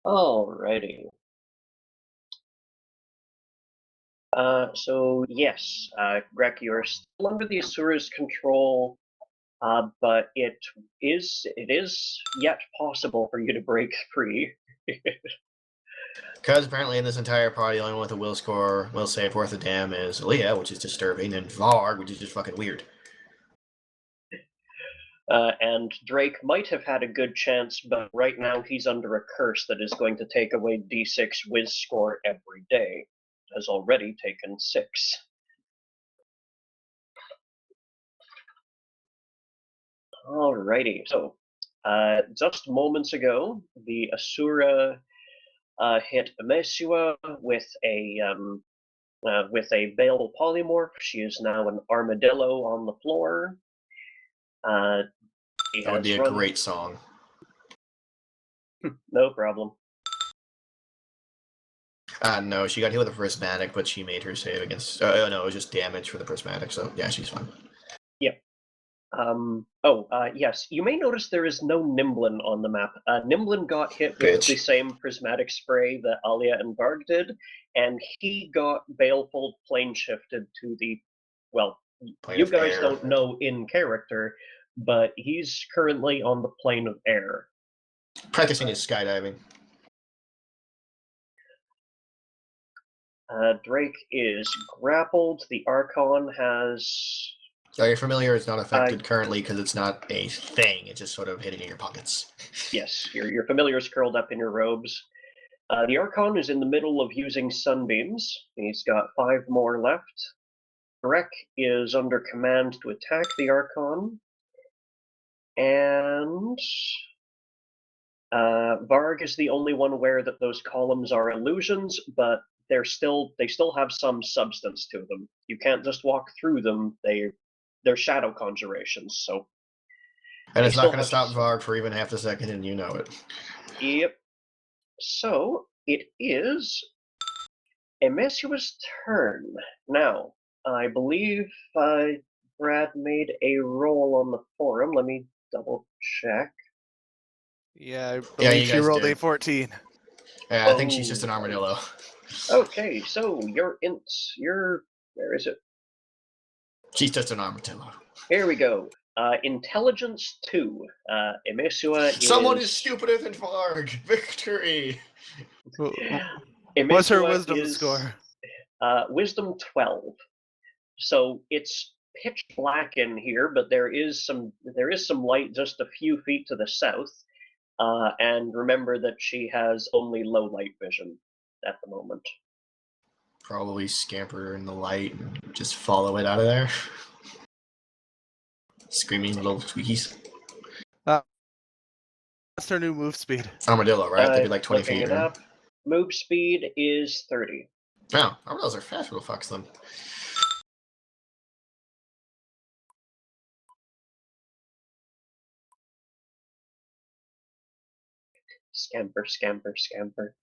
Alrighty. So yes, Greg, you're still under the Asura's control, but it is yet possible for you to break free. Because apparently in this entire party, the only one with a will save worth a damn is Leah, which is disturbing, and Varg, which is just fucking weird. And Drake might have had a good chance, but right now he's under a curse that is going to take away D6 whiz score every day. Has already taken 6. Alrighty, so just moments ago, the Asura hit Mesua with a Bale polymorph. She is now an armadillo on the floor. That would be a great song. No problem. No, she got hit with a prismatic, but she made her save against. No, it was just damage for the prismatic, so yeah, she's fine. Yep. Yes, you may notice there is no Nimblin on the map. Nimblin got hit with the same prismatic spray that Alia and Varg did, and he got Baleful plane shifted to the, well, Plane you of guys air. don't know in character, but he's currently on the plane of air. Practicing his skydiving. Drake is grappled. The Archon has... So your familiar is not affected currently because it's not a thing. It's just sort of hidden in your pockets. Yes, your familiar is curled up in your robes. The Archon is in the middle of using sunbeams. He's got 5 more left. Grek is under command to attack the Archon. And Varg is the only one aware that those columns are illusions, but they still have some substance to them. You can't just walk through them. They're shadow conjurations, so... And it's not going to stop Varg for even half a second, and you know it. Yep. So, it is Emesua's turn. Now, I believe Brad made a roll on the forum. Let me double check. Yeah, I believe she rolled a 14. Yeah, I think she's just an armadillo. Okay, so your where is it? She's just an armadillo. Here we go. Intelligence 2. Emesua Someone is stupider than Varg. Victory. What's her wisdom score? Wisdom 12. So it's pitch black in here, but there is some light just a few feet to the south. And remember that she has only low light vision at the moment. Probably scamper in the light and just follow it out of there. Screaming little squeakies. What's her new move speed? Armadillo, right? They'd be like 20 feet. Right? Move speed is 30. Oh, armadillos are fast. We'll fuck them. Scamper, scamper, scamper.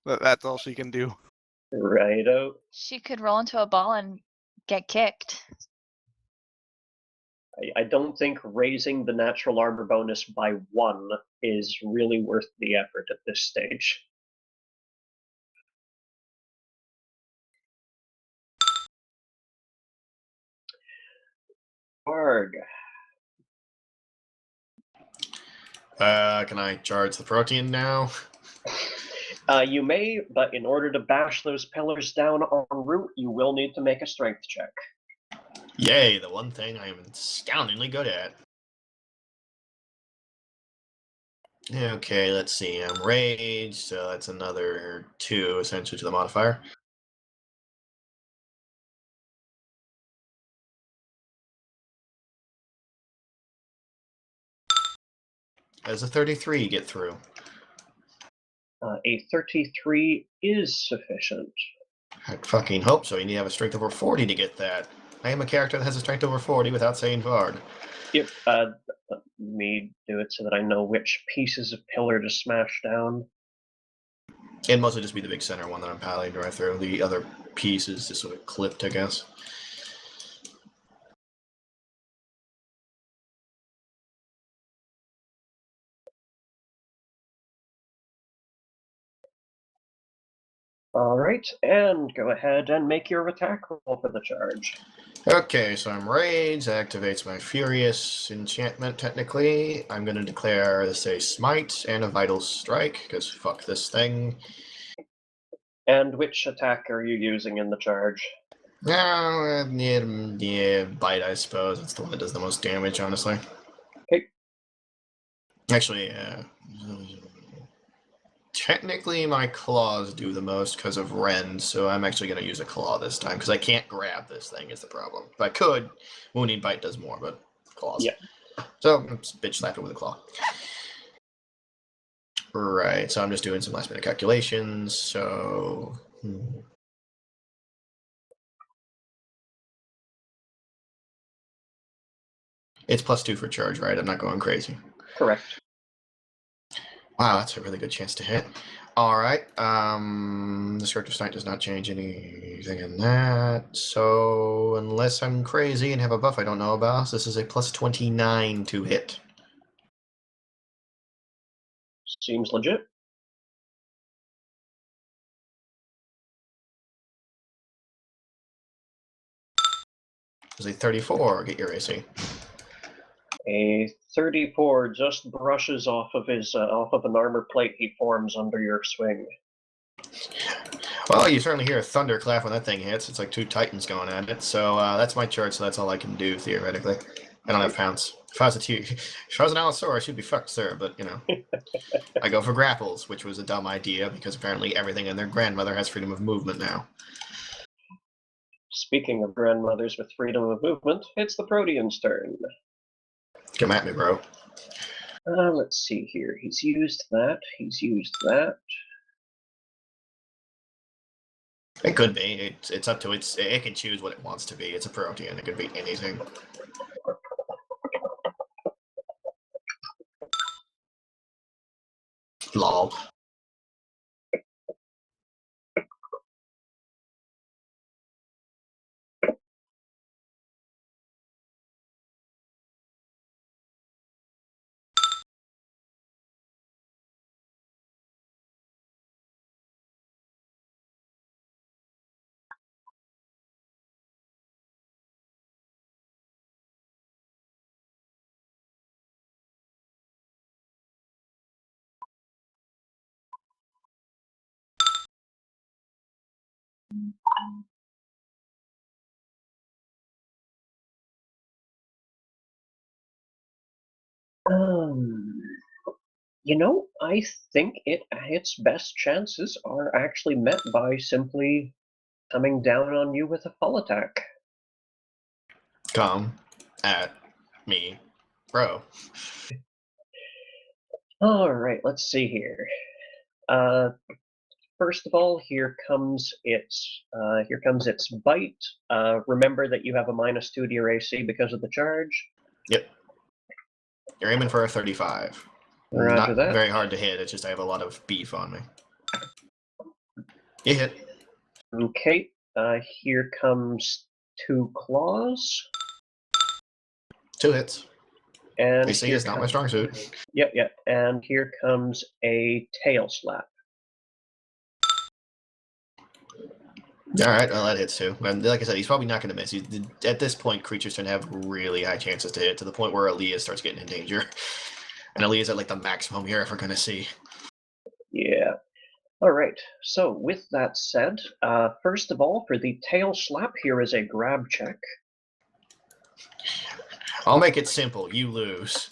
That's all she can do. Righto. She could roll into a ball and get kicked. I don't think raising the natural armor bonus by 1 is really worth the effort at this stage. Varg. Can I charge the protein now? You may, but in order to bash those pillars down en route, you will need to make a strength check. Yay, the one thing I am astoundingly good at. Okay, let's see. I'm raged, so that's another 2 essentially to the modifier. As a 33 get through. A 33 is sufficient. I fucking hope so. You need to have a strength over 40 to get that. I am a character that has a strength over 40 without saying Varg. Yep. Let me do it so that I know which pieces of pillar to smash down. It'd mostly just be the big center one that I'm paddling right through. The other piece is just sort of clipped, I guess. Alright, and go ahead and make your attack roll for the charge. Okay, so I'm Rage, that activates my Furious enchantment, technically. I'm going to declare this a Smite and a Vital Strike, because fuck this thing. And which attack are you using in the charge? Yeah, Bite, I suppose. It's the one that does the most damage, honestly. Okay. Actually, technically my claws do the most because of rend, so I'm actually going to use a claw this time, because I can't grab this thing is the problem. If I could, Wounding Bite does more, but claws. Yeah. So, bitch slap it with a claw. Right, so I'm just doing some last minute calculations, so... It's +2 for charge, right? I'm not going crazy. Correct. Wow, that's a really good chance to hit. Alright, the Scourge Sight does not change anything in that, so unless I'm crazy and have a buff I don't know about, this is a +29 to hit. Seems legit. It's a 34, get your AC. A 34 just brushes off of an armor plate he forms under your swing. Well, you certainly hear a thunderclap when that thing hits. It's like two titans going at it. So that's my chart, so that's all I can do, theoretically. I don't have pounce. If I was an Allosaur, I should be fucked, sir, but, you know. I go for grapples, which was a dumb idea, because apparently everything in their grandmother has freedom of movement now. Speaking of grandmothers with freedom of movement, it's the Protean's turn. Come at me, bro. Let's see here. He's used that. He's used that. It could be. It's up to it. It can choose what it wants to be. It's a Protean. It could be anything. Lol. You know, I think its best chances are actually met by simply coming down on you with a full attack. Come at me, bro. All right, let's see here. First of all, here comes its bite. Remember that you have a -2 to your AC because of the charge. Yep. You're aiming for a 35. Roger Not that. very hard to hit. It's just I have a lot of beef on me. You hit. Okay. Here comes 2 claws. 2 hits. And AC is not my strong suit. Yep. And here comes a tail slap. Alright, well, that hits too. And like I said, he's probably not going to miss. At this point, creatures tend to have really high chances to hit, to the point where Aaliyah starts getting in danger. And Aaliyah's at like the maximum you're ever going to see. Yeah. All right. So with that said, first of all, for the tail slap, here is a grab check. I'll make it simple. You lose.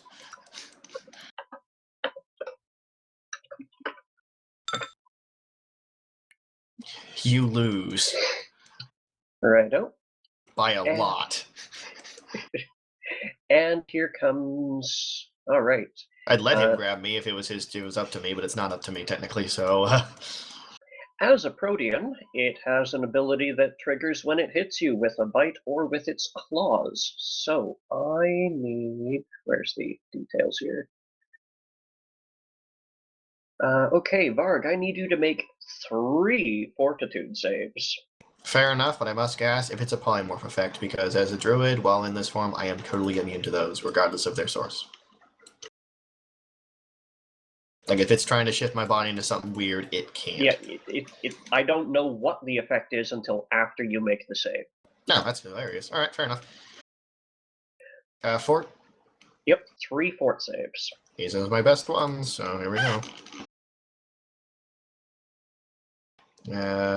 You lose. Righto. By a lot. And here comes... All right. I'd let him grab me if it was up to me, but it's not up to me technically, so... As a Protean, it has an ability that triggers when it hits you with a bite or with its claws. So I need... Where's the details here? Okay, Varg, I need you to make 3 fortitude saves. Fair enough, but I must ask if it's a polymorph effect, because as a druid, while in this form, I am totally immune to those, regardless of their source. Like, if it's trying to shift my body into something weird, it can't. Yeah, I don't know what the effect is until after you make the save. No, that's hilarious. All right, fair enough. Fort. Yep, 3 fort saves. These are my best ones, so here we go.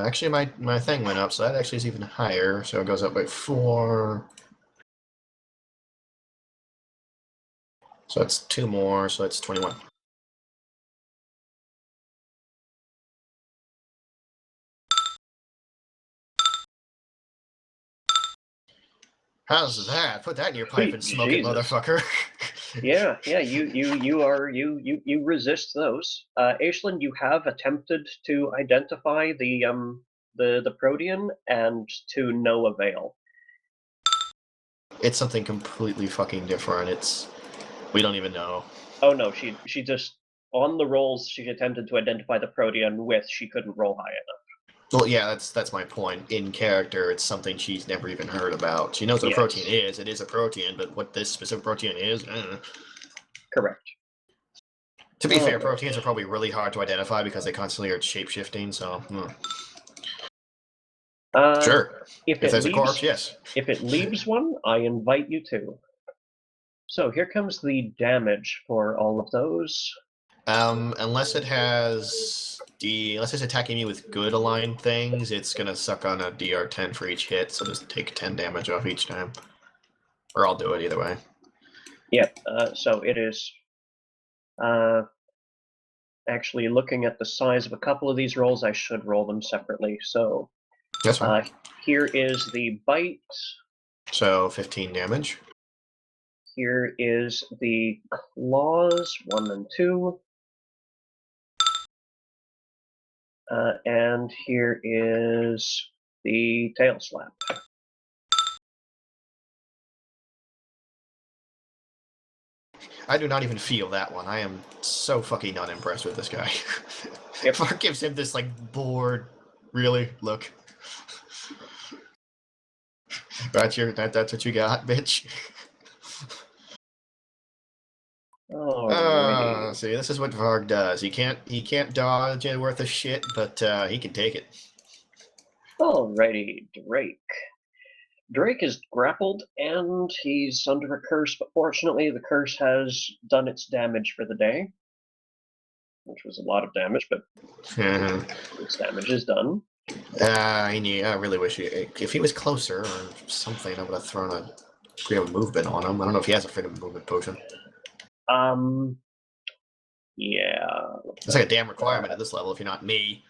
Actually, my thing went up, so that actually is even higher. So it goes up by 4. So that's 2 more, so that's 21. How's that? Put that in your pipe and smoke it, motherfucker. Yeah, you resist those. Aishlin, you have attempted to identify the protean, and to no avail. It's something completely fucking different. We don't even know. Oh no, she just, on the rolls she attempted to identify the protean with, she couldn't roll high enough. Well, yeah, that's my point. In character, it's something she's never even heard about. She knows what a protein is. It is a protein, but what this specific protein is, Correct. To be fair, proteins are probably really hard to identify because they constantly are shape-shifting, so... Sure. If there's a corpse, yes. If it leaves one, I invite you to. So here comes the damage for all of those. Unless it's attacking me with good aligned things, it's gonna suck on a DR10 for each hit, so just take 10 damage off each time. Or I'll do it either way. Yep, so it is... actually, looking at the size of a couple of these rolls, I should roll them separately. So that's fine. Here is the bite. So 15 damage. Here is the claws, 1 and 2. And here is the tail slap. I do not even feel that one. I am so fucking not impressed with this guy. Yep. Mark gives him this, like, bored, really, look. That's what you got, bitch. See, this is what Varg does. He can't dodge it worth a shit, but he can take it. Alrighty, Drake. Drake is grappled and he's under a curse, but fortunately the curse has done its damage for the day. Which was a lot of damage, but its damage is done. I really wish if he was closer or something, I would have thrown a freedom of movement on him. I don't know if he has a freedom of movement potion. Yeah. It's like a damn requirement at this level if you're not me.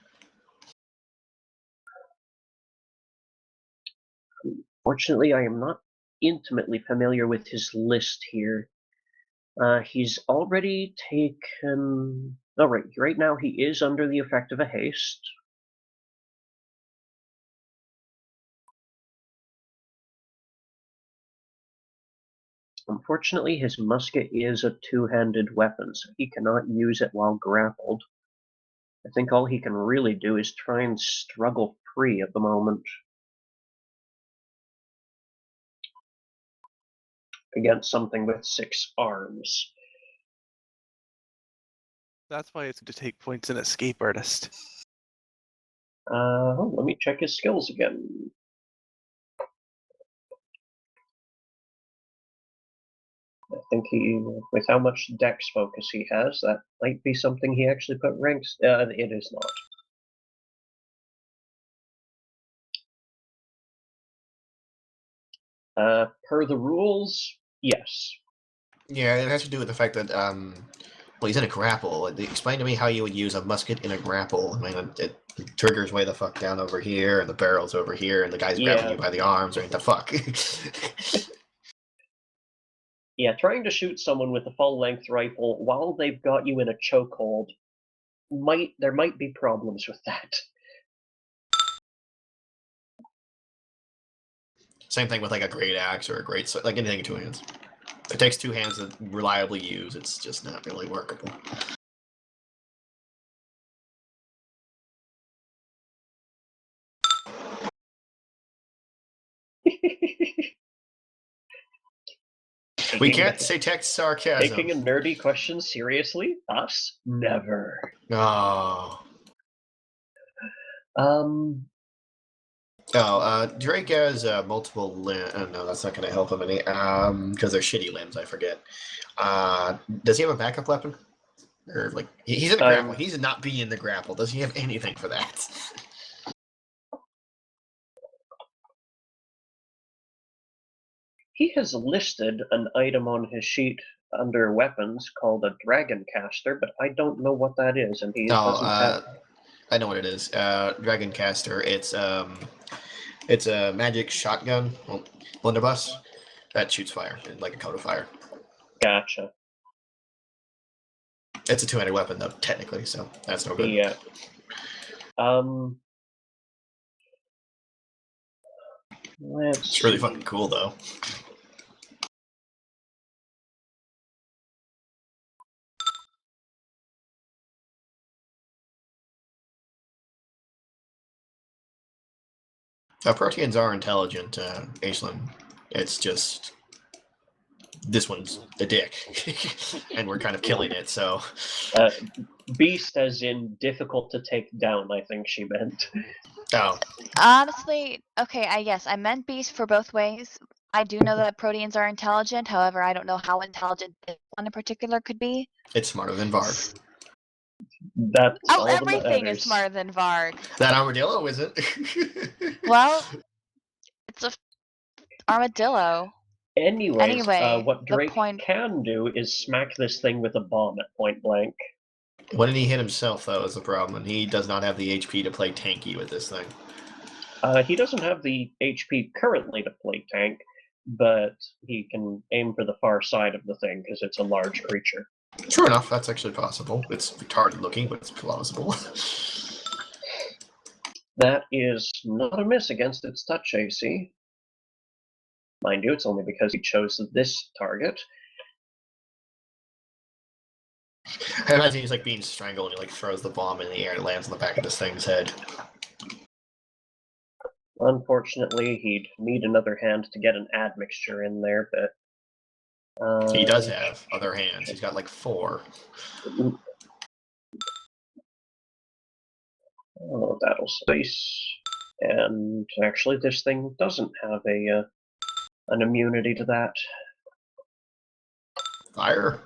Fortunately, I am not intimately familiar with his list here. He's already taken... Oh, right now he is under the effect of a haste. Unfortunately, his musket is a two-handed weapon, so he cannot use it while grappled. I think all he can really do is try and struggle free at the moment. Against something with 6 arms. That's why it's good to take points in Escape Artist. Let me check his skills again. I think with how much dex focus he has, that might be something he actually put ranks. It is not. Per the rules, yes. Yeah, it has to do with the fact that, well, he's in a grapple. Explain to me how you would use a musket in a grapple. I mean, it triggers way the fuck down over here, and the barrel's over here, and the guy's grabbing you by the arms, right? The fuck? Yeah, trying to shoot someone with a full-length rifle while they've got you in a chokehold, there might be problems with that. Same thing with like a great axe or a great sword, like anything in 2 hands. It takes 2 hands to reliably use. It's just not really workable. We can't say text sarcasm. Taking a nerdy question seriously? Us? Never. Oh. Drake has multiple limbs. Oh, no, that's not going to help him any. Because they're shitty limbs, I forget. Does he have a backup weapon? Or like he's in a grapple. He's not be in the grapple. Does he have anything for that? He has listed an item on his sheet under weapons called a dragon caster, but I don't know what that is, and he doesn't have. I know what it is. Dragon caster. It's a magic shotgun, blunderbuss that shoots fire, like a cone of fire. Gotcha. It's a two-handed weapon, though, technically, so that's no good. Yeah. It's really fucking cool, though. Proteans are intelligent, Aislinn. It's just this one's a dick, and we're kind of killing it. So, beast, as in difficult to take down. I think she meant. Oh. Honestly, okay. I meant beast for both ways. I do know that proteans are intelligent. However, I don't know how intelligent this one in particular could be. It's smarter than Varg. That's everything is smarter than Varg. That armadillo isn't. Well, it's a armadillo. Anyways, anyway, what Drake can do is smack this thing with a bomb at point blank. When did he hit himself, though, is the problem, and he does not have the HP to play tanky with this thing. He doesn't have the HP currently to play tank, but he can aim for the far side of the thing because it's a large creature. True enough, that's actually possible. It's retarded looking, but it's plausible. That is not a miss against its touch AC. Mind you, it's only because he chose this target. I imagine he's like being strangled and he like throws the bomb in the air and it lands on the back of this thing's head. Unfortunately, he'd need another hand to get an admixture in there, but he does have other hands. He's got like 4. Oh, that'll space. And actually, this thing doesn't have an immunity to that. Fire.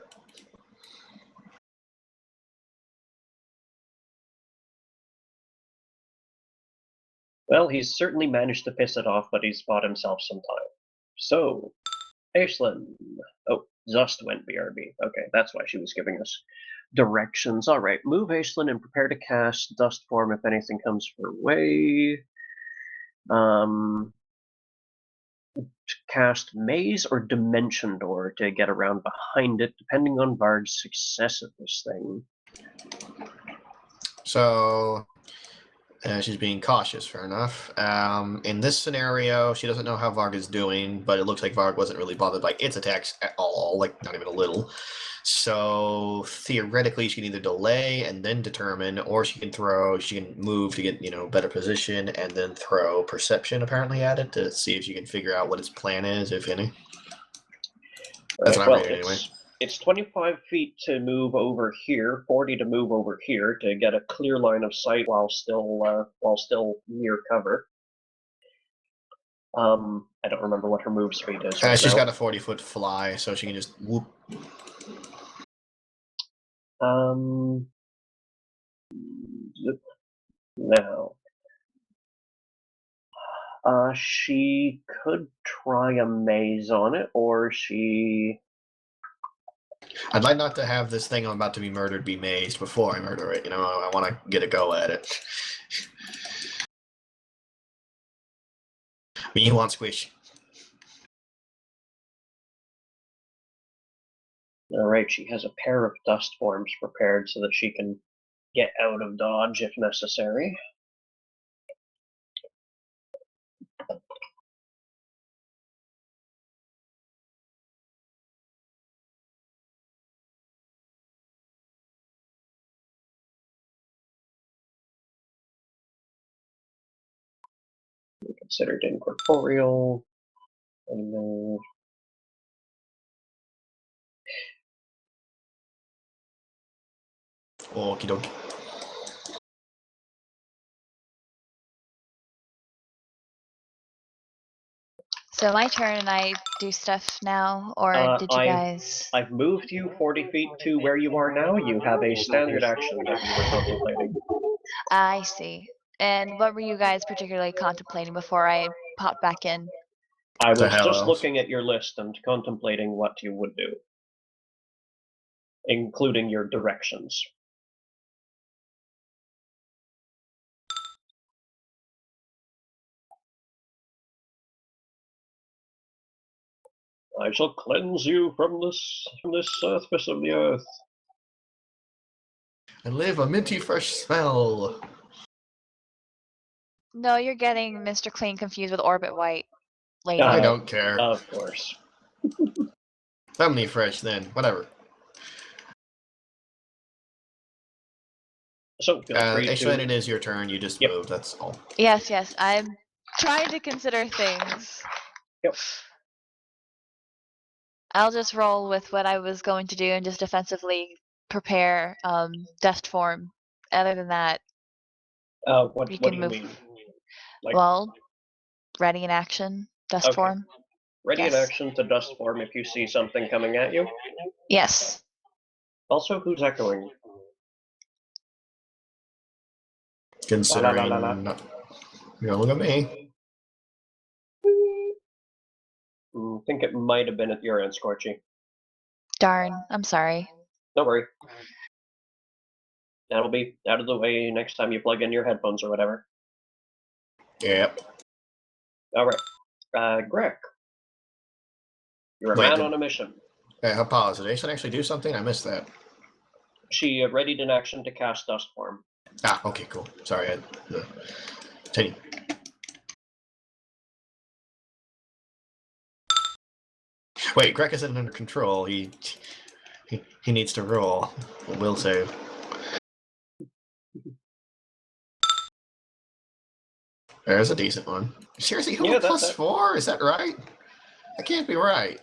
Well, he's certainly managed to piss it off, but he's bought himself some time. So, Aislinn. Oh, Zust went BRB. Okay, that's why she was giving us directions. All right, move Aislinn and prepare to cast Dust Form if anything comes her way. Cast Maze or Dimension Door to get around behind it, depending on Varg's success at this thing. So, she's being cautious, fair enough. In this scenario, she doesn't know how Varg is doing, but it looks like Varg wasn't really bothered by its attacks at all, like not even a little. So theoretically, she can either delay and then determine, or she can move to get, better position and then throw Perception apparently at it to see if she can figure out what its plan is, if any. That's what I'm reading anyway. It's 25 feet to move over here, 40 to move over here to get a clear line of sight while still near cover. I don't remember what her move speed is. She's got a 40-foot fly, so she can just whoop. Now, she could try a maze on it, or she. I'd like not to have this thing I'm about to be murdered be mazed before I murder it. I want to get a go at it. You want squish. Alright, she has a pair of dust forms prepared so that she can get out of dodge if necessary. Considered incorporeal. And Okie dokie. So my turn and I do stuff now, or did you guys? I've moved you 40 feet to where you are now. You have a standard action that you were contemplating. I see. And what were you guys particularly contemplating before I popped back in? I was just looking at your list and contemplating what you would do, including your directions. I shall cleanse you from this surface of the earth. And live a minty fresh smell. No, you're getting Mr. Clean confused with Orbit White lady. I don't care. Of course. Family fresh then, whatever. So feel free Aishlin, to. it is your turn. You just moved. That's all. Yes, yes. I'm trying to consider things. Yep. I'll just roll with what I was going to do and just defensively prepare dust form. Other than that, What we do can you move. mean? Like, well, ready in action, dust Okay. form. ready in yes. action to dust form if you see something coming at you. Yes. Also, who's echoing? Considering. La, la, la, la. Look at me. I think it might have been at your end, Scorchy. Darn. I'm sorry. Don't worry. That'll be out of the way next time you plug in your headphones or whatever. Yep. All right. Greg. You're a man on a mission. How pause. Did Aishlin actually do something? I missed that. She readied in action to cast dust form. Ah, okay, cool. Sorry, I continue. Wait, Greg isn't under control. He needs to roll. Will save. There's a decent one. Seriously, you have a +4? Is that right? That can't be right.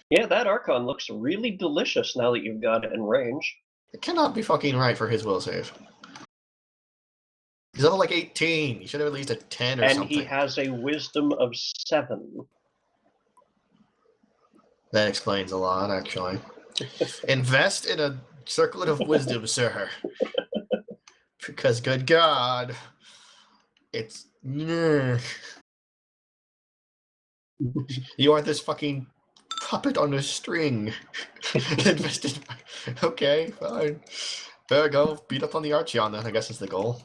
Yeah, that Archon looks really delicious now that you've got it in range. It cannot be fucking right for his will save. He's level like 18. He should have at least a 10 or something. And he has a wisdom of 7. That explains a lot, actually. Invest in a circlet of wisdom, sir. Because, good God, it's... You are this fucking puppet on a string. Invested. Okay, fine. There we go. Beat up on the Archeon then, I guess is the goal.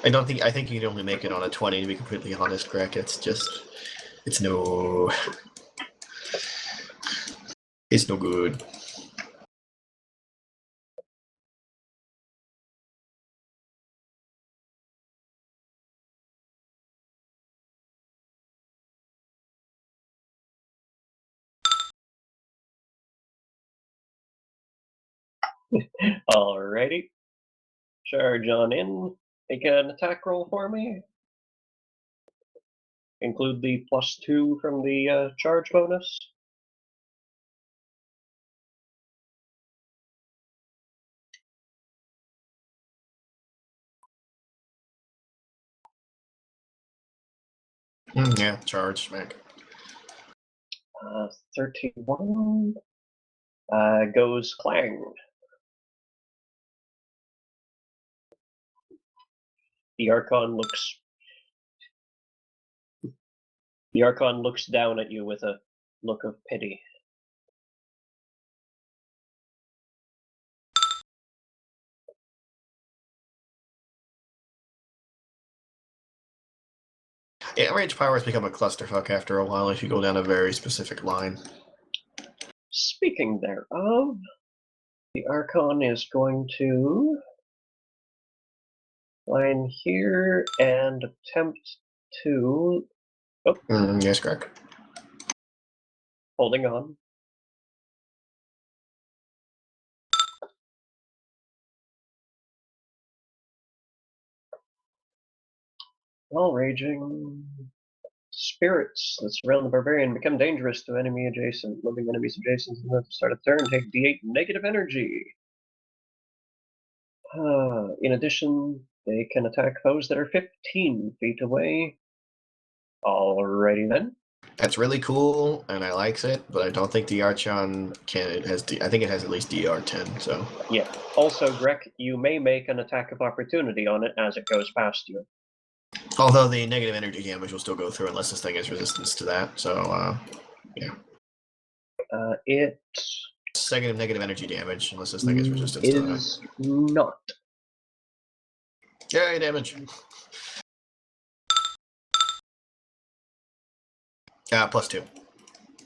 I think you can only make it on a 20, to be completely honest, Greg. It's no good. Alrighty. Charge on in. Make an attack roll for me. Include the +2 from the charge bonus. Yeah, charge, smack. 31. Goes clang. The Archon looks down at you with a look of pity. Yeah, range powers become a clusterfuck after a while if you go down a very specific line. Speaking thereof, the Archon is going to line here and attempt to... Yes, correct. holding on. While raging, spirits that surround the barbarian become dangerous to living enemies adjacent to the start of turn. Take D8 negative energy. In addition, they can attack foes that are 15 feet away. Alrighty then. That's really cool, and I likes it, but I don't think the Archon can. I think it has at least DR10. So yeah. Also, Greg, you may make an attack of opportunity on it as it goes past you. Although the negative energy damage will still go through unless this thing has resistance to that. So yeah. It's negative energy damage unless this thing has resistance to that. Is not. Yay, damage. +2.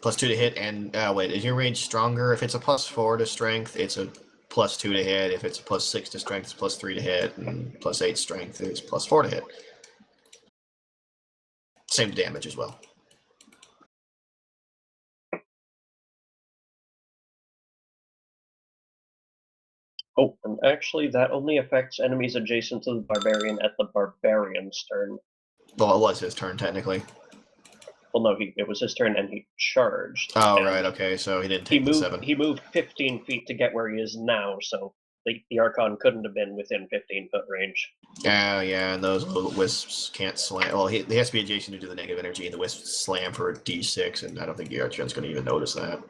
+2 to hit, and wait, is your range stronger? If it's a +4 to strength, it's a +2 to hit. If it's a +6 to strength, it's +3 to hit, and +8 strength is +4 to hit. Same damage as well. Oh, and actually, that only affects enemies adjacent to the barbarian at the barbarian's turn. Well, it was his turn, technically. Well, no, it was his turn, and he charged. Oh, right, okay, so he didn't take the 7. He moved 15 feet to get where he is now, so the Archon couldn't have been within 15-foot range. Yeah, and those little wisps can't slam. Well, he has to be adjacent to do the negative energy, and the wisps slam for a D6, and I don't think the Archon's going to even notice that.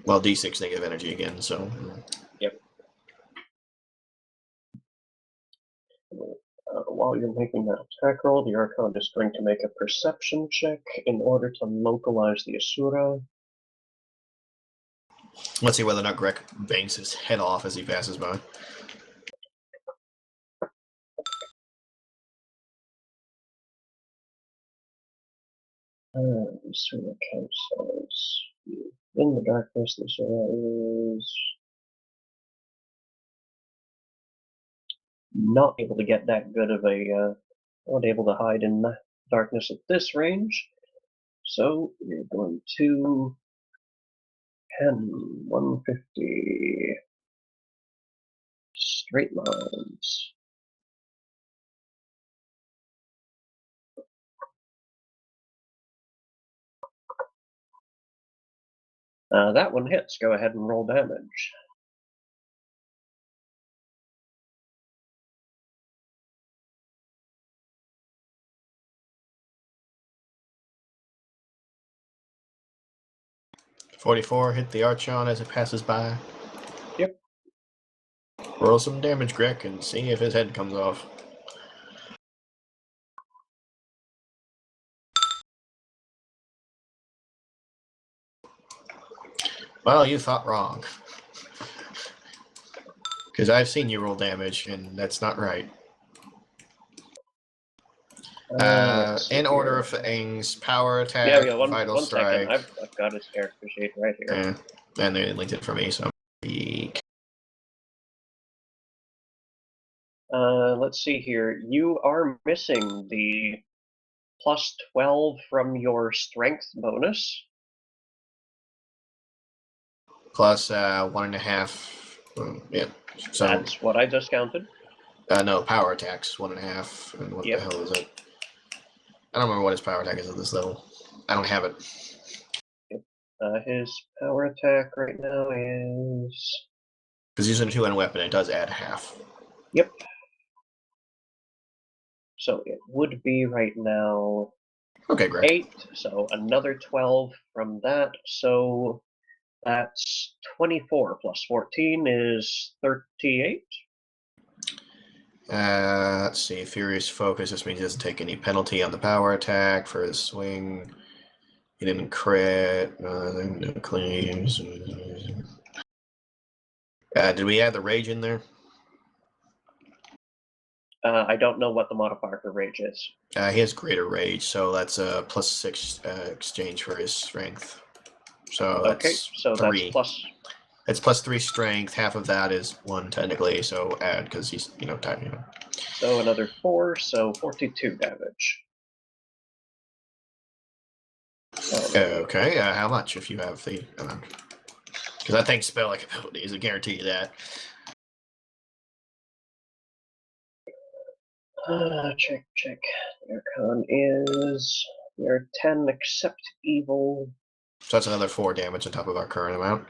Well, D6 negative energy again, so. Yep. While you're making that attack roll, the Archon is going to make a perception check in order to localize the Asura. Let's see whether or not Greg bangs his head off as he passes by. Asura campsites. In the darkness, the Asura is not able to get that good of a, not able to hide in the darkness at this range. So we're going to 150 straight lines. That one hits. Go ahead and roll damage. .44 hit the Archon as it passes by. Yep. Roll some damage, Greg, and see if his head comes off. Well, you thought wrong. Because I've seen you roll damage, and that's not right. In order of things, power attack, vital one strike. Second. I've got his character sheet right here. Yeah, and they linked it for me, so let's see here. You are missing the +12 from your strength bonus. plus 1.5. Yeah. So that's what I just counted. No, power attacks 1.5. And what the hell is it? I don't remember what his power attack is at this level. I don't have it. His power attack right now is. Because using a 2-hand weapon, it does add half. Yep. So it would be right now. Okay, great. 8. So another 12 from that. So that's 24 plus 14 is 38. Let's see. Furious Focus. This means he doesn't take any penalty on the power attack for his swing. He didn't crit. No claims. Did we add the rage in there? I don't know what the modifier for rage is. He has greater rage, so that's a +6 exchange for his strength. So that's okay, so 3. It's +3 strength. Half of that is 1 technically, so add because he's tiny. So another 4, so 42 damage. Okay, how much if you have the amount? Because that thing's spell-like abilities, I guarantee you that. Check. Archon is you're 10 except evil. So that's another 4 damage on top of our current amount.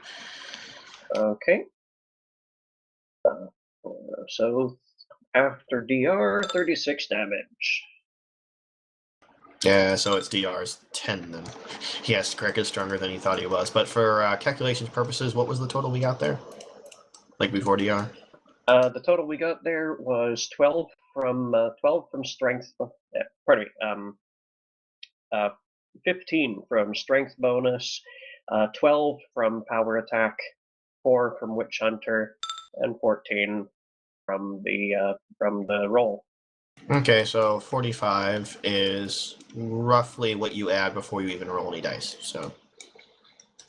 Okay. So after DR, 36 damage. Yeah, so its DR is 10 then. Yes, Greg is stronger than he thought he was. But for calculations purposes, what was the total we got there? Like before DR? The total we got there was 12 from strength. Pardon me. 15 from strength bonus, 12 from power attack, 4 from witch hunter, and 14 from the roll. Okay, so 45 is roughly what you add before you even roll any dice. So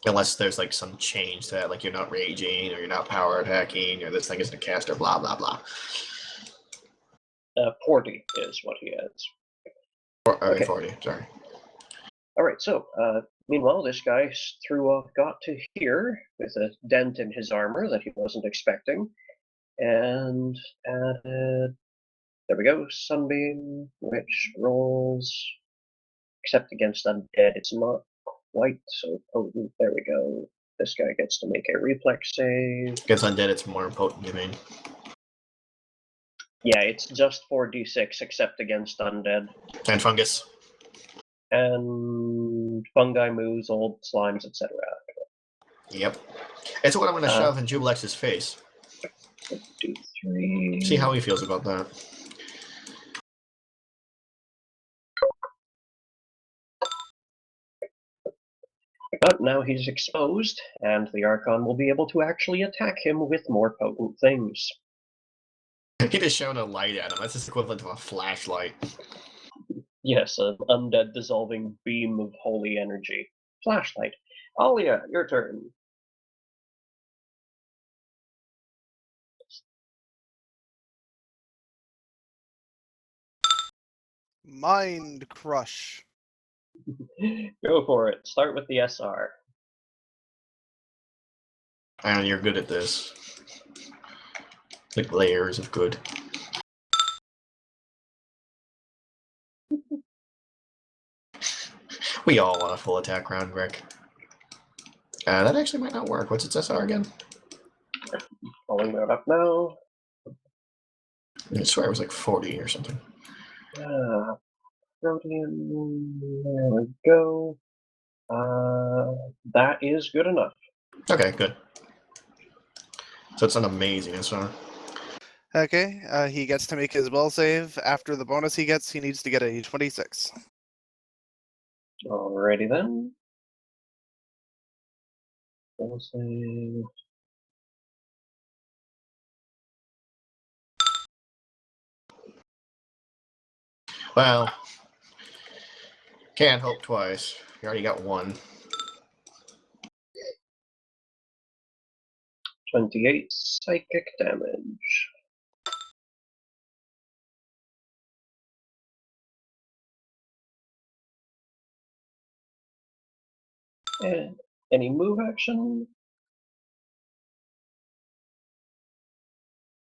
unless there's like some change to that, like you're not raging or you're not power attacking or this thing isn't a caster, blah blah blah. 40 is what he adds. Okay. 40, sorry. All right, so meanwhile, this guy got to here with a dent in his armor that he wasn't expecting, and added. There we go, Sunbeam, which rolls, except against undead. It's not quite so potent. There we go. This guy gets to make a reflex save. Against undead, it's more potent, you mean? Yeah, it's just 4d6 except against undead. And fungus. And fungi, moves, old slimes, etc. Yep. It's what I'm going to shove in Jubilex's face. 53. See how he feels about that. But now he's exposed, and the Archon will be able to actually attack him with more potent things. He just shone a light at him. That's just equivalent to a flashlight. Yes, an undead dissolving beam of holy energy. Flashlight. Alia, your turn. Mind Crush. Go for it. Start with the SR. And you're good at this. Like layers of good. We all want a full attack round, Rick. That actually might not work. What's its SR again? Pulling that up now. I swear it was like 40 or something. Protein. There we go. That is good enough. Okay, good. So it's an amazing SR. Okay, he gets to make his will save. After the bonus he gets, he needs to get a 26. Alrighty then. Will save. Well, can't hope twice. You already got one. 28 psychic damage. And any move action?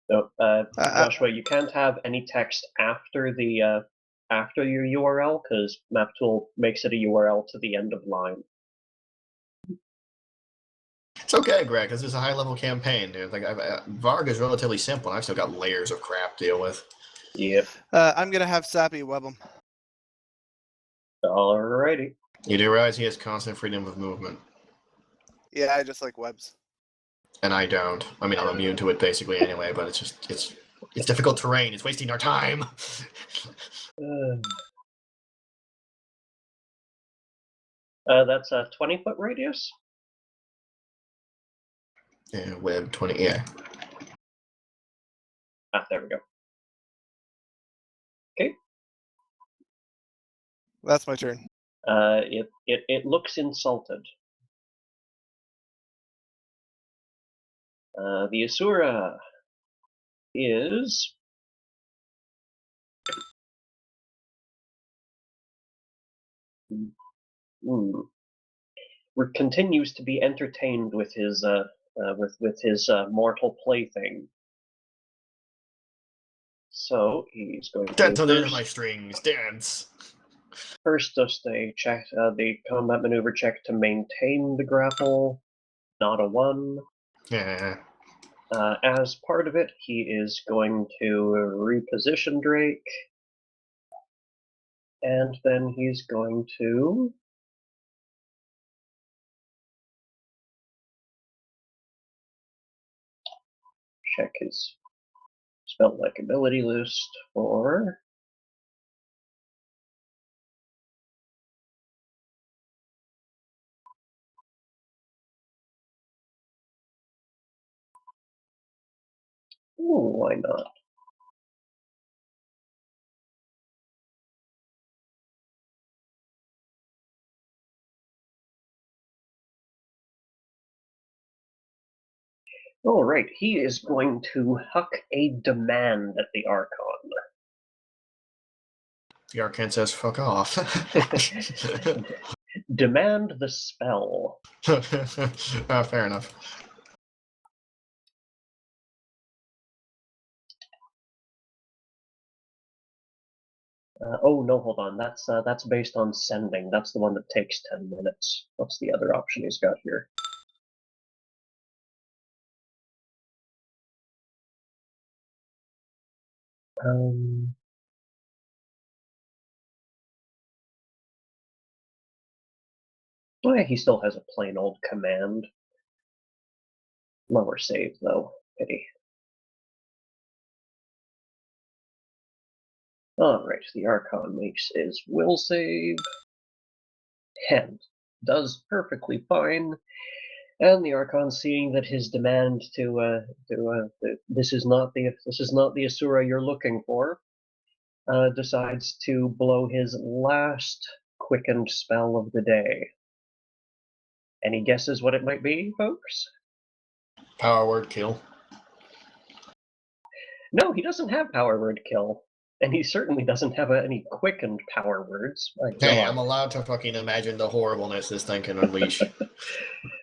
No, Joshua, you can't have any text after the after your URL because MapTool makes it a URL to the end of line. It's okay, Greg, because it's a high-level campaign, dude. Like, Varg is relatively simple, and I've still got layers of crap to deal with. Yep. I'm gonna have Sappy web him. Alrighty. You do realize he has constant freedom of movement. Yeah, I just like webs. And I don't. I mean, I'm immune to it basically anyway, but it's difficult terrain. It's wasting our time. That's a 20-foot radius. Yeah, web 20. Yeah. There we go. Okay. That's my turn. It looks insulted. The Asura is continues to be entertained with his mortal plaything. So he's going to Dance on the end of my strings, dance. first does the check, the combat maneuver check to maintain the grapple. Not a 1. Yeah. As part of it, he is going to reposition Drake, and then he's going to check his spell-like ability list for ooh, why not? All right, he is going to huck a demand at the Archon. The Arcane says, fuck off. Demand the spell. Fair enough. Oh no, hold on. That's based on sending. That's the one that takes 10 minutes. What's the other option he's got here? Oh yeah, he still has a plain old command. Lower save though. Pity. Alright, the Archon makes his will save. 10. Does perfectly fine. And the Archon, seeing that his demand this is not the Asura you're looking for, decides to blow his last quickened spell of the day. Any guesses what it might be, folks? Power word kill. No, he doesn't have power word kill. And he certainly doesn't have any quickened power words. My Hey, God. I'm allowed to fucking imagine the horribleness this thing can unleash.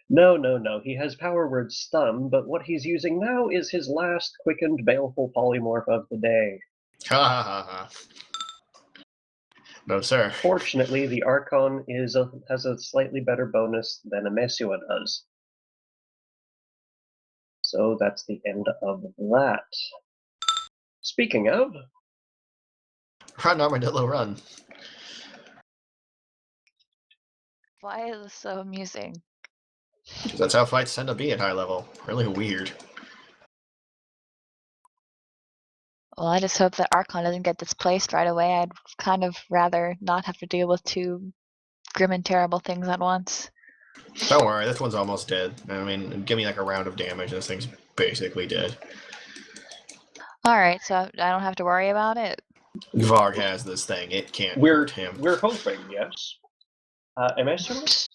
No. He has power word stun, but what he's using now is his last quickened baleful polymorph of the day. Ha ha ha ha. No, sir. Fortunately, the Archon has a slightly better bonus than Amesua does. So that's the end of that. Speaking of, Run, Armadillo, run. Why is this so amusing? Because that's how fights tend to be at high level. Really weird. Well, I just hope that Archon doesn't get displaced right away. I'd kind of rather not have to deal with 2 grim and terrible things at once. Don't worry, this one's almost dead. I mean, give me like a round of damage, this thing's basically dead. Alright, so I don't have to worry about it? Varg has this thing, it can't we're hurt him. hoping, yes. Amesua?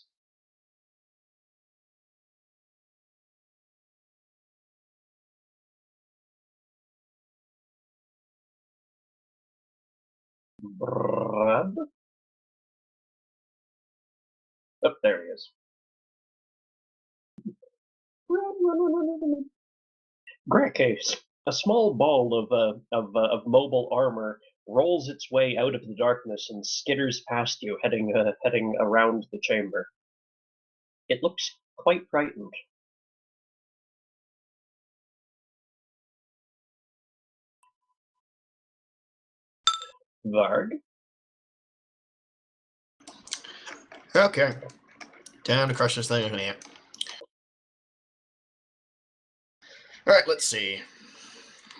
Brad? Oh, there he is. Grecase, a small ball of mobile armor, rolls its way out of the darkness and skitters past you, heading around the chamber. It looks quite frightened. Varg? Okay. Time to crush this thing with an ant. Alright, let's see.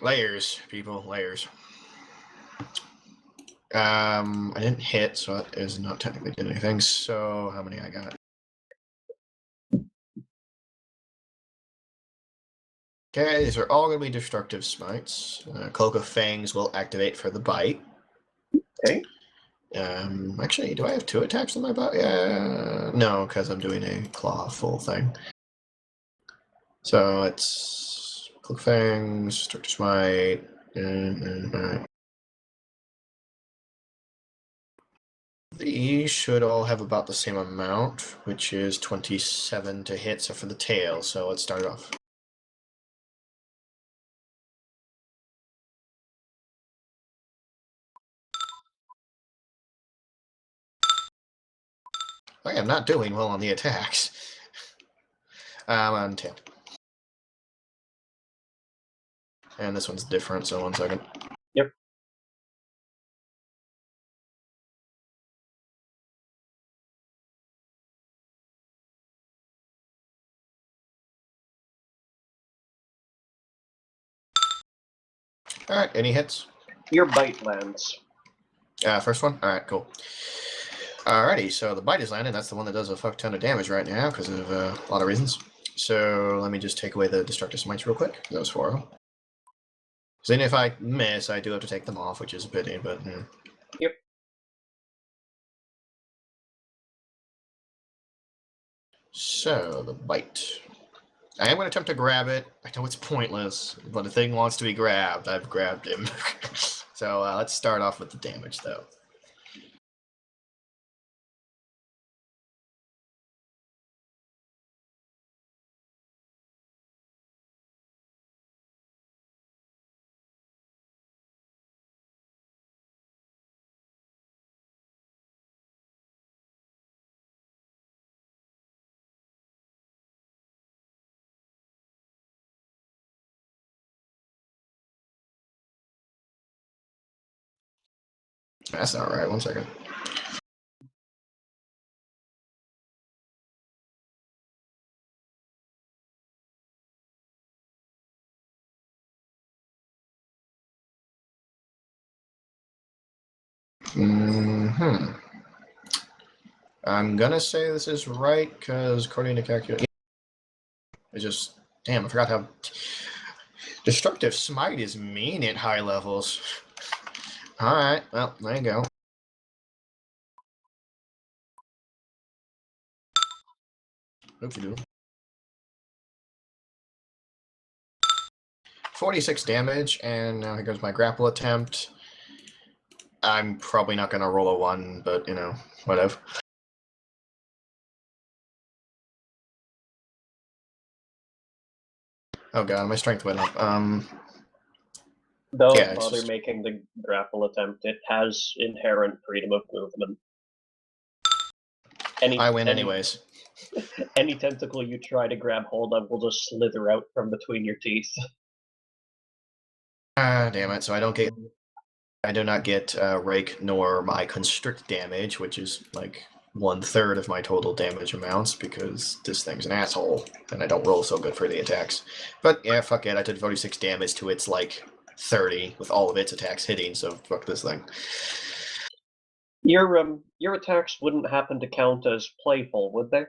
Layers, people, layers. I didn't hit, so that is not technically doing anything. So, how many I got? Okay, these are all going to be destructive smites. Cloak of Fangs will activate for the bite. Okay. Actually, do I have 2 attacks on my bite? Yeah, no, because I'm doing a claw full thing. So it's Click Fangs, Destructive Smite, and these should all have about the same amount, which is 27 to hit, so for the tail, so let's start off. I am not doing well on the attacks. On tail. And this one's different, so 1 second. Yep. Alright, any hits? Your bite lands. First one? Alright, cool. Alrighty, so the bite is landed. That's the one that does a fuck ton of damage right now because of a lot of reasons. So let me just take away the Destructive Smites real quick. Those 4 of them. So then if I miss, I do have to take them off, which is a pity, but... Yep. So, the bite. I am going to attempt to grab it. I know it's pointless, but the thing wants to be grabbed. I've grabbed him. So let's start off with the damage, though. That's not right. 1 second. I'm gonna say this is right because according to calculation, it's just damn. I forgot how destructive smite is mean at high levels. All right, well there you go. Oopsie doodle. 46 damage, and now here goes my grapple attempt. I'm probably not gonna roll a 1, but you know, whatever. Oh god, my strength went up. Don't Yeah, it's bother just... making the grapple attempt. It has inherent freedom of movement. I win anyways. Any tentacle you try to grab hold of will just slither out from between your teeth. Ah, damn it! So I do not get rake nor my constrict damage, which is like 1/3 of my total damage amounts because this thing's an asshole and I don't roll so good for the attacks. But yeah, fuck it. I did 46 damage to its like 30 with all of its attacks hitting, so fuck this thing. Your attacks wouldn't happen to count as playful, would they?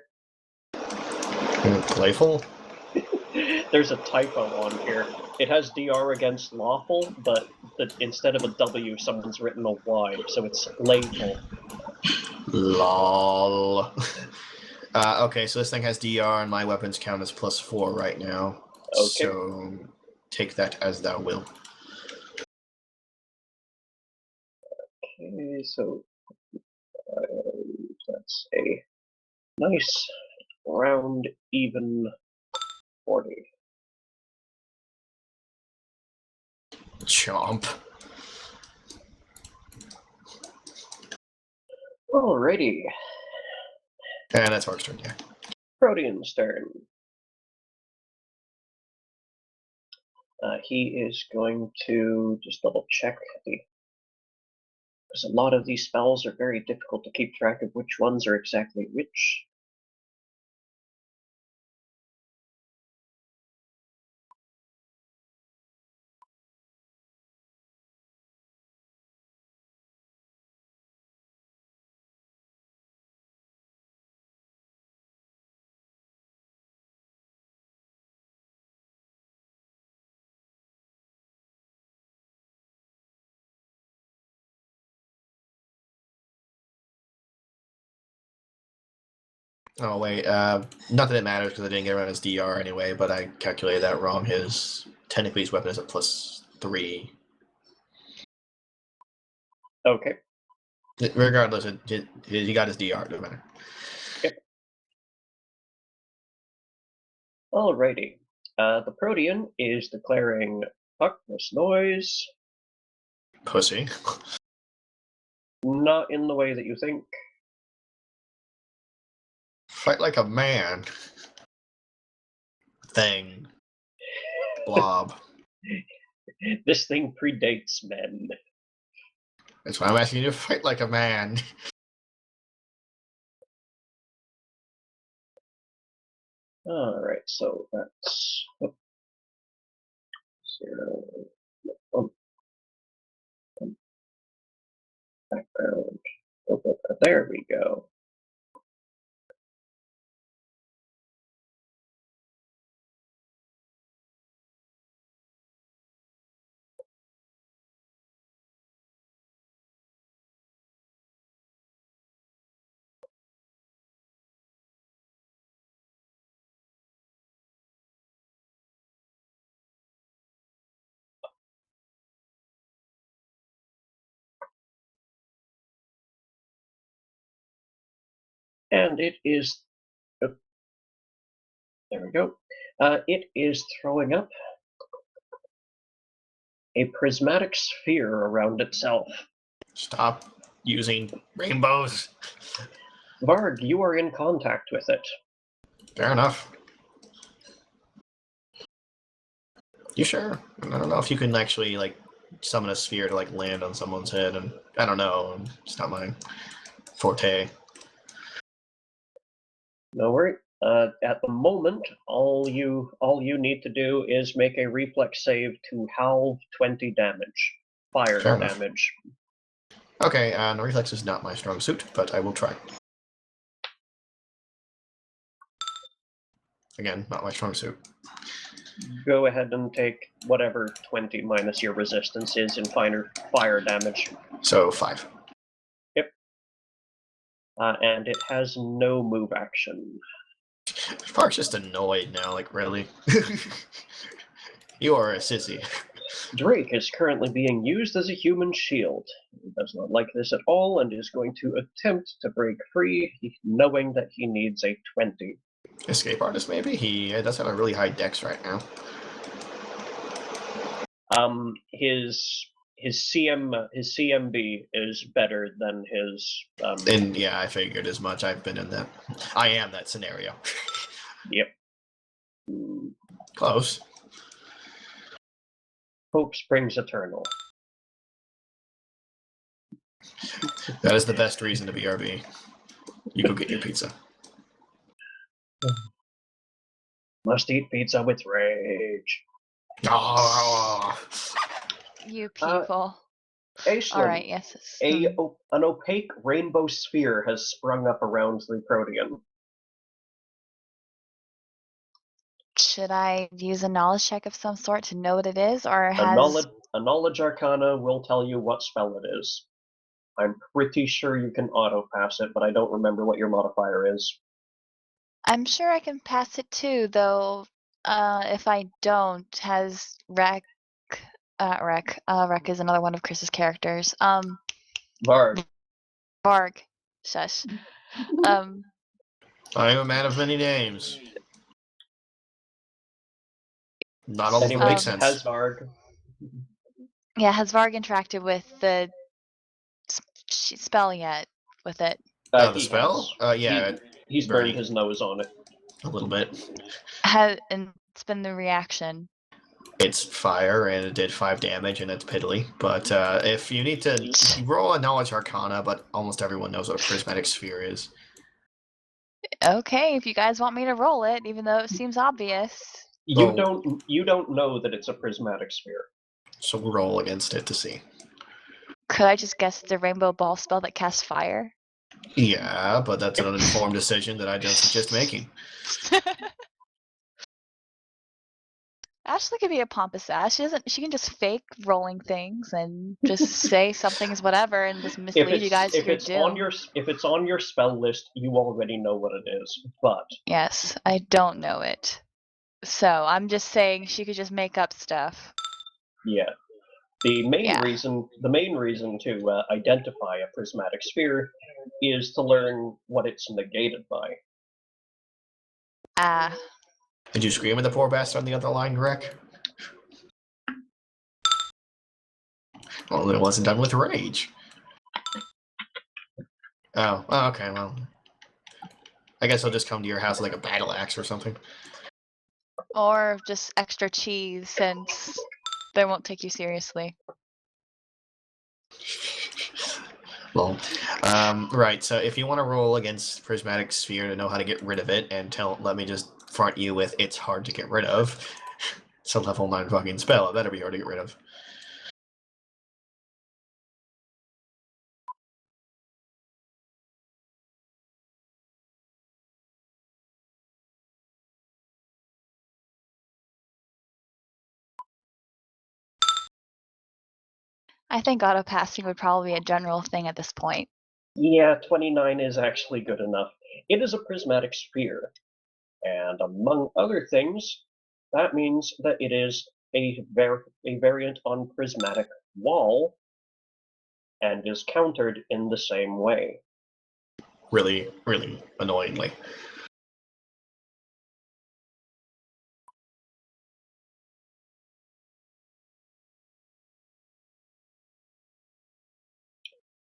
Playful? There's a typo on here. It has DR against lawful, but instead of a W, someone's written a Y, so it's playful. Lol. Okay, so this thing has DR and my weapons count as +4 right now. Okay. So take that as thou will. Okay, so that's a nice round even 40. Chomp. Alrighty. And that's Mark's turn, yeah. Protean's turn. He is going to just double check because a lot of these spells are very difficult to keep track of which ones are exactly which. Oh wait, not that it matters because I didn't get around his DR anyway, but I calculated that wrong. Technically his weapon is a +3. Okay. Regardless, he got his DR. No matter. Alrighty. The Protean is declaring, fuck this noise. Pussy. Not in the way that you think. Fight like a man. Thing. Blob. This thing predates men. That's why I'm asking you to fight like a man. Alright, so that's 0. Background. There we go. And it is. Oh, there we go. It is throwing up a prismatic sphere around itself. Stop using rainbows. Varg, you are in contact with it. Fair enough. You sure? I don't know if you can actually summon a sphere to land on someone's head, and I don't know. It's not my forte. No worry. At the moment, all you need to do is make a reflex save to halve 20 damage, fire Fair enough. damage. Okay, the reflex is not my strong suit, but I will try. Again, not my strong suit. Go ahead and take whatever 20 minus your resistance is in fire damage. So 5. And it has no move action. Park's just annoyed now, really? You are a sissy. Drake is currently being used as a human shield. He does not like this at all and is going to attempt to break free, knowing that he needs a 20. Escape artist, maybe? He does have a really high dex right now. His CMB is better than his. And yeah, I figured as much. I've been in that. I am that scenario. Yep. Close. Hope springs eternal. That is the best reason to BRB. You go get your pizza. Must eat pizza with rage. Oh. You people. Aislinn, All right, yes. an opaque rainbow sphere has sprung up around the Protean. Should I use a knowledge check of some sort to know what it is, or A has knowledge arcana will tell you what spell it is. I'm pretty sure you can auto pass it, but I don't remember what your modifier is. I'm sure I can pass it too, though. If I don't, has Rek is another one of Chris's characters. Varg. Varg. Shush. I am a man of many names. Not all of them make sense. Has Varg. Yeah, has Varg interacted with the spell yet with it? The spell? Yeah. He's burned his nose on it. A little bit. And it's been the reaction. It's fire, and it did 5 damage, and it's piddly. But if you need to roll a knowledge arcana, but almost everyone knows what a prismatic sphere is. Okay, if you guys want me to roll it, even though it seems obvious. You don't know that it's a prismatic sphere. So roll against it to see. Could I just guess it's a rainbow ball spell that casts fire? Yeah, but that's an uninformed decision that I don't suggest making. Ashley could be a pompous ass. She can just fake rolling things and just say something's whatever and just mislead you guys to your doom. If it's on your spell list, you already know what it is. But Yes, I don't know it. So I'm just saying she could just make up stuff. yeah, the main Yeah. reason to identify a prismatic sphere is to learn what it's negated by. Ah. Did you scream at the poor bastard on the other line, Greg? Well, it wasn't done with rage. Oh, okay, well. I guess I'll just come to your house like a battle axe or something. Or just extra cheese since they won't take you seriously. Well, right, so if you want to roll against Prismatic Sphere to know how to get rid of it, and let me just front you with it's hard to get rid of. It's a level 9 fucking spell, it better be hard to get rid of. I think auto passing would probably be a general thing at this point. Yeah, 29 is actually good enough. It is a prismatic sphere, and among other things, that means that it is a variant on prismatic wall, and is countered in the same way. Really, really annoyingly.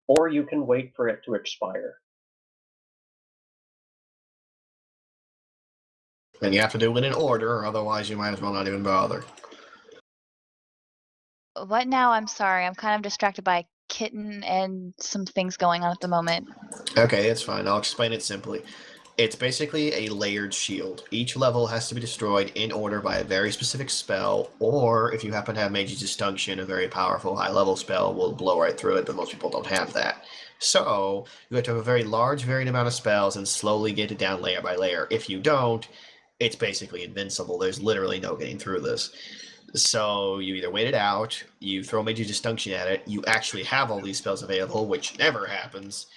Or you can wait for it to expire. And you have to do it in order, otherwise you might as well not even bother. What now? I'm sorry. I'm kind of distracted by a kitten and some things going on at the moment. Okay, it's fine. I'll explain it simply. It's basically a layered shield. Each level has to be destroyed in order by a very specific spell, or if you happen to have Mage's Distinction, a very powerful high-level spell will blow right through it, but most people don't have that. So, you have to have a very large, varied amount of spells and slowly get it down layer by layer. If you don't, it's basically invincible. There's literally no getting through this. So, you either wait it out, you throw Mage's Distinction at it, you actually have all these spells available, which never happens,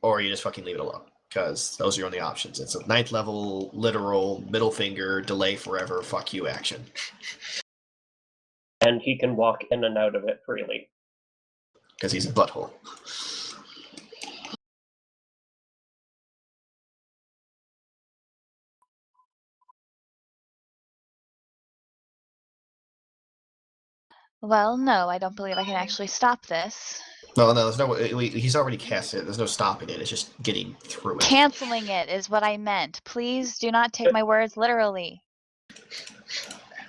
or you just fucking leave it alone. Because those are your only options. It's a 9th level, literal, middle finger, delay forever, fuck you action. And he can walk in and out of it freely. Because he's a butthole. Well, no, I don't believe I can actually stop this. No, there's no. He's already cast it. There's no stopping it. It's just getting through it. Canceling it is what I meant. Please do not take my words literally.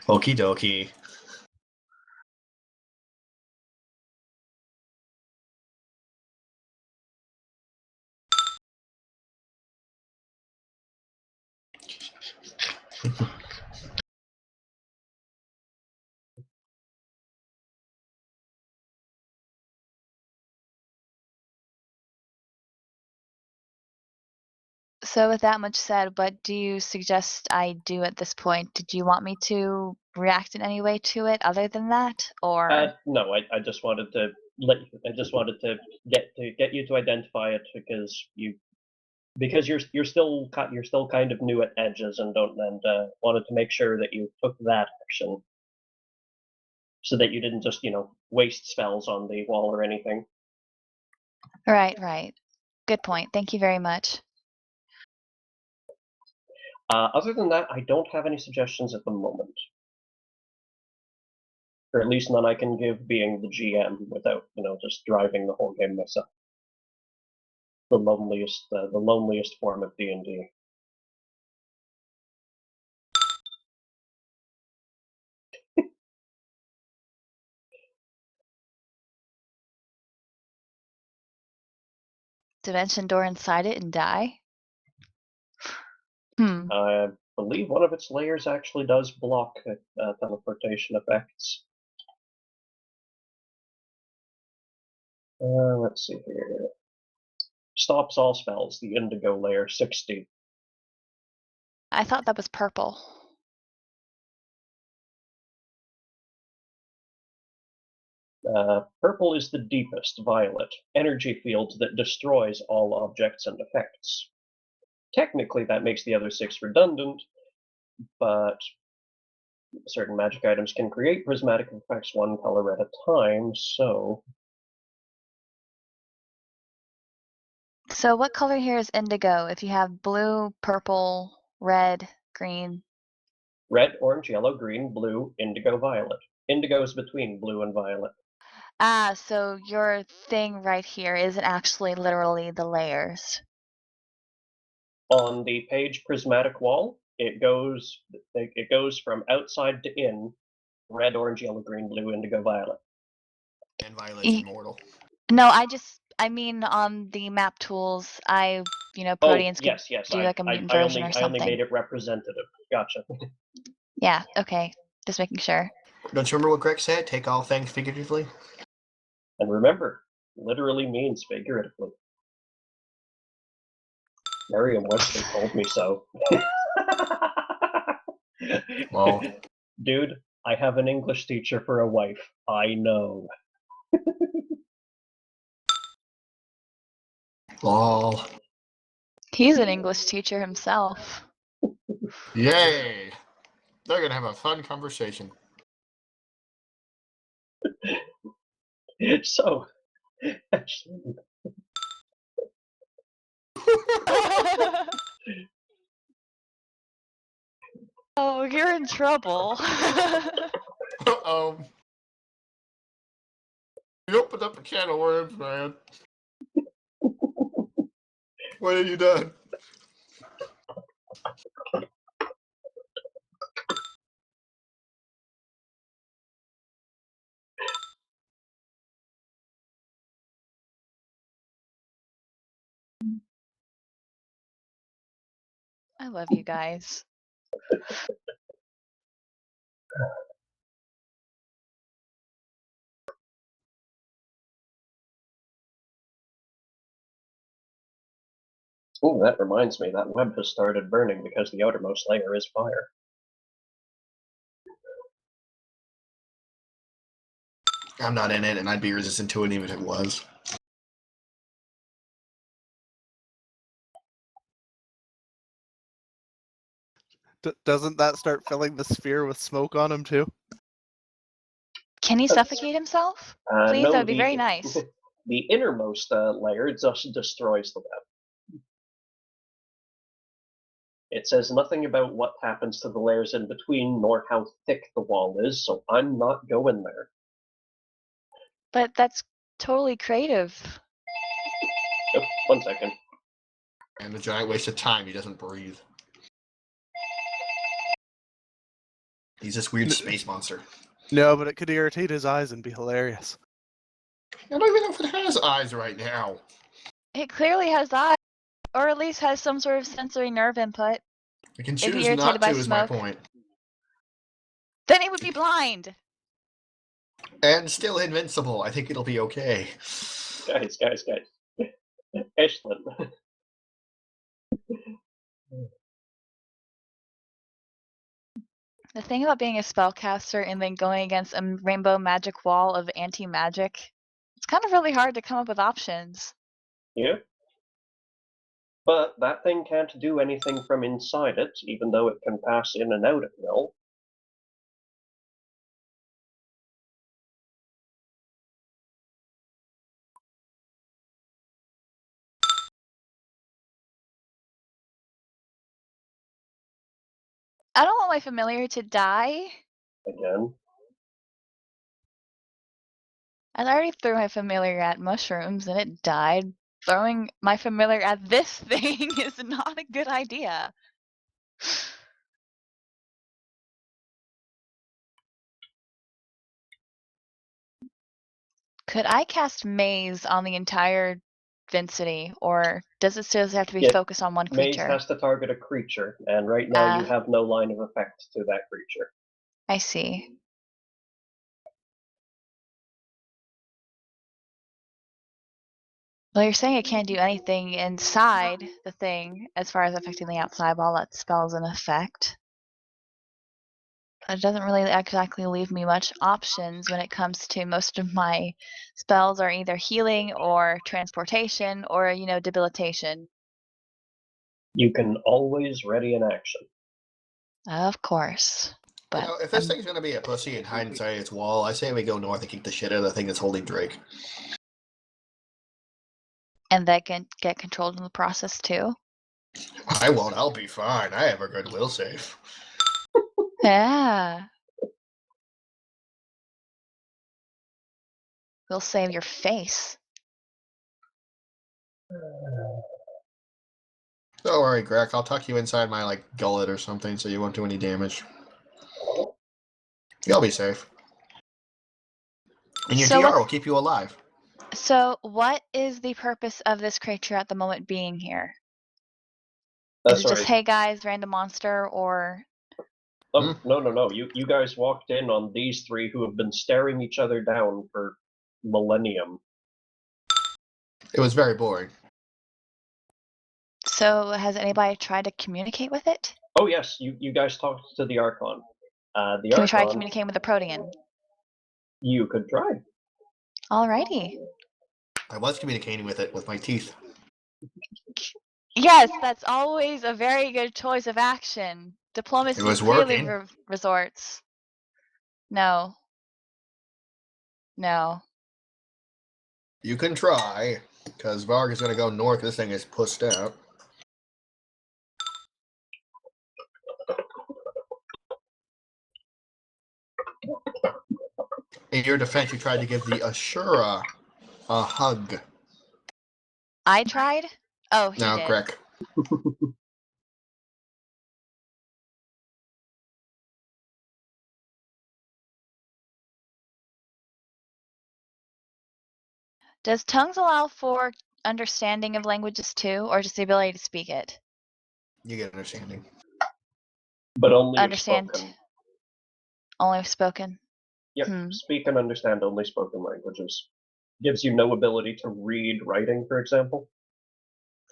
Okie dokie. So with that much said, what do you suggest I do at this point? Did you want me to react in any way to it other than that? Or No, I just wanted to get you to identify it because you're still kind of new at edges and wanted to make sure that you took that action so that you didn't just waste spells on the wall or anything. right. Good point. Thank you very much. Other than that, I don't have any suggestions at the moment, or at least none I can give being the GM without just driving the whole game myself. The loneliest form of D&D. Dimension door inside it and die? I believe one of its layers actually does block teleportation effects. Let's see here. Stops all spells, the indigo layer, 60. I thought that was purple. Purple is the deepest violet, energy field that destroys all objects and effects. Technically, that makes the other 6 redundant, but certain magic items can create prismatic effects one color at a time, so... So what color here is indigo? If you have blue, purple, red, green. Red, orange, yellow, green, blue, indigo, violet. Indigo is between blue and violet. Ah, so your thing right here isn't actually literally the layers. On the page prismatic wall, it goes from outside to in, red, orange, yellow, green, blue, indigo, violet. And Violet's immortal. No, I mean on the map tools, Proteans could yes. do like a mutant I version only, or I only something. made it representative. Gotcha. Yeah, okay. Just making sure. Don't you remember what Greg said? Take all things figuratively? And remember, literally means figuratively. Merriam-Webster told me so. Well, Dude, I have an English teacher for a wife. I know. lol. He's an English teacher himself. Yay! They're gonna have a fun conversation. So, actually, Oh, you're in trouble. You opened up a can of worms, man. What have you done? I love you guys. oh, that reminds me, that web has started burning because the outermost layer is fire. I'm not in it, and I'd be resistant to it even if it was. Doesn't that start filling the sphere with smoke on him too? Can he suffocate himself? Please, No, that would be very nice. The innermost layer just destroys the web. It says nothing about what happens to the layers in between, nor how thick the wall is, so I'm not going there. But that's totally creative. Oh, 1 second. And a giant waste of time. He doesn't breathe. He's this weird space monster. No, but it could irritate his eyes and be hilarious. I don't even know if it has eyes right now. It clearly has eyes, or at least has some sort of sensory nerve input. I can It'd be choose irritated not by to, is my smoke. point. Then it would be blind. And still invincible. I think it'll be okay. Guys. Ashlyn. The thing about being a spellcaster and then going against a rainbow magic wall of anti-magic, it's kind of really hard to come up with options. Yeah. But that thing can't do anything from inside it, even though it can pass in and out at will. I don't want my familiar to die. Again. I already threw my familiar at mushrooms and it died. Throwing my familiar at this thing is not a good idea. Could I cast Maze on the entire Vincity, or does it still have to be Yeah, focused on one Maze creature? has to target a creature, and right now you have no line of effect to that creature. I see. Well, you're saying it can't do anything inside the thing as far as affecting the outside while that spell's in effect. it doesn't really exactly leave me much options when it comes to most of my spells are either healing or transportation or, debilitation. You can always ready an action. Of course. But If this thing's gonna be a pussy and hide inside its wall, I say we go north and kick the shit out of the thing that's holding Drake. and that can get controlled in the process too. I won't. I'll be fine. I have a good will save. Yeah. We'll save your face. Don't worry, Greg. I'll tuck you inside my gullet or something, so you won't do any damage. You'll be safe. And your So DR will keep you alive. So what is the purpose of this creature at the moment being here? Is it just, hey guys, random monster, or? Oh, no. You guys walked in on these three who have been staring each other down for millennium. It was very boring. So has anybody tried to communicate with it? Oh yes, you guys talked to the Archon. Can we try communicating with the Protean? You could try. Alrighty. I was communicating with it with my teeth. Yes, that's always a very good choice of action. Diplomacy It was clearly working. resorts. No. No. You can try, because Varg is going to go north. This thing is pussed out. In your defense, you tried to give the Asura a hug. I tried? Oh, he Now, did. Greg. Does tongues allow for understanding of languages too, or just the ability to speak it? You get understanding. But only Understand. spoken. Only spoken. Yep, speak and understand only spoken languages. Gives you no ability to read writing, for example.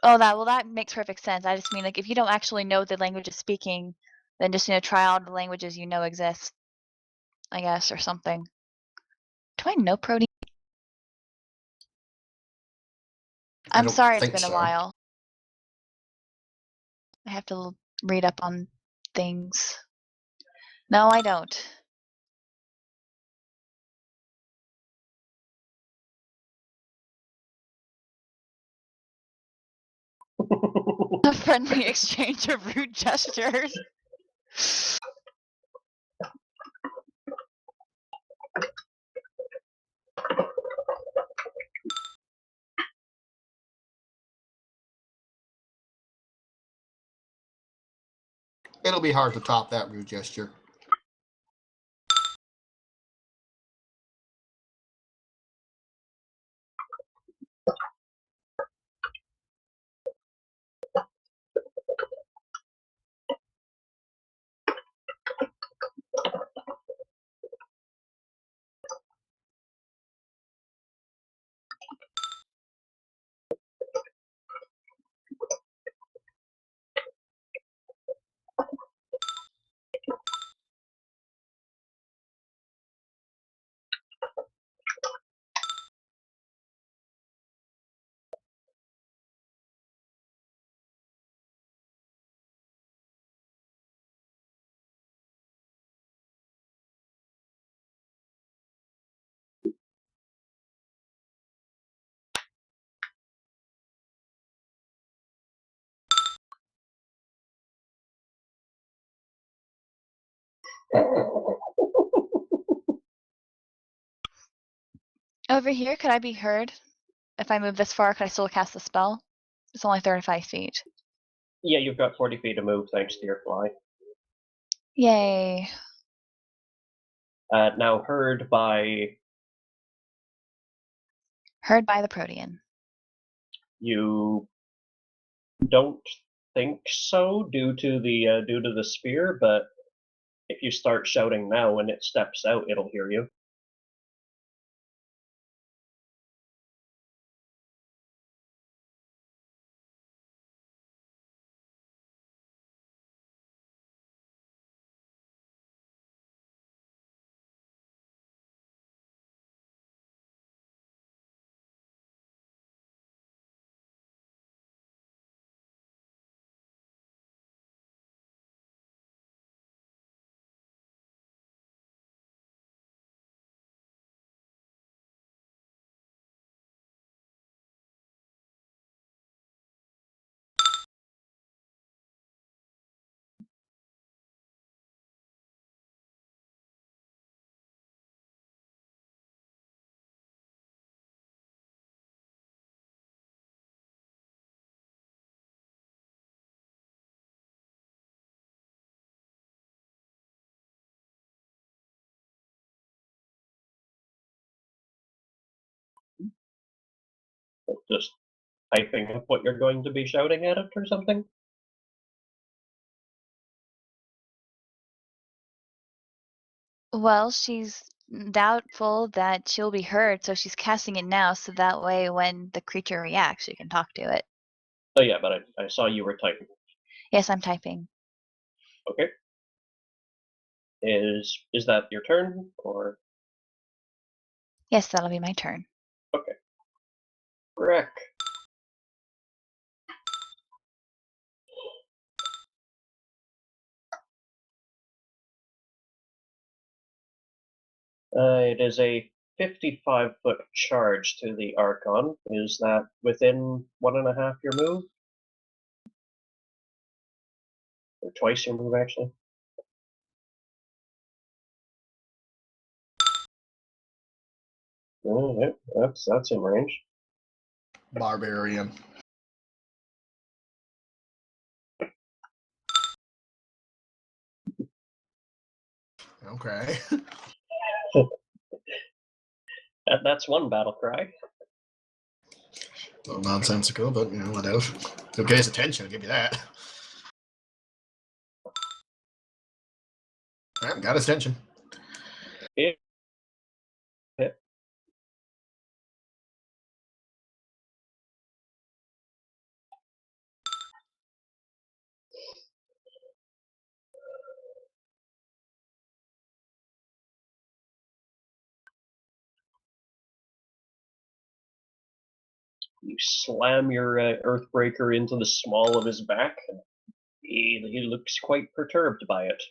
Oh, that makes perfect sense. I just mean, if you don't actually know the language is speaking, then just, try all the languages you know exist, I guess, or something. Do I know Protean? I'm sorry, it's been a while. I have to read up on things. No, I don't. A friendly exchange of rude gestures. It'll be hard to top that rude gesture. Over here, could I be heard? If I move this far, could I still cast the spell? It's only 35 feet. Yeah, you've got 40 feet to move thanks to your fly. Yay. Now heard by... Heard by the Protean. You don't think so due to the spear, but if you start shouting now when it steps out, it'll hear you. Just typing up what you're going to be shouting at it or something? Well, she's doubtful that she'll be heard, so she's casting it now, so that way when the creature reacts, she can talk to it. Oh yeah, but I saw you were typing. Yes, I'm typing. Okay. Is that your turn, or? Yes, that'll be my turn. Okay. Greg. It is a 55-foot charge to the Archon. Is that within 1.5 your move? Or twice your move, actually? Oh, yeah, that's in range. Barbarian. Okay. That's one battle cry. A little nonsensical, but you know, whatever. It'll get his attention, I'll give you that. Alright, got his attention. It hit. You slam your Earthbreaker into the small of his back. He looks quite perturbed by it.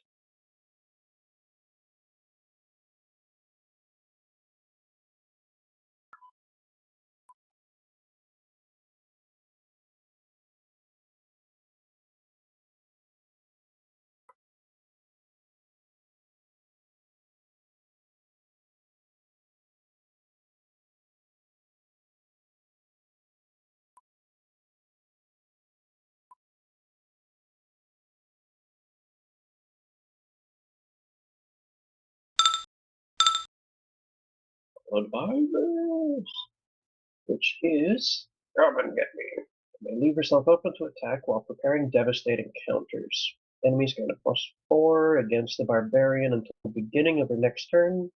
Advisors, which is come and get me. You may leave yourself open to attack while preparing devastating counters. Enemies gain a +4 against the barbarian until the beginning of their next turn,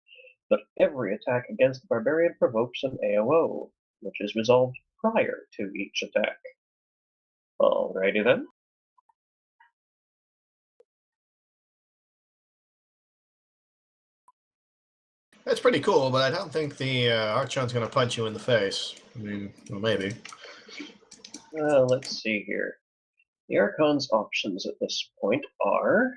but every attack against the barbarian provokes an AOO, which is resolved prior to each attack. Alrighty then. That's pretty cool, but I don't think the Archon's going to punch you in the face. I mean, well, maybe. Let's see here. The Archon's options at this point are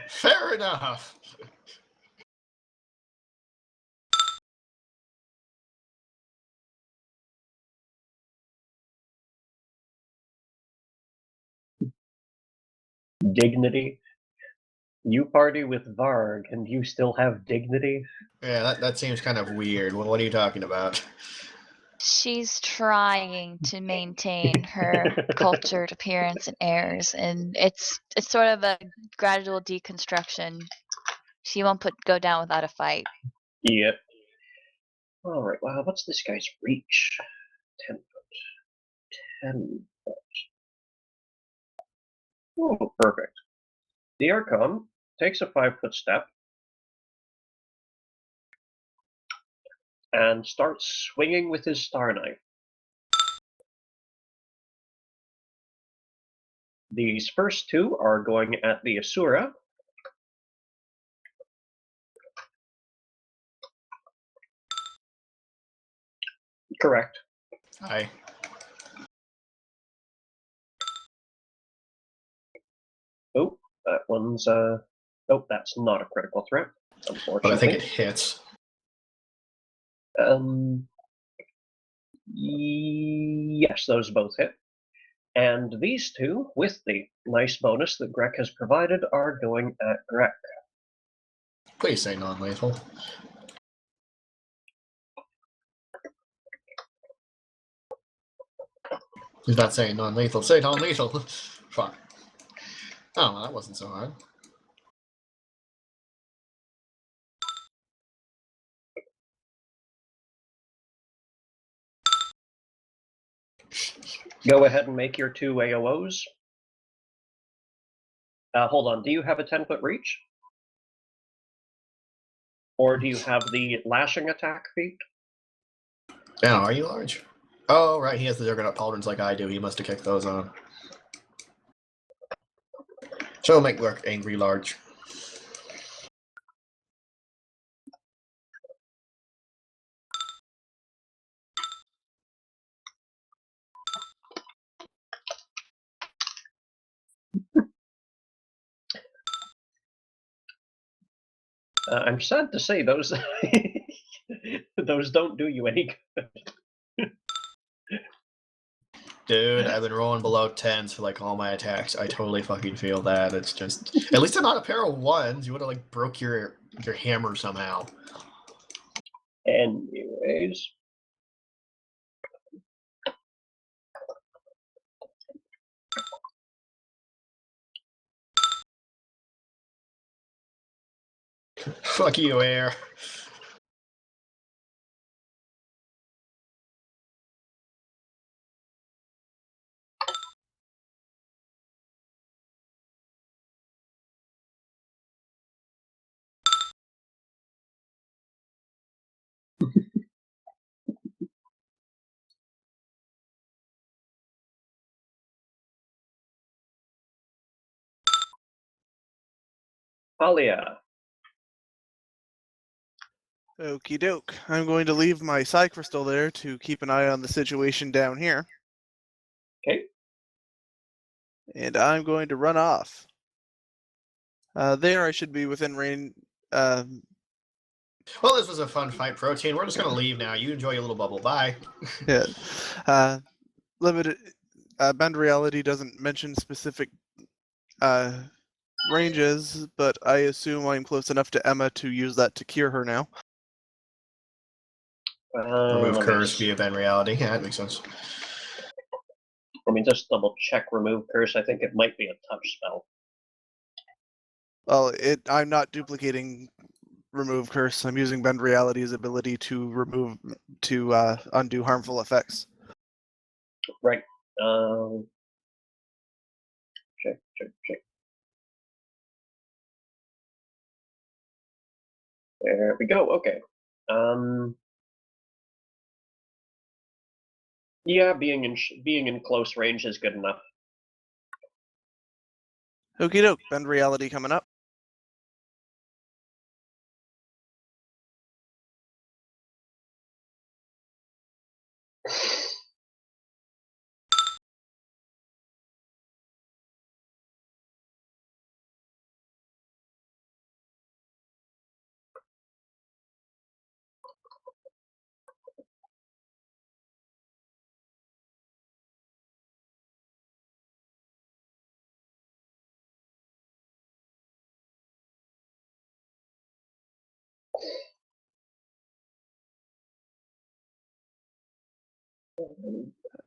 Fair enough. dignity. You party with Varg, and you still have dignity? Yeah, that seems kind of weird. What are you talking about? She's trying to maintain her cultured appearance and airs, and it's sort of a gradual deconstruction. She won't go down without a fight. Yep. Alright, wow, what's this guy's reach? 10 foot. 10 foot. Oh, perfect. The Archon takes a 5-foot step and starts swinging with his star knife. These first two are going at the Asura. Correct. Hi. Oh, that one's oh, that's not a critical threat, unfortunately. But I think it hits. Yes, those both hit. And these two, with the nice bonus that Greg has provided, are going at Greg. Please say non-lethal. He's not saying non-lethal. Say non-lethal. Fuck. Oh, well, that wasn't so hard. Go ahead and make your 2 AOOs. Hold on, do you have a 10-foot reach? Or do you have the lashing attack feat? Now, are you large? Oh, right, he has the Juggernaut Pauldrons like I do. He must have kicked those on. She'll make work angry large. I'm sad to say those those don't do you any good. Dude, I've been rolling below 10s for like all my attacks. I totally fucking feel that. It's just at least I'm not a pair of 1s. You would have like broke your hammer somehow. Anyways. Fuck you, air. Alia. Okie doke. I'm going to leave my Psy Crystal there to keep an eye on the situation down here. Okay. And I'm going to run off. There I should be within range. Well, this was a fun fight, Protein. We're just gonna leave now. You enjoy your little bubble. Bye. Yeah. Limited. Bend Reality doesn't mention specific ranges, but I assume I'm close enough to Emma to use that to cure her now. Remove Let curse me via Ben Reality. Yeah, that makes sense. Let me just double check remove curse. I think it might be a touch spell. Well, I'm not duplicating remove curse. I'm using Bend Reality's ability to undo harmful effects. Right. Check. There we go. Okay. Yeah, being in close range is good enough. Okie doke. Bend Reality coming up.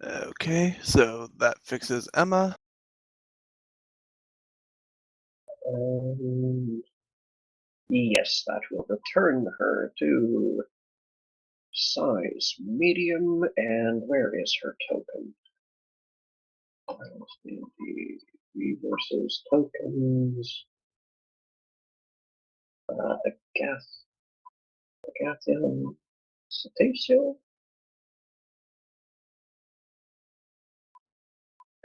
Okay, so that fixes Emma. Yes, that will return her to size medium. And where is her token? The versus tokens. Agathian Cetacean.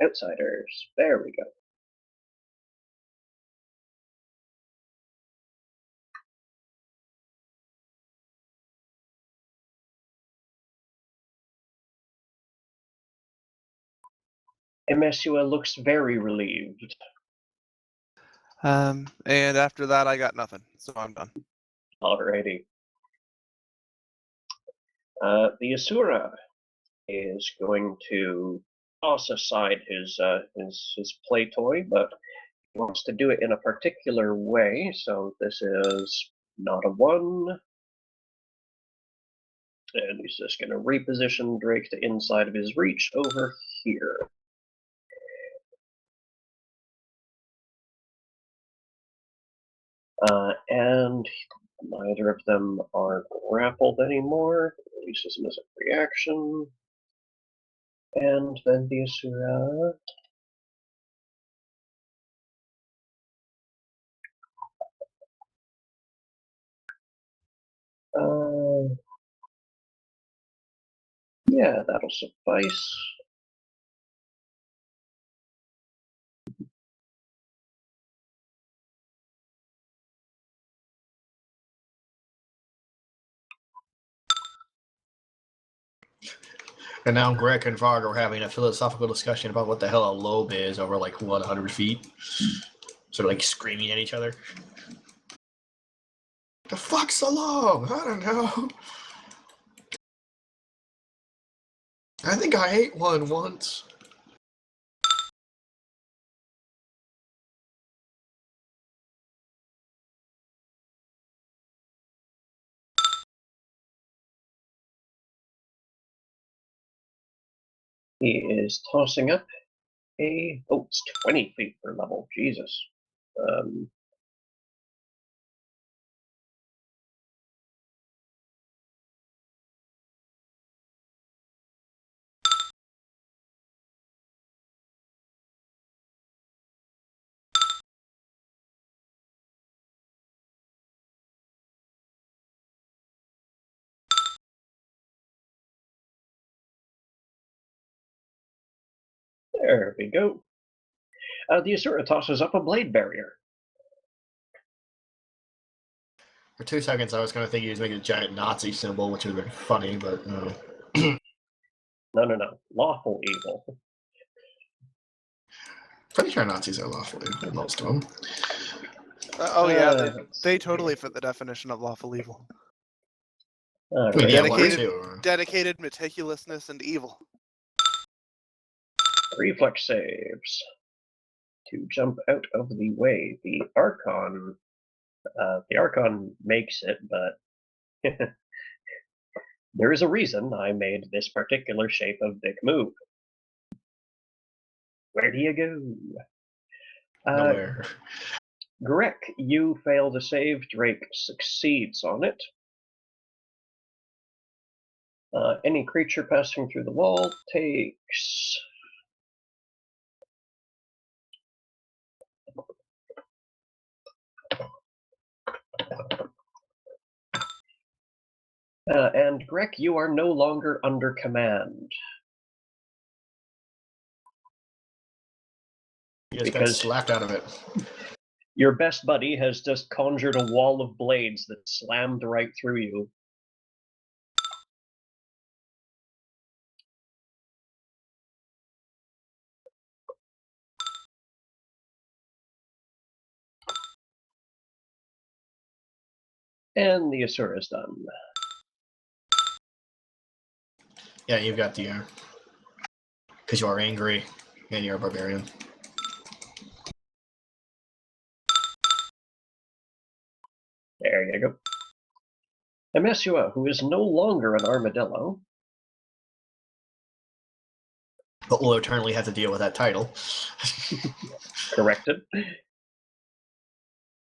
Outsiders. There we go. Emesua looks very relieved. And after that, I got nothing, so I'm done. Alrighty. The Asura is going to toss aside his play toy, but he wants to do it in a particular way. So this is not a 1. And he's just going to reposition Drake to inside of his reach over here. And neither of them are grappled anymore. Releases them as a reaction. And then the Asura. Yeah, that'll suffice. And now Greg and Varg are having a philosophical discussion about what the hell a lobe is over, like, what, 100 feet? Sort of, like, screaming at each other. The fuck's a lobe? I don't know. I think I ate one once. He is tossing up a. Oh, it's 20 feet per level. Jesus. There we go. The Asura tosses up a blade barrier. For 2 seconds, I was going to think he was making a giant Nazi symbol, which would have been funny, but no. No. Lawful evil. Pretty sure Nazis are lawful evil, most of them. They totally fit the definition of lawful evil. All I mean, right. yeah, Dedicated- one or two. Dedicated meticulousness and evil. Reflex saves. To jump out of the way. The Archon makes it, but there is a reason I made this particular shape of dick move. Where do you go? Nowhere. Greg, you fail to save. Drake succeeds on it. Any creature passing through the wall takes. And Greg, you are no longer under command. You just got because- slapped out of it. Your best buddy has just conjured a wall of blades that slammed right through you. And the Asura is done. Yeah, you've got the because you are angry and you're a barbarian. There you go. Emesua, who is no longer an armadillo, But will eternally have to deal with that title. corrected,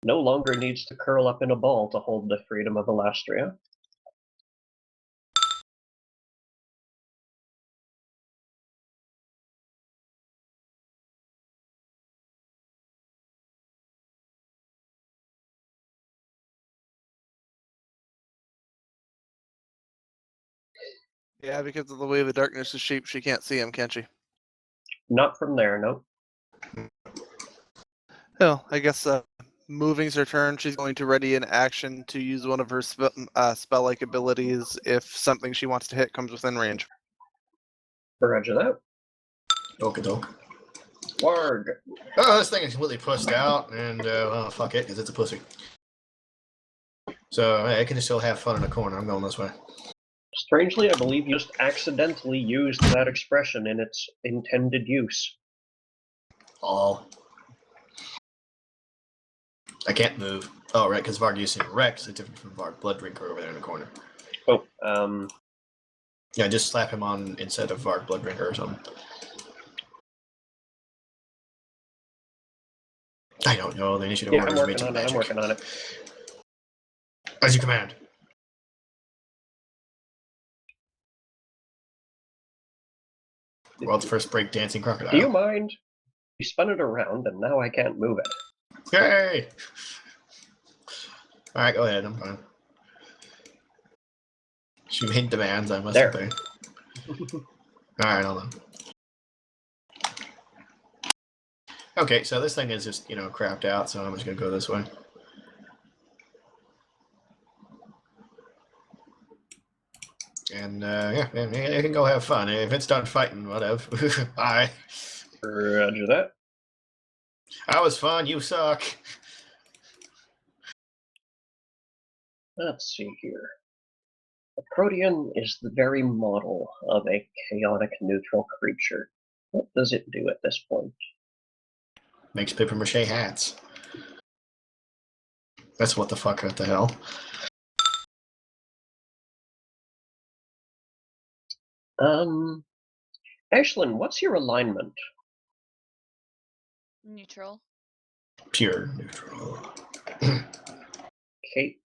no longer needs to curl up in a ball to hold the freedom of Hlosterin. Yeah, because of the way the darkness is shaped, she can't see him, can she? Not from there, no. Oh, I guess moving's her turn. She's going to ready an action to use one of her spell-like abilities if something she wants to hit comes within range. Roger that. Okadoke. Warg. Oh, this thing is completely pussed out, and well, fuck it, because it's a pussy. So I can still have fun in a corner. I'm going this way. Strangely, I believe you just accidentally used that expression in its intended use. All. I can't move. Oh, right, because Varg using Rex is different from Varg Blood Drinker over there in the corner. Oh, Yeah, just slap him on instead of Varg Blood Drinker or something. I don't know. The initiative yeah, order I'm is made working to on it. I'm magic. working on it. As you command. World's first break-dancing Do you crocodile. mind? You spun it around, and now I can't move it. Yay! Alright, go ahead, I'm fine. She made demands, I must There. obey. Alright, hold on. Okay, so this thing is just, crapped out, so I'm just gonna go this way. And, yeah, you can go have fun. If it's done fighting, whatever. Bye. Roger that. That was fun, you suck. Let's see here. A protean is the very model of a chaotic neutral creature. What does it do at this point? Makes paper mache hats. That's what the hell. Ashlyn, what's your alignment? Neutral. Pure neutral. Kate?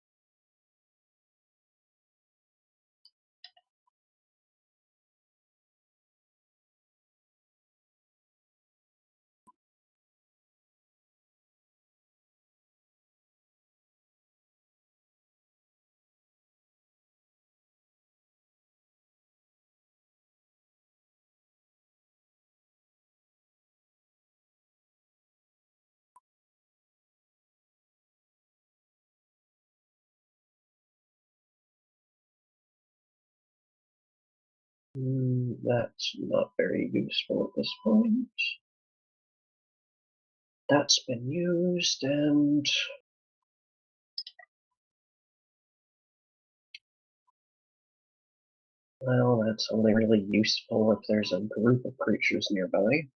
That's not very useful at this point. That's been used, and well, that's only really useful if there's a group of creatures nearby.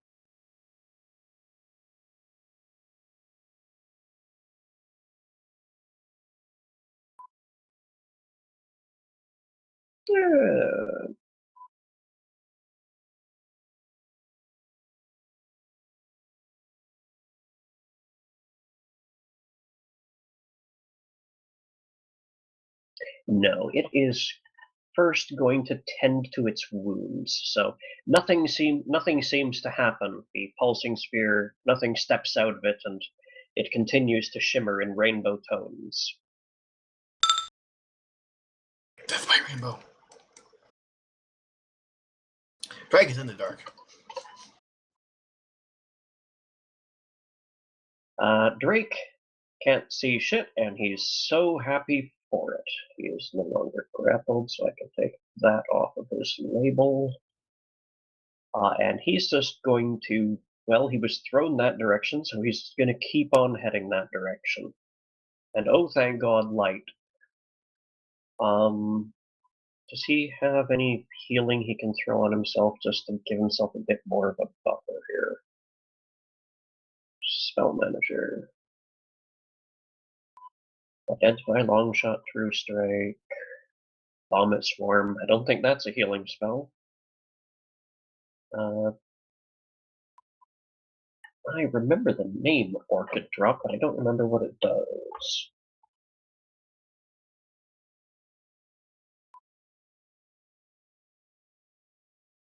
Yeah. No, it is first going to tend to its wounds. So nothing seems to happen. The pulsing sphere, nothing steps out of it, and it continues to shimmer in rainbow tones. Death by rainbow. Drag is in the dark. Drake can't see shit, and he's so happy for it. He is no longer grappled, so I can take that off of his label. And he's just going to, well, he was thrown that direction, so he's going to keep on heading that direction. And oh, thank God, light. Does he have any healing he can throw on himself just to give himself a bit more of a buffer here? Spell manager. Identify long shot, true strike, vomit swarm. I don't think that's a healing spell. I remember the name Orchid Drop, but I don't remember what it does.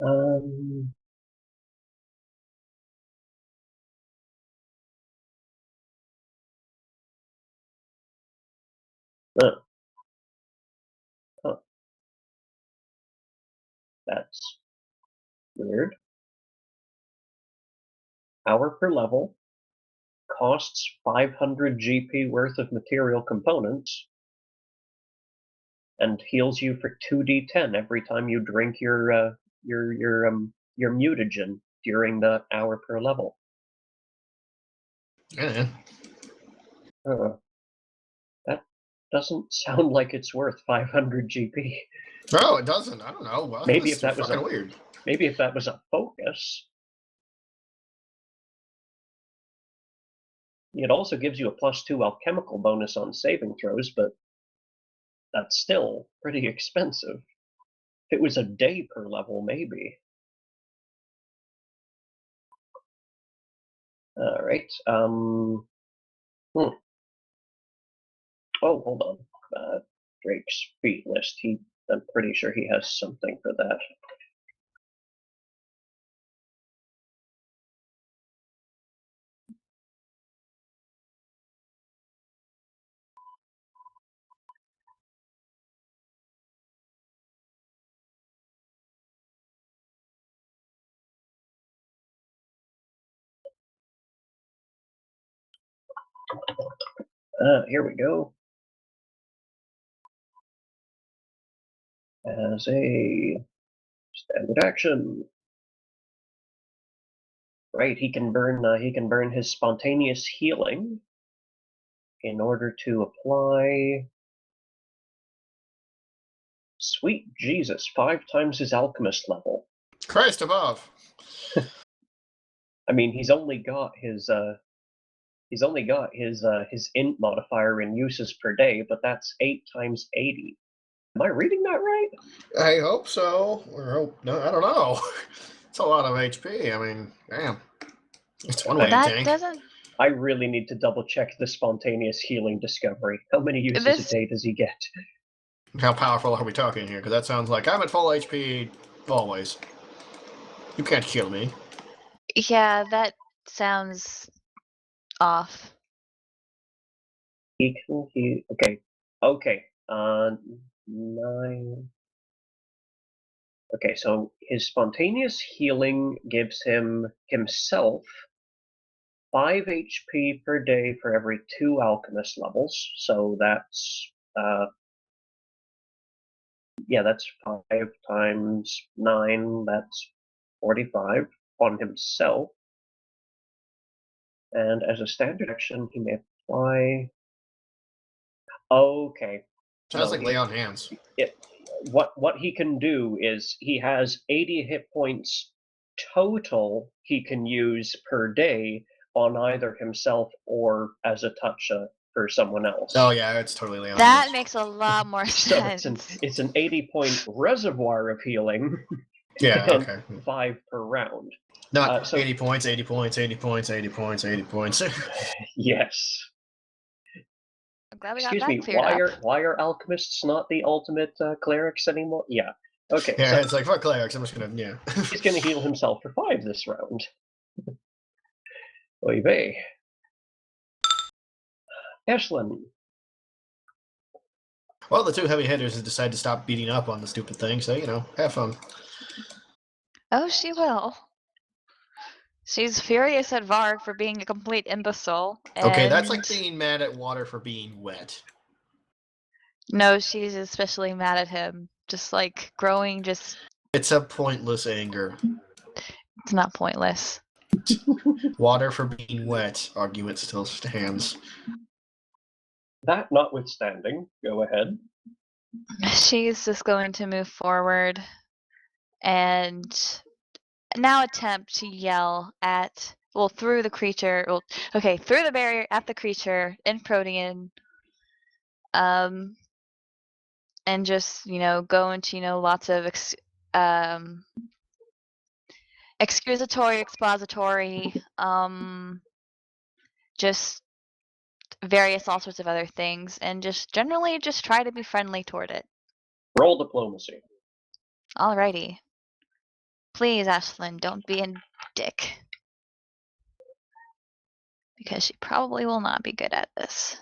Um, oh, oh, that's weird. Hour per level, costs 500 GP worth of material components, and heals you for 2d10 every time you drink your mutagen during the hour per level. Yeah. That doesn't sound like it's worth 500 GP. No, it doesn't. I don't know. Well, Maybe that's if that was fucking a weird. maybe if that was a focus. It also gives you a +2 alchemical bonus on saving throws, but that's still pretty expensive. If it was a day per level, maybe. All right. Oh, hold on. Drake's feat list. I'm pretty sure he has something for that. Here we go. As a standard action. Right, he can burn his spontaneous healing in order to apply. Sweet Jesus, 5 times his alchemist level. Christ above. I mean, he's only got his int modifier in uses per day, but that's 8 times 80. Am I reading that right? I hope so. Or hope no, I don't know. It's a lot of HP. I mean, damn. It's one way to That tank. doesn't. I really need to double check the spontaneous healing discovery. How many uses a day does he get? How powerful are we talking here? Because that sounds like I'm at full HP always. You can't kill me. Yeah, that sounds off. Okay. 9. Okay, so his spontaneous healing gives him himself 5 HP per day for every 2 alchemist levels. So that's that's 5 times 9. That's 45 on himself. And as a standard action, he may apply. Okay. Sounds No, like lay on hands. What he can do is he has 80 hit points total he can use per day on either himself or as a touch for someone else. Oh yeah, it's totally lay on That hands. makes a lot more So sense. it's an 80-point reservoir of healing. Yeah, and okay. 5 per round. Not so 80 points, 80 points, 80 points, 80 points, 80 points. Yes. I'm glad we got Excuse that me. cleared up. Why are alchemists not the ultimate clerics anymore? Yeah. Okay. Yeah, So it's like fuck clerics. I'm just gonna he's going to heal himself for 5 this round. Oy vey. Ashlyn. Well, the 2 heavy hitters have decided to stop beating up on the stupid thing, so have fun. Oh, she will. She's furious at Varg for being a complete imbecile. Okay, that's like and- being mad at water for being wet. No, she's especially mad at him. Just like growing, It's a pointless anger. it's not pointless. Water for being wet. Argument still stands. That notwithstanding, go ahead. She's just going to move forward and now attempt to yell through the creature. Through the barrier at the creature in Protean. And just, go into, lots of excusatory, expository, just various all sorts of other things, and just generally just try to be friendly toward it. Roll diplomacy. Alrighty. Please, Ashlyn, don't be a dick. Because she probably will not be good at this.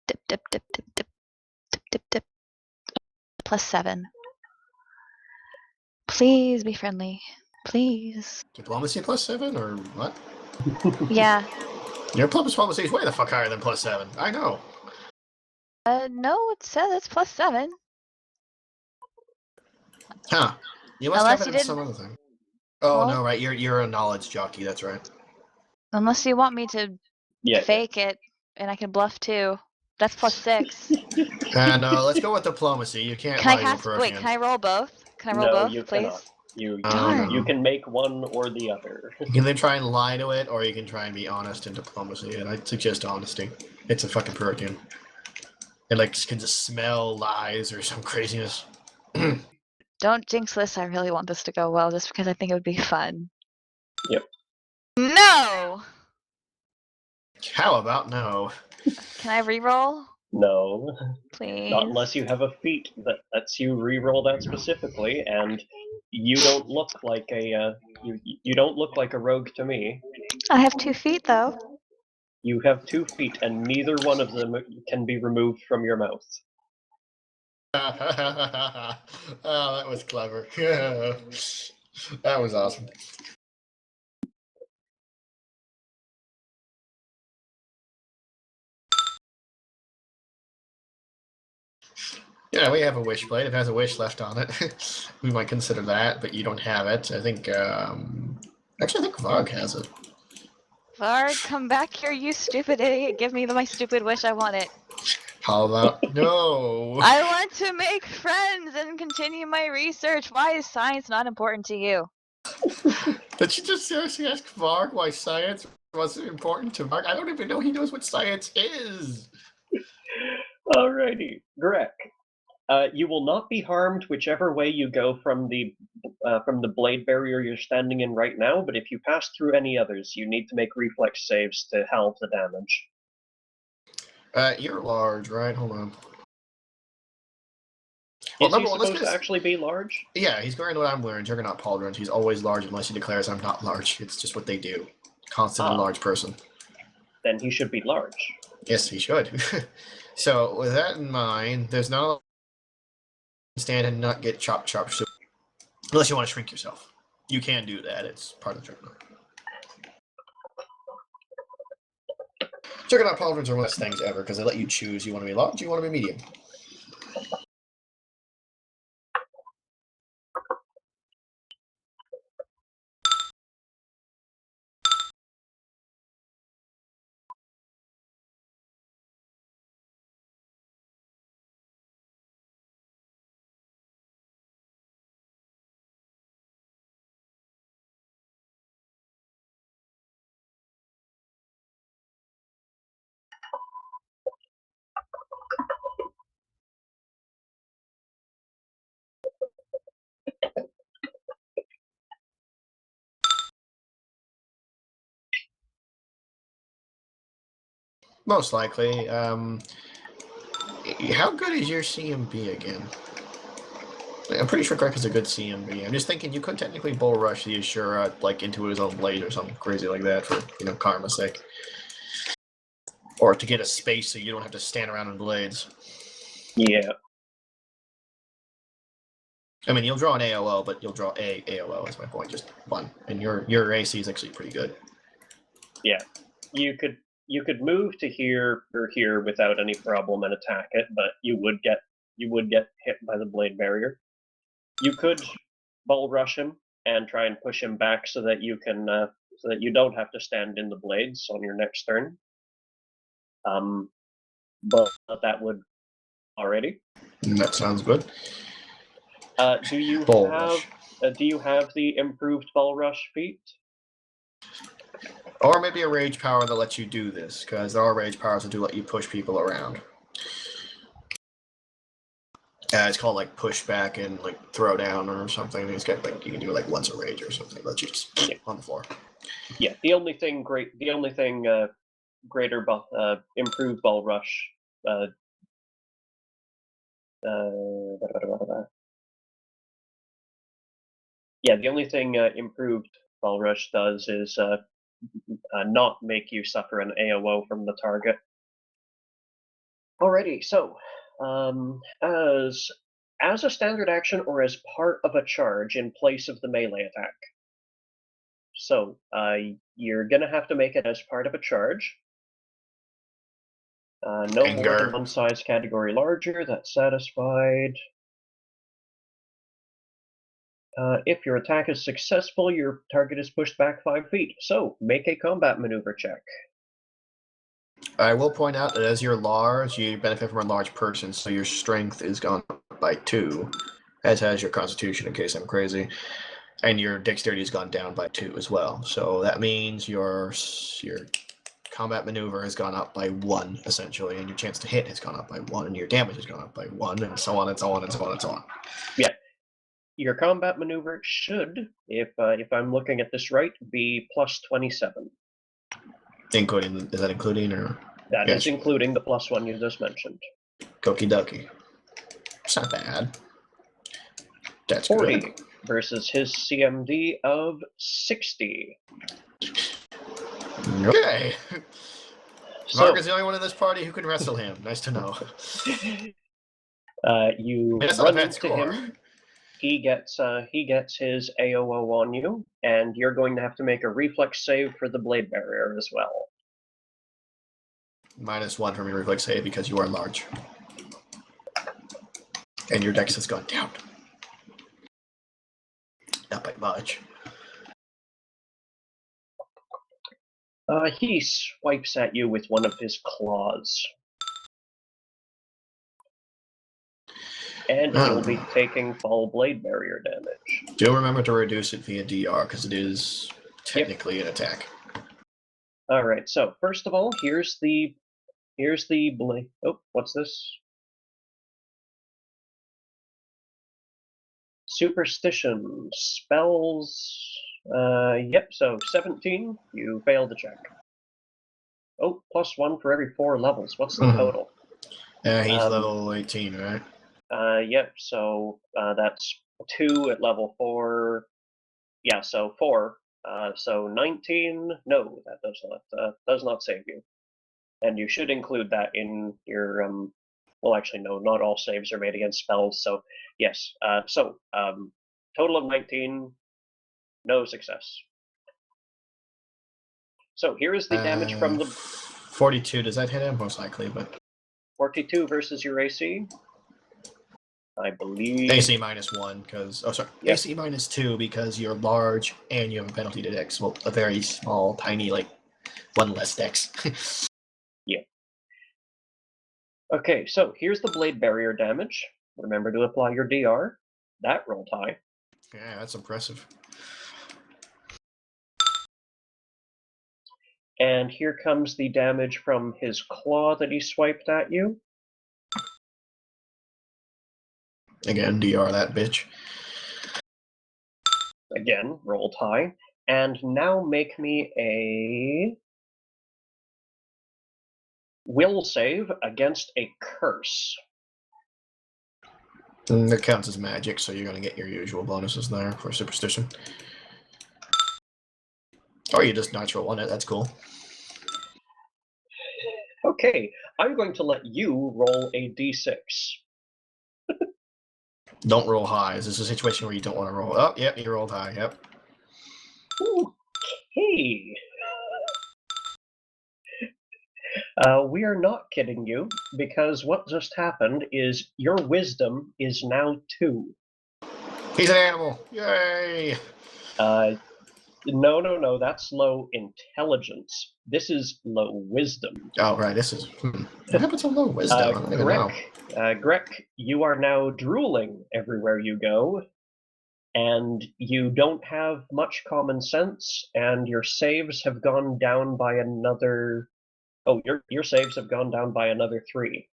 Dip, dip, dip, dip, dip, dip, dip, dip. +7. Please be friendly. Please. Diplomacy +7 or what? Yeah. Your diplomacy is way the fuck higher than +7. I know. No, it says it's +7. Huh. You must Unless have it you in did- some other thing. Oh Well- no, right. You're a knowledge jockey. That's right. Unless you want me to Yeah. fake it, and I can bluff too. That's +6. No, let's go with diplomacy. You can't Can I lie to a cast? Wait, Protean. can I roll both? Can I roll No, both, you please? cannot. You Darn. you can make one or the other. You can either try and lie to it, or you can try and be honest in diplomacy. And I suggest honesty. It's a fucking Protean. It can just smell lies or some craziness. Don't jinx this. I really want this to go well, just because I think it would be fun. Yep. No. How about no? Can I re-roll, No, please? not unless you have a feat that lets you re-roll that specifically, and you don't look like a you don't look like a rogue to me. I have 2 feet though. You have 2 feet, and neither one of them can be removed from your mouth. Oh, that was clever. That was awesome. Yeah, we have a wish plate. If it has a wish left on it, we might consider that, but you don't have it. I think, actually, I think Varg has it. Varg, come back here, you stupid idiot. Give me my stupid wish. I want it. How about no? I want to make friends and continue my research. Why is science not important to you? Did you just seriously ask Varg why science wasn't important to Varg? I don't even know he knows what science is. Alrighty, Greg. You will not be harmed whichever way you go from the blade barrier you're standing in right now, but if you pass through any others, you need to make reflex saves to halve the damage. You're large, right? Hold on. Is he supposed to actually be large? Yeah, he's wearing what I'm wearing, Juggernaut pauldrons. He's always large unless he declares I'm not large. It's just what they do. Constantly large person. Then he should be large. Yes, he should. So, with that in mind, there's not a stand and not get chop. So, unless you want to shrink yourself. You can do that. It's part of the Juggernaut. Juggernaut pauldrons are one of the best things ever because they let you choose. You want to be large, you want to be medium. Most likely. How good is your CMB again? I'm pretty sure Greg is a good CMB. I'm just thinking you could technically bull rush the Asura like into his own blade or something crazy like that for karma's sake, or to get a space so you don't have to stand around in blades. Yeah. I mean, you'll draw an AOO, but you'll draw a AOO. That's my point, just one. And your AC is actually pretty good. Yeah, you could move to here or here without any problem and attack it, but you would get hit by the blade barrier. You could bull rush him and try and push him back so that you can so that you don't have to stand in the blades on your next turn. But that would already. That sounds good. Do you Bull have rush. Do you have the improved bull rush feat? Or maybe a rage power that lets you do this, because there are rage powers that do let you push people around. It's called like pushback and like throw down or something. It's got like you can do it like once a rage or something. Let you just on the floor. Yeah, the only thing greater improved ball rush. Yeah, the only thing improved ball rush does is not make you suffer an AOO from the target. Alrighty, so as a standard action or as part of a charge in place of the melee attack. So you're gonna have to make it as part of a charge. No more than one size category larger. That's satisfied. If your attack is successful, your target is pushed back 5 feet. So make a combat maneuver check. I will point out that as you're large, you benefit from a large person, so your strength is gone by 2, as has your constitution, in case I'm crazy. And your dexterity has gone down by 2 as well. So that means your combat maneuver has gone up by 1, essentially, and your chance to hit has gone up by 1, and your damage has gone up by 1, and so on and so on and so on and so on. Yeah. Your combat maneuver should, if I'm looking at this right, be plus 27. Including, is that including or? That is including the +1 you just mentioned. Okie dokie. It's not bad. That's 40 good. versus his CMD of 60. Okay. So, Mark is the only one in this party who can wrestle him. Nice to know. You run into him. He gets his AOO on you, and you're going to have to make a reflex save for the blade barrier as well. -1 from your reflex save because you are large. And your dex has gone down. Not by much. He swipes at you with one of his claws. And he'll be taking fall blade barrier damage. Do remember to reduce it via DR, because it is technically an attack. Alright, so first of all, here's the blade. Oh, what's this? Superstition. Spells. Yep, so 17. You failed the check. Oh, +1 for every 4 levels. What's the total? He's level 18, right? Yep, so that's 2 at level 4. Yeah, so 4. So 19. No, that does not save you. And you should include that in your well, actually, no, not all saves are made against spells. So yes, total of 19, no success. So here is the damage from the 42. Does that hit him? Most likely, but 42 versus your AC. I believe AC -1 because Yep. AC -2 because you're large and you have a penalty to dex. Well, a very small, tiny, like one less dex. Okay, so here's the blade barrier damage. Remember to apply your DR. That rolled high. Yeah, that's impressive. And here comes the damage from his claw that he swiped at you. Again, DR that bitch. Again, rolled high. And now make me a will save against a curse. And that counts as magic, so you're going to get your usual bonuses there for superstition. Or you just natural one it, that's cool. Okay, I'm going to let you roll a d6. Don't roll high. This is a situation where you don't want to roll. Oh, yep, you rolled high, yep. Okay. We are not kidding you, because what just happened is your wisdom is now 2. He's an animal! Yay! No, that's low intelligence. This is low wisdom. Oh, right, this is... What happened to low wisdom? I don't even know. Grek, you are now drooling everywhere you go, and you don't have much common sense, and your saves have gone down by another... Oh, your saves have gone down by another 3.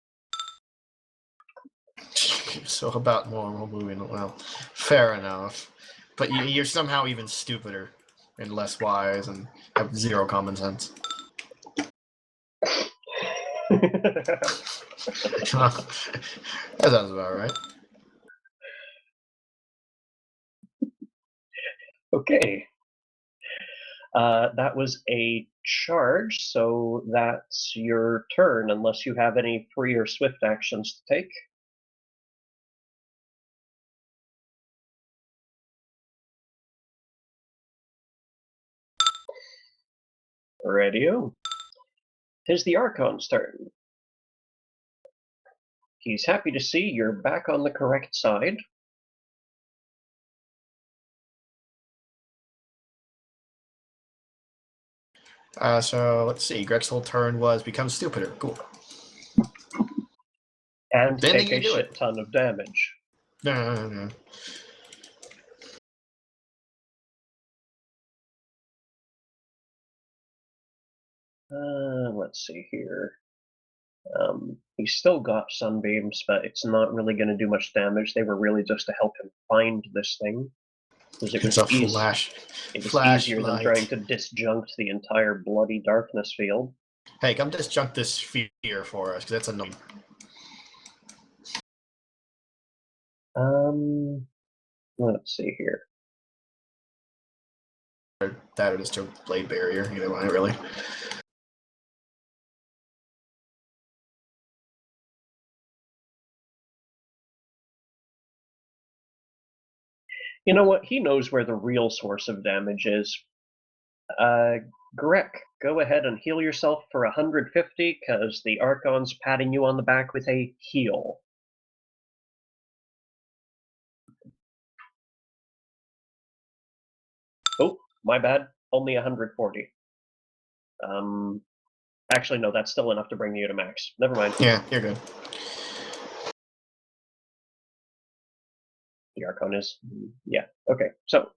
So about normal moving. Well, fair enough. But you're somehow even stupider and less wise and have 0 common sense. That sounds about right. Okay. That was a charge, so that's your turn, unless you have any free or swift actions to take. Radio. 'Tis the Archon's turn. He's happy to see you're back on the correct side. So let's see. Greg's whole turn was become stupider. Cool. And Didn't take think a you'd do shit it. ton of damage. No. Let's see here. He's still got sunbeams, but it's not really going to do much damage. They were really just to help him find this thing. Because it It's was a flash. It was Flashlight. easier than trying to disjunct the entire bloody darkness field. Hey, come disjunct this sphere for us, because that's a number. Let's see here. That or just a blade barrier. Either way, really. You know what? He knows where the real source of damage is. Grek, go ahead and heal yourself for 150, because the Archon's patting you on the back with a heal. Oh, my bad. Only 140. Actually, no, that's still enough to bring you to max. Never mind. Yeah, you're good. The Archon is, yeah. Okay, so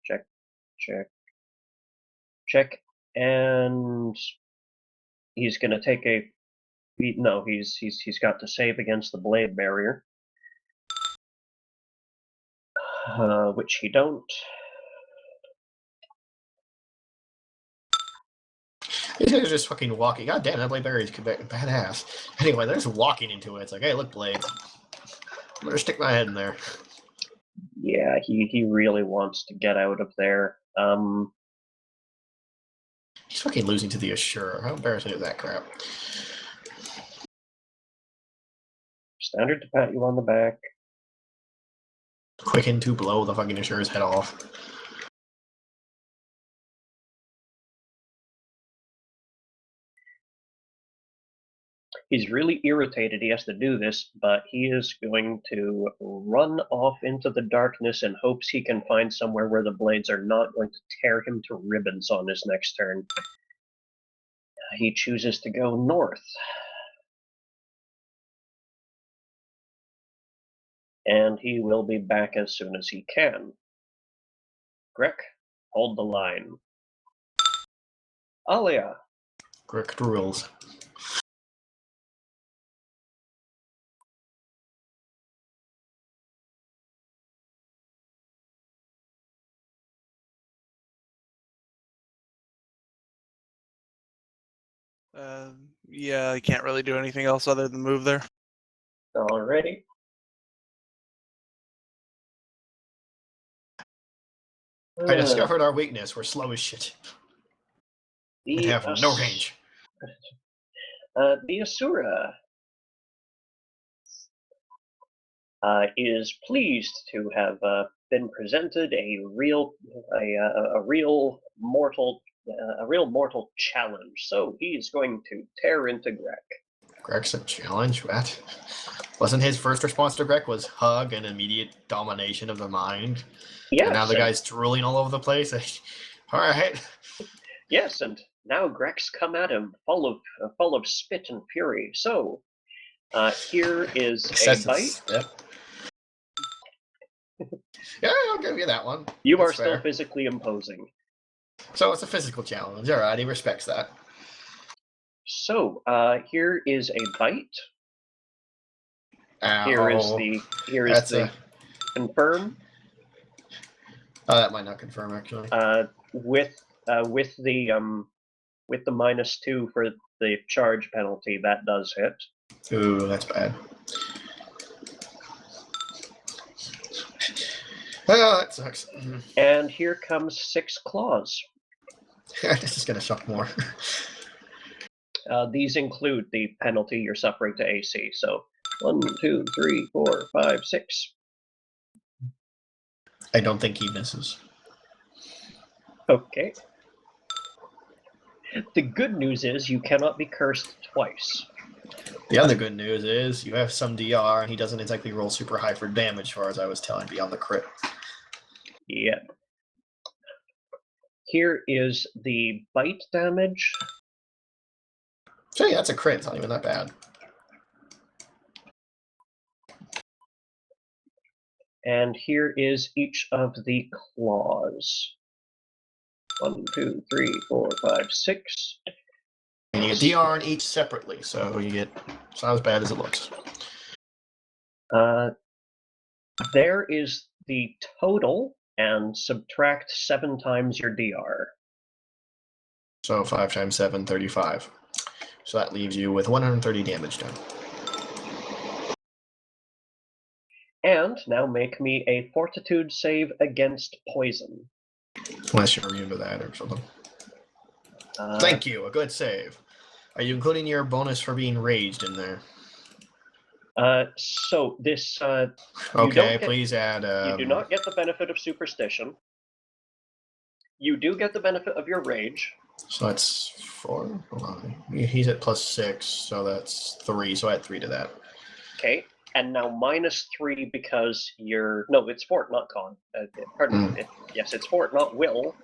check, check, check, and he's gonna take a. No, he's got to save against the blade barrier, which he don't. These guys are just fucking walking. God damn, that blade barrier is badass. Anyway, they're just walking into it. It's like, hey, look, blades. I'm gonna stick my head in there. Yeah, he really wants to get out of there. He's fucking losing to the Asura. How embarrassing is that crap? Standard to pat you on the back. Quicken to blow the fucking Asura's head off. He's really irritated he has to do this, but he is going to run off into the darkness in hopes he can find somewhere where the blades are not going to tear him to ribbons on his next turn. He chooses to go north. And he will be back as soon as he can. Grek, hold the line. Alia. Correct rules. Yeah, I can't really do anything else other than move there. Alrighty. I discovered our weakness. We're slow as shit. And The have no range. The Asura is pleased to have been presented a real mortal challenge. So he's going to tear into Grek. Greg's a challenge? What? Wasn't his first response to Greg was hug and immediate domination of the mind? Yes, and now the guy's drooling all over the place? Alright. Yes, and now Grek's come at him full of spit and fury. So here is a bite. Yep. Yeah, I'll give you that one. You That's are still fair. physically imposing. So it's a physical challenge. Alright, he respects that. So here is a bite. Ow. Here is the confirm. Oh, that might not confirm actually. With the -2 for the charge penalty, that does hit. Ooh, that's bad. Oh, that sucks. And here comes 6 claws. This is gonna suck more. These include the penalty you're suffering to AC. So 1, 2, 3, 4, 5, 6. I don't think he misses. Okay. The good news is you cannot be cursed twice. The other good news is you have some DR and he doesn't exactly roll super high for damage, as far as I was telling, beyond the crit. Yeah. Here is the bite damage. So yeah, that's a crit. It's not even that bad. And here is each of the claws. 1, 2, 3, 4, 5, 6. And you get DR on each separately, so you get... It's not as bad as it looks. There is the total, and subtract 7 times your DR. So 5 times 7, 35. So that leaves you with 130 damage done. And now make me a fortitude save against poison. Unless you're immune to that or something. Thank you, a good save. Are you including your bonus for being raged in there? So this... okay, please add... You do not get the benefit of superstition. You do get the benefit of your rage. So that's 4. Hold on. He's at +6, so that's 3. So add 3 to that. Okay. and now -3 because you're no, it's fort, not con. Pardon. Yes, it's fort, not will.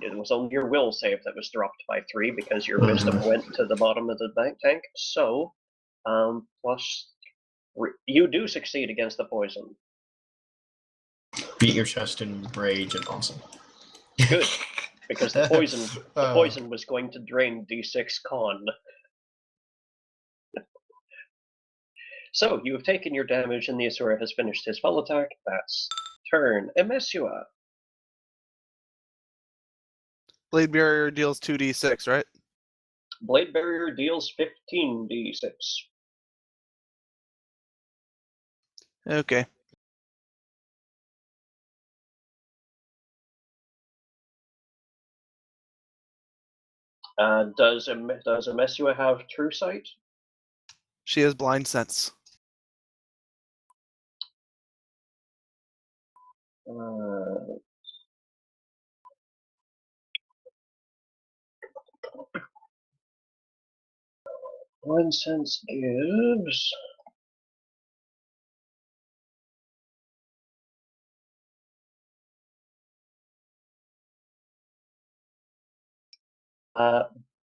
It was only your will save that was dropped by 3 because your wisdom went to the bottom of the bank tank. So, you do succeed against the poison. Beat your chest in rage and awesome. Good, because the poison was going to drain D6 con. So you have taken your damage, and the Asura has finished his full attack. That's turn. Emesua. Blade Barrier deals 2d6, right? Blade Barrier deals 15d6. Okay. Does Emesua have True Sight? She has blind sense. Blind Sense gives...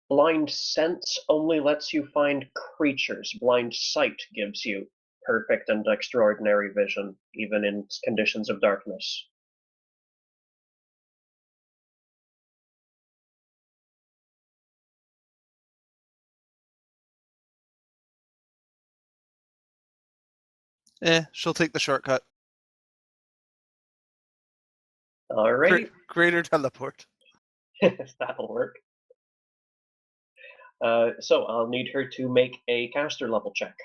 Blind Sense only lets you find creatures. Blind Sight gives you perfect and extraordinary vision, even in conditions of darkness. She'll take the shortcut. Alright, Greater teleport. that'll work. So I'll need her to make a caster level check.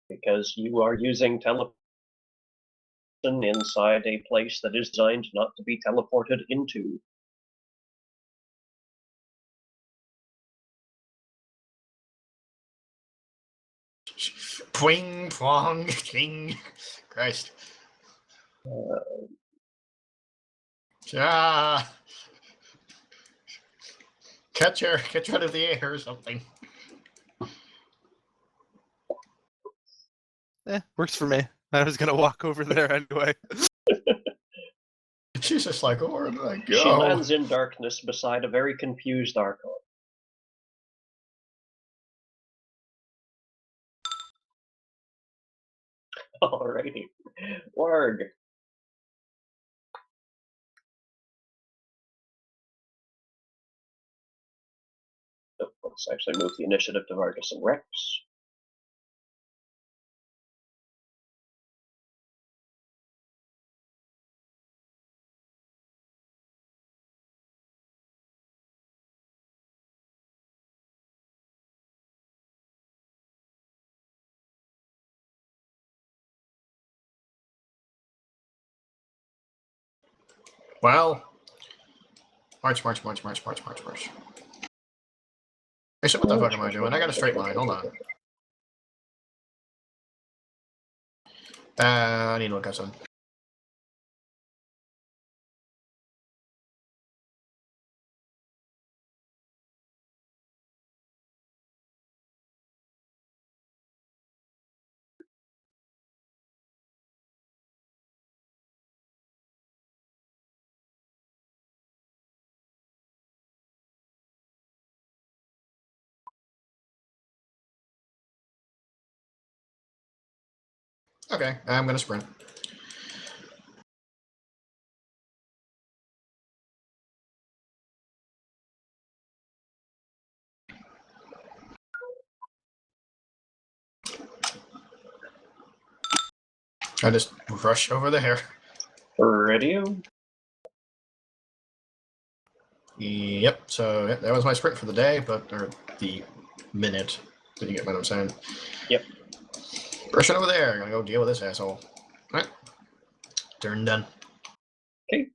Because you are using teleportation inside a place that is designed not to be teleported into. Pwing, plong, king. Christ. Ah! Catch her out of the air or something. Works for me. I was gonna walk over there anyway. She's just like, oh, where did I go? She lands in darkness beside a very confused Archon. Alrighty. Warg. Oh, let's actually move the initiative to Vargas and Rex. Well, march. Actually, what the fuck am I doing? I got a straight line. Hold on. I need to look up something. Okay, I'm gonna sprint. I just rush over there. Radio. Yep, so that was my sprint for the day, or the minute. Did you get what I'm saying? Yep. Rushing over there. Gonna go deal with this asshole. Alright. Turn done. Okay.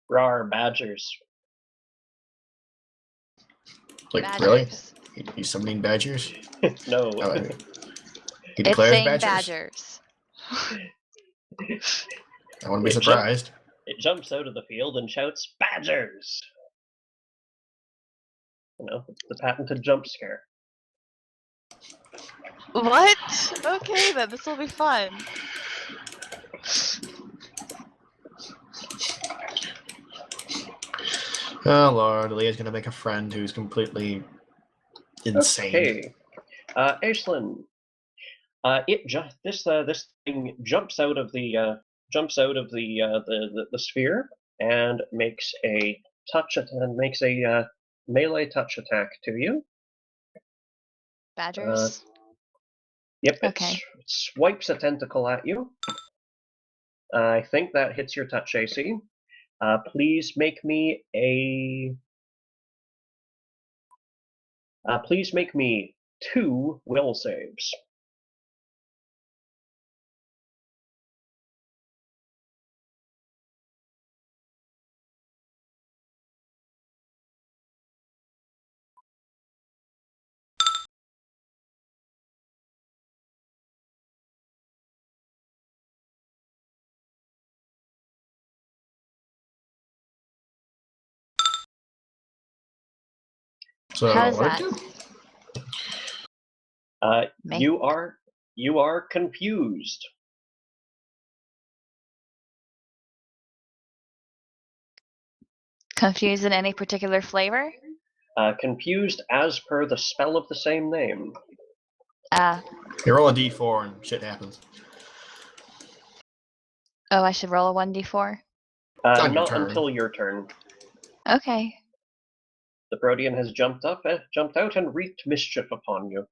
Rawr, badgers. Like, Badgers. really? He's summoning badgers? No. Oh, he It's declares saying badgers? badgers. I wouldn't be It surprised. It jumps out of the field and shouts, "Badgers!" the patented jump scare. What? Okay, then this will be fun. Oh lord, Leah's gonna make a friend who's completely insane. Okay, Aislinn. This thing jumps out of the sphere and makes a melee touch attack to you. Badgers. Yep, Okay. it swipes a tentacle at you. I think that hits your touch AC. Please make me 2 will saves. So How does what that? do? Make- You are confused. Confused in any particular flavor? Confused as per the spell of the same name. You roll a d4 and shit happens. Oh, I should roll a 1d4? On your Not turn. until your turn. Okay. The Protean has jumped out and wreaked mischief upon you.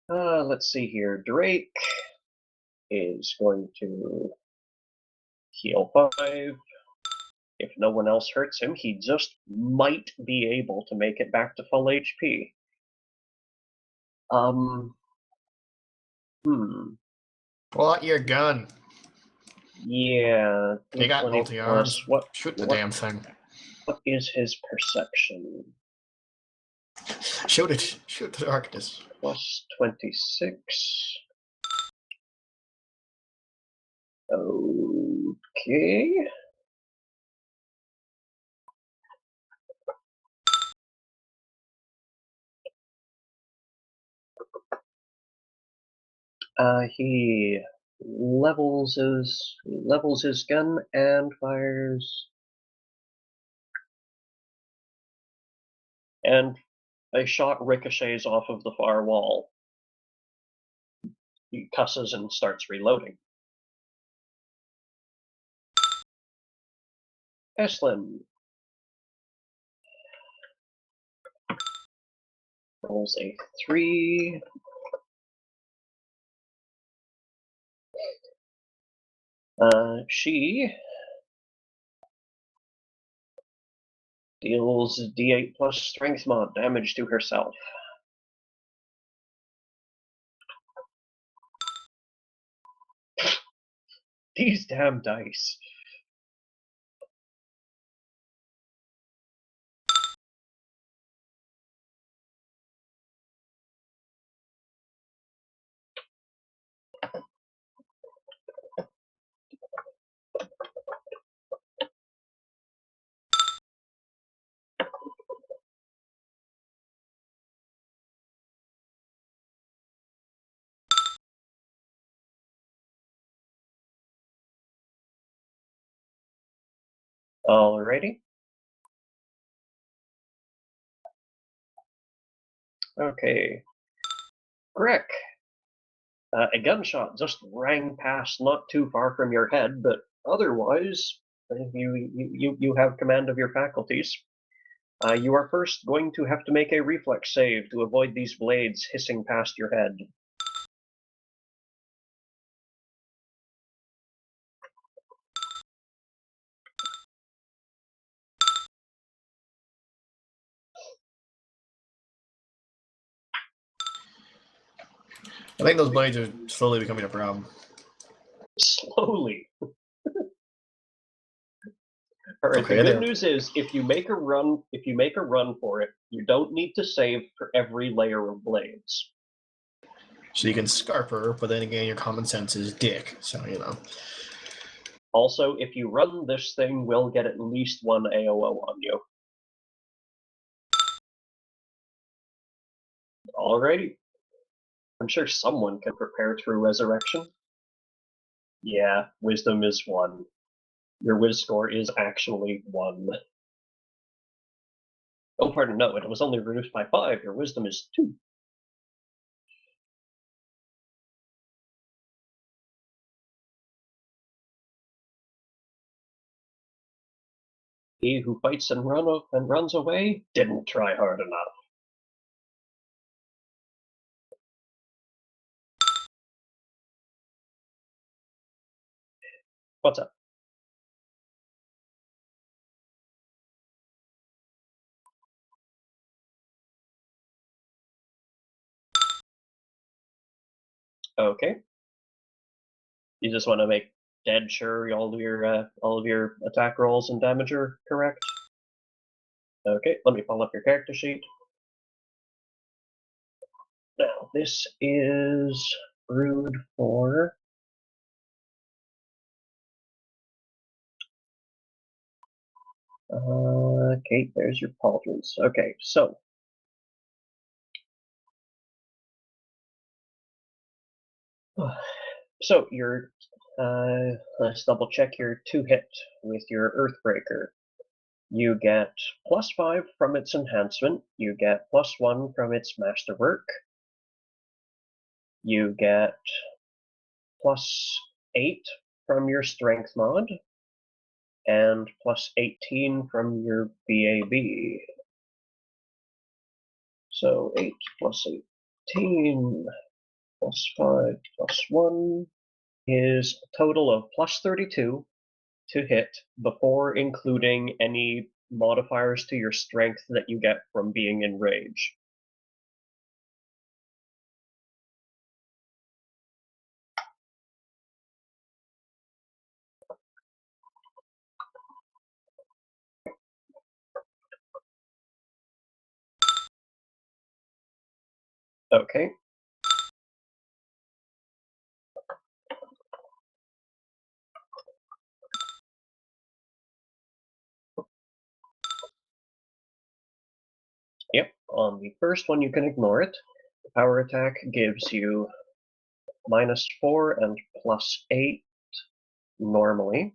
Let's see here. Drake is going to heal 5. If no one else hurts him, he just might be able to make it back to full HP. Pull out your gun. Yeah. You got 20 multi-arms. plus Shoot the what damn thing. What is his perception? Shoot it. Shoot the darkness. Plus 26. Okay. He levels his gun and fires, and a shot ricochets off of the far wall. He cusses and starts reloading. Aislinn rolls a 3. She deals d8 plus strength mod damage to herself. These damn dice. Alrighty. Okay. Greg. A gunshot just rang past not too far from your head, but otherwise, you have command of your faculties. You are first going to have to make a reflex save to avoid these blades hissing past your head. I think those blades are slowly becoming a problem. Slowly. All right. Okay, The good there. news is, if you make a run for it, you don't need to save for every layer of blades. So you can scarp her, but then again, your common sense is dick. So Also, if you run, this thing will get at least 1 AOO on you. Alrighty. I'm sure someone can prepare through resurrection. Yeah, wisdom is 1. Your whiz score is actually 1. Oh, pardon, no, it was only reduced by 5. Your wisdom is 2. He who fights and runs away didn't try hard enough. What's up? Okay. You just want to make dead sure all of your attack rolls and damage are correct. Okay, let me pull up your character sheet. Now this is brewed for. Okay, there's your pauldrons. Okay, so your let's double check your 2-hit with your Earthbreaker. You get +5 from its enhancement. You get +1 from its masterwork. You get +8 from your strength mod, and +18 from your BAB. So 8 + 18 +5 +1 is a total of +32 to hit before including any modifiers to your strength that you get from being in rage. Okay. Yep, on the first one you can ignore it. The power attack gives you -4 and +8 normally.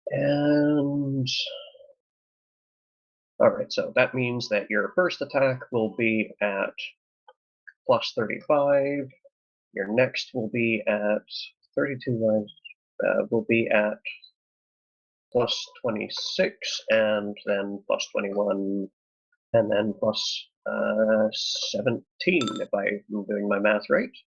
And alright, so that means that your first attack will be at +35. Your next will be at 32 will be at +26, and then +21, and then +17, if I'm doing my math right.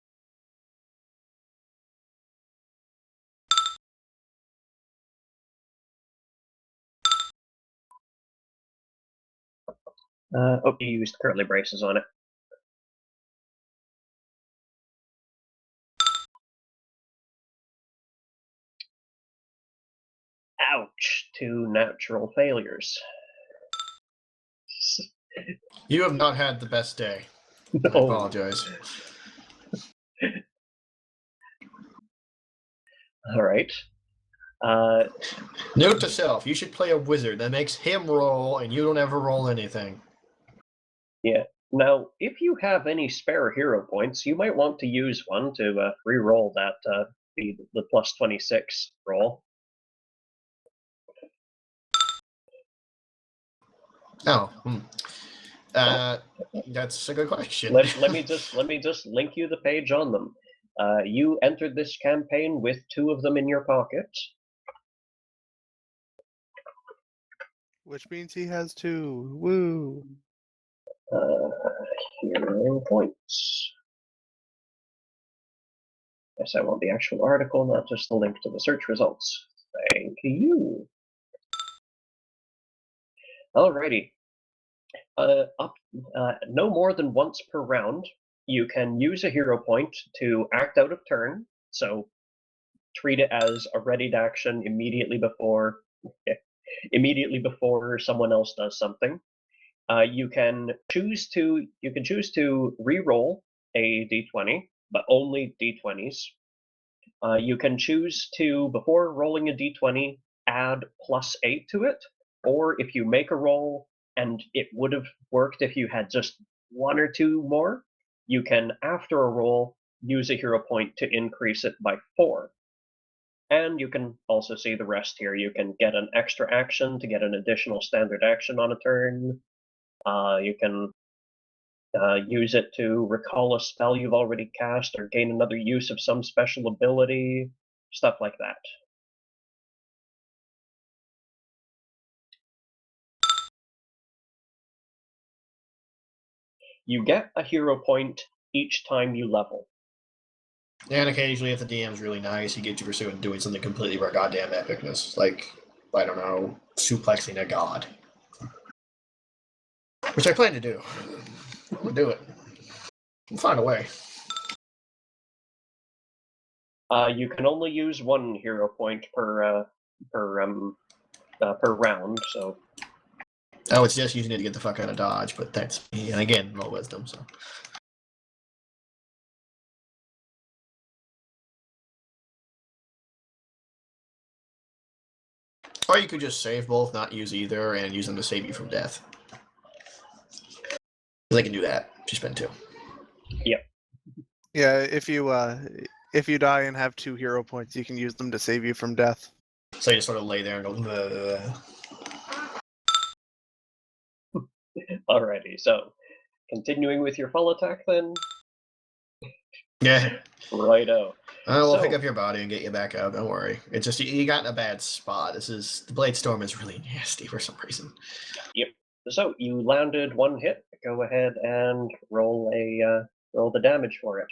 Oh, you used curly braces on it. Ouch, 2 natural failures. You have not had the best day. No. I apologize. Alright. Note to self, you should play a wizard that makes him roll and you don't ever roll anything. Yeah. Now, if you have any spare hero points, you might want to use one to re-roll that the +26 roll. Oh, that's a good question. Let me just link you the page on them. You entered this campaign with 2 of them in your pocket. Which means he has 2. Woo! Hero points. Yes, I want the actual article, not just the link to the search results. Thank you. Alrighty. No more than once per round, you can use a hero point to act out of turn. So treat it as a readied action immediately before someone else does something. You can choose to re-roll a d20, but only d20s. You can choose to, before rolling a d20, add +8 to it, or if you make a roll, and it would have worked if you had just one or two more. You can, after a roll, use a hero point to increase it by 4. And you can also see the rest here. You can get an extra action to get an additional standard action on a turn. You can use it to recall a spell you've already cast or gain another use of some special ability, stuff like that. You get a hero point each time you level. And occasionally, if the DM's really nice, he gets you pursuing doing something completely goddamn epicness, like, I don't know, suplexing a god. Which I plan to do. I'm gonna do it. We'll find a way. You can only use one hero point per round, so. Oh, it's just using it to get the fuck out of dodge, but that's me. And again, no wisdom, so. Or you could just save both, not use either, and use them to save you from death. They can do that. Just spend 2. Yep. Yeah, if you die and have 2 hero points, you can use them to save you from death. So you just sort of lay there and go. Alrighty, so continuing with your full attack then. Yeah. Righto. We'll So- pick up your body and get you back out. Don't worry. It's just you got in a bad spot. The Blade Storm is really nasty for some reason. So you landed 1 hit. Go ahead and roll the damage for it.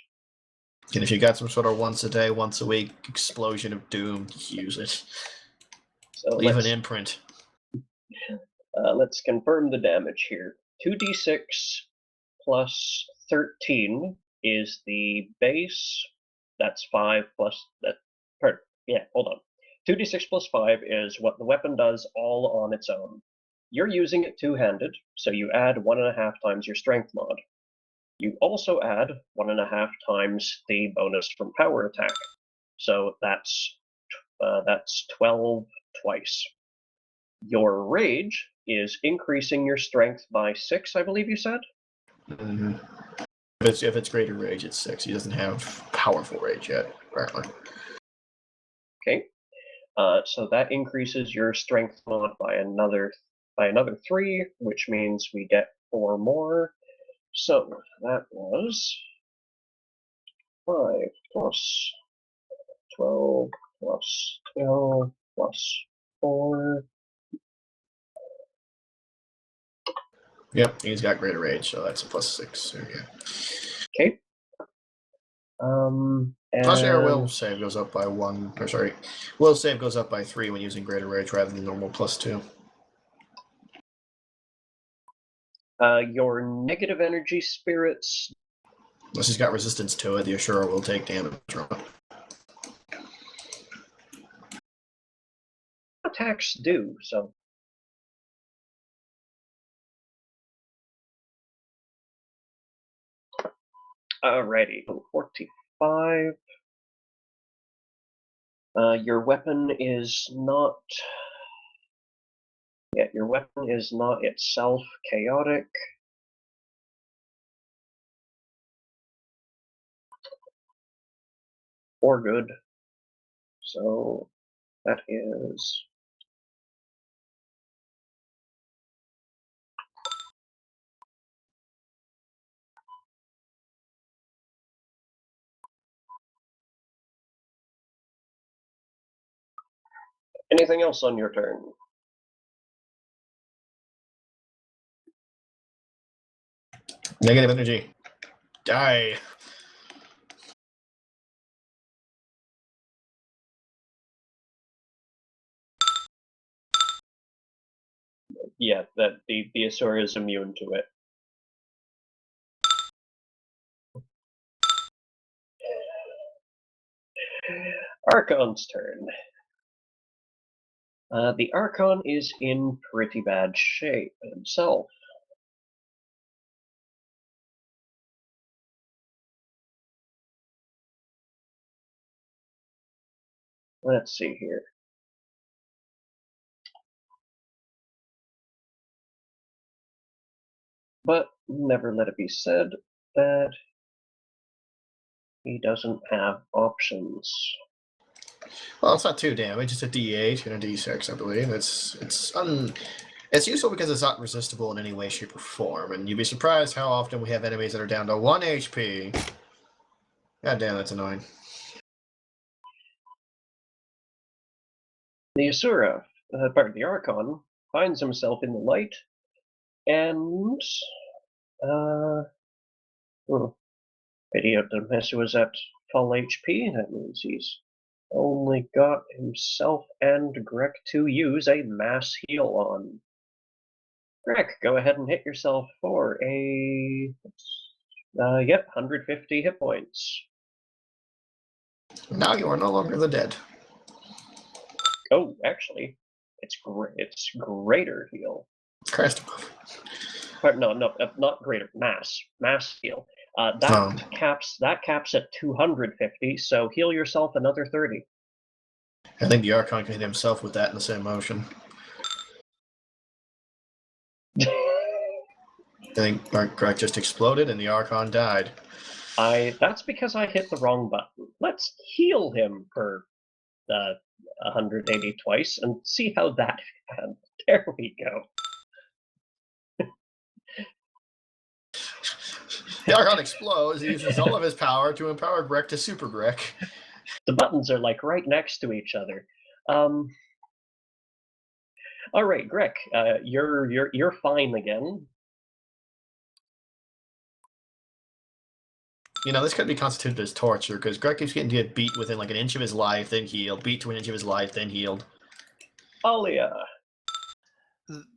And if you got some sort of once a day, once a week explosion of doom, use it. So Leave an imprint. let's confirm the damage here. 2d6 plus 13 is the base. That's 5 plus that. Pardon, yeah, hold on. 2d6 plus 5 is what the weapon does all on its own. You're using it two-handed, so you add 1.5 times your strength mod. You also add 1.5 times the bonus from power attack. So that's 12 twice. Your rage is increasing your strength by 6, I believe you said? Mm-hmm. If it's greater rage, it's 6. He doesn't have powerful rage yet, apparently. Okay. So that increases your strength mod by another 3, which means we get 4 more. So that was 5 plus 12 plus 12 plus 4. Yep, he's got greater rage, so that's a plus 6. Okay. And Plus your will save goes up by 1. Or sorry, will save goes up by 3 when using greater rage rather than normal plus 2. Your negative energy spirits. Unless he's got resistance to it, the Asura will take damage from it. Attacks do, so. Alrighty, 45. Your weapon is not. Yeah, your weapon is not itself chaotic. Or good. So that is. Anything else on your turn? Negative energy. Die. Yeah, that the Asura is immune to it. Archon's turn. The Archon is in pretty bad shape himself. Let's see here. But never let it be said that he doesn't have options. Well, it's not 2 damage. It's a D8 and a D6, I believe. It's useful because it's not resistible in any way, shape, or form. And you'd be surprised how often we have enemies that are down to 1 HP. God damn, that's annoying. The Asura, the Archon, finds himself in the light, and idiot Demes was at full HP. That means he's only got himself and Greg to use a mass heal on. Greg, go ahead and hit yourself for a 150 hit points. Now you are no longer the dead. Oh, actually, it's greater heal. Christ. No, not greater. Mass heal. That caps at 250. So heal yourself another 30. I think the Archon can hit himself with that in the same motion. I think Greg just exploded and the Archon died. That's because I hit the wrong button. Let's heal him for 180 twice and see how that happened. There we go. The Archon explodes. He uses all of his power to empower Greg to Super Greg. The buttons are like right next to each other. All right, Greg, you're fine again. You know, this could be constituted as torture, because Greg keeps getting to get beat within like an inch of his life, then healed, beat to an inch of his life, then healed. Alia.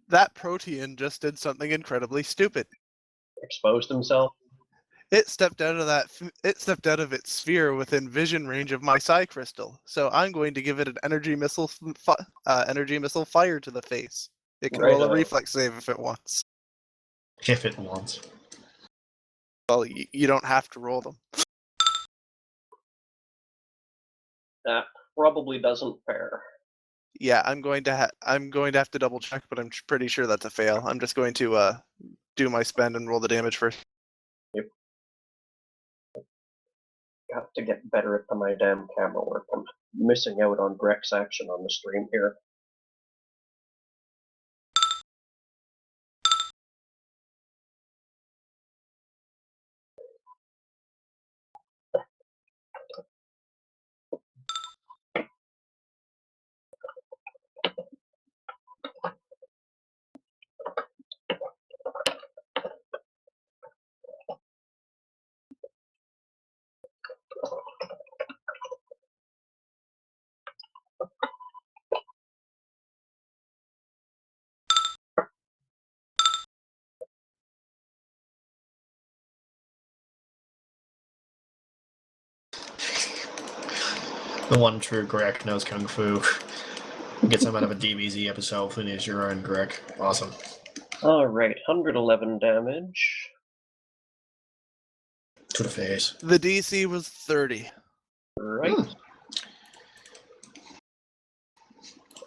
That protean just did something incredibly stupid. Exposed himself. It stepped out of its sphere within vision range of my psi crystal. So I'm going to give it an energy missile fire to the face. It can roll a reflex save if it wants. If it wants. Well, you don't have to roll them. That probably doesn't fare. Yeah, I'm going to have to double check, but I'm pretty sure that's a fail. I'm just going to do my spend and roll the damage first. Yep. Got to get better at my damn camera work. I'm missing out on Greg's action on the stream here. The one true Greg knows Kung Fu. Get some out of a DBZ episode when he's your own Greg. Awesome. Alright, 111 damage. To the face. The DC was 30. Right.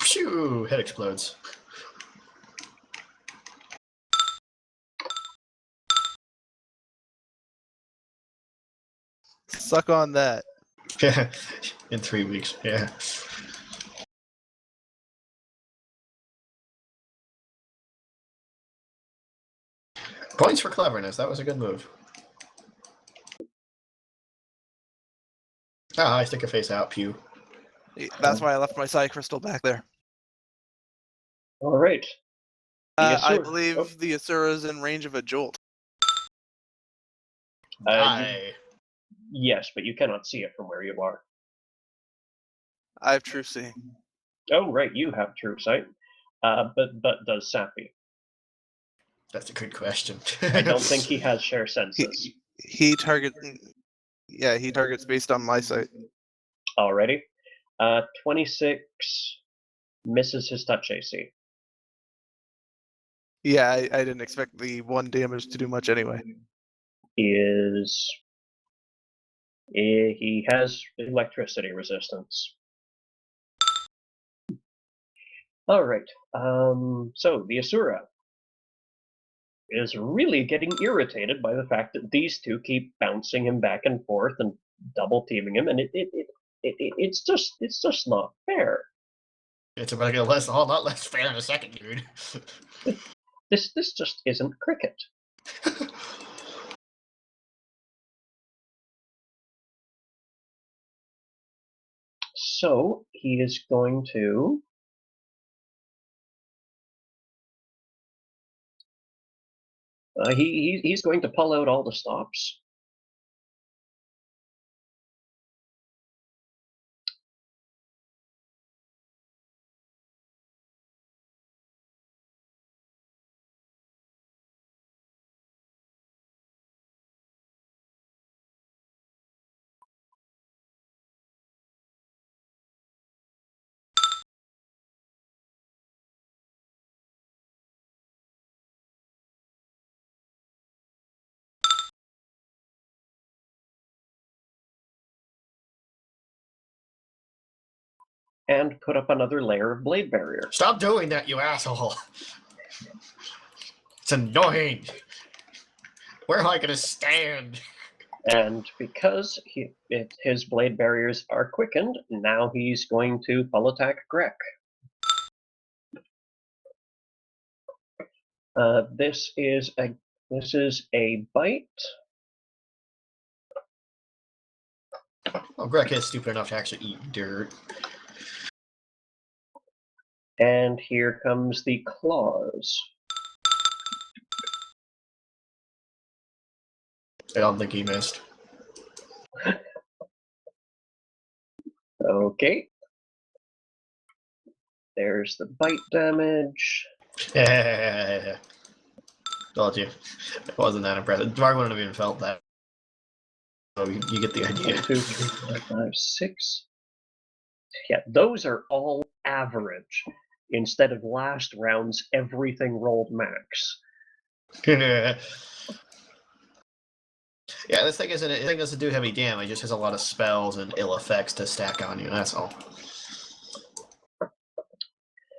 Phew! Head explodes. Suck on that. Yeah. In 3 weeks. Yeah. Points for cleverness. That was a good move. Ah, I stick a face out. Pew. That's why I left my psi crystal back there. Alright. I believe the Asura is in range of a jolt. Yes, but you cannot see it from where you are. I have true seeing. Oh, right, you have true sight. But does Sappy? That's a good question. I don't think he has share senses. He targets based on my sight. Already. 26 misses his touch AC. Yeah, I didn't expect the 1 damage to do much anyway. He has electricity resistance. Alright, so the Asura is really getting irritated by the fact that these two keep bouncing him back and forth and double teaming him, and it's just not fair. It's about to get a whole lot less fair in a second, dude. This just isn't cricket. So he is going to he's going to pull out all the stops. And put up another layer of blade barrier. Stop doing that, you asshole. It's annoying. Where am I going to stand? And because his blade barriers are quickened, now he's going to full attack Grek. This is a bite. Oh, Greg is stupid enough to actually eat dirt. And here comes the claws. I don't think he missed. Okay. There's the bite damage. Told you. It wasn't that impressive. I wouldn't have even felt that. So you get the idea. 1, 2, 3, 4, 5, 6. Yeah, those are all average. Instead of last round's everything rolled max. Yeah, this thing doesn't do heavy damage. It just has a lot of spells and ill effects to stack on you. That's all. I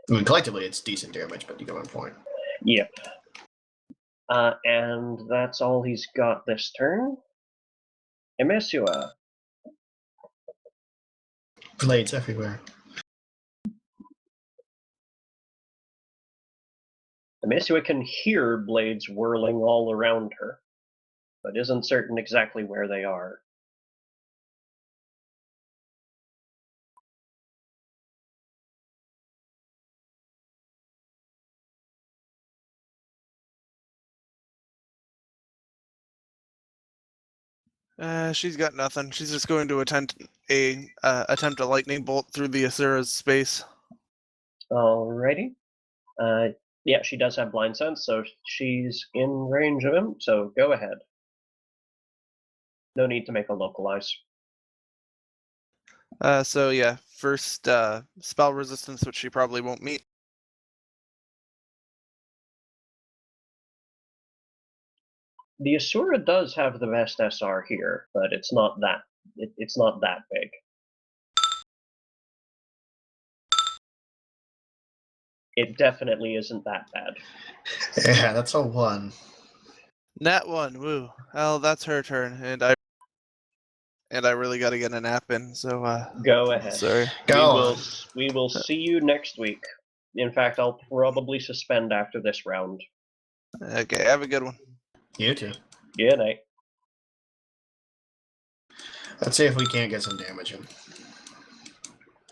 mean, collectively, it's decent damage, but you get my point. Yep. And that's all he's got this turn. Emesua. Blades everywhere. Emesua can hear blades whirling all around her, but isn't certain exactly where they are. She's got nothing. She's just going to attempt a lightning bolt through the Asura's space. Alrighty. Yeah, she does have blind sense, so she's in range of him, so go ahead. No need to make a localize. So yeah, first spell resistance, which she probably won't meet. The Asura does have the best SR here, but it's not that it's not that big. It definitely isn't that bad. Yeah, that's a 1. Nat 1, woo. Well, that's her turn, and I really got to get a nap in. So Go ahead. sorry. We will see you next week. In fact, I'll probably suspend after this round. Okay, have a good one. You too. Good night. Let's see if we can't get some damage in.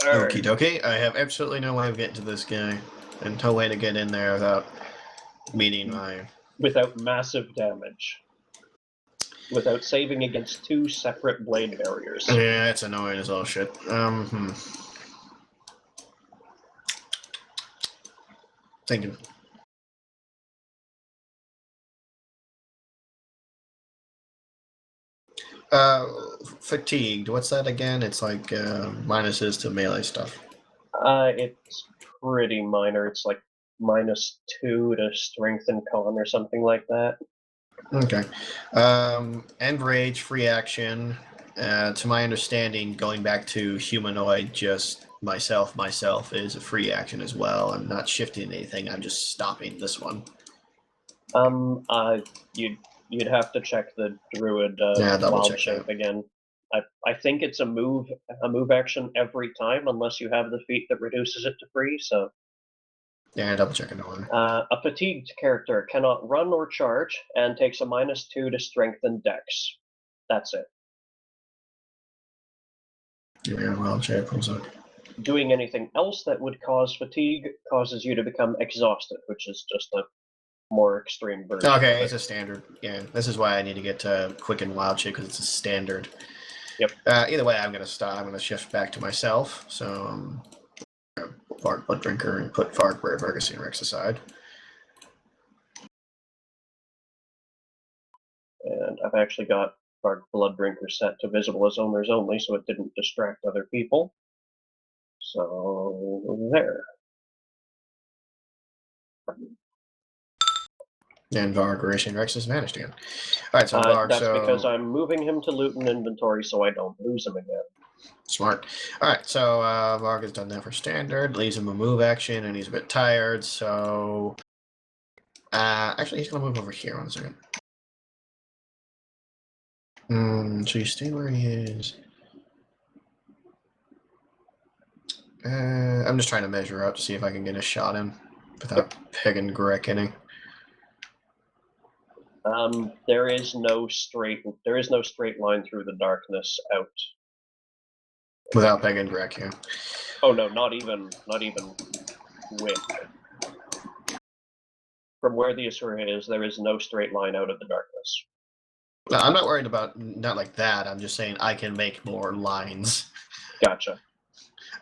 Alright. Okie dokie. I have absolutely no way of getting to this guy, and no way to get in there without meeting my... Without massive damage. Without saving against 2 separate blade barriers. Yeah, it's annoying as all shit. Thinking. Fatigued. What's that again? It's like minuses to melee stuff. It's pretty minor. It's like -2 to strength and con or something like that. Okay. End rage, free action. To my understanding, going back to humanoid, just myself is a free action as well. I'm not shifting anything. I'm just stopping this one. You'd have to check the druid Yeah, double wild check shape that. again. I think it's a move action every time unless you have the feat that reduces it to free. So Yeah, double check it on. a fatigued character cannot run or charge and takes a -2 to strength and dex. That's it. Yeah, wild shape. Doing anything else that would cause fatigue causes you to become exhausted, which is just a more extreme version. Okay, of it's it. a standard. Yeah, this is why I need to get Quicken Wild Shape because it's a standard. Yep. Either way, I'm gonna stop. I'm gonna shift back to myself. So, Varg Blood Drinker and put Varg where Vergasine Rex aside. And I've actually got our Blood Drinker set to visible as owners only, so it didn't distract other people. So there. And Varg Vergasine Rex is vanished again. All right, so Varg. That's because I'm moving him to loot and inventory so I don't lose him again. Smart. All right, so Varg has done that for standard. Leaves him a move action, and he's a bit tired. So, actually, he's gonna move over here. 1 second. So you stay where he is. I'm just trying to measure out to see if I can get a shot in without pegging Greg hitting. There is no straight line through the darkness out. Without pegging Greg, yeah. Oh no, not even with. From where the Asura is, there is no straight line out of the darkness. No, I'm not worried about not like that. I'm just saying I can make more lines. Gotcha.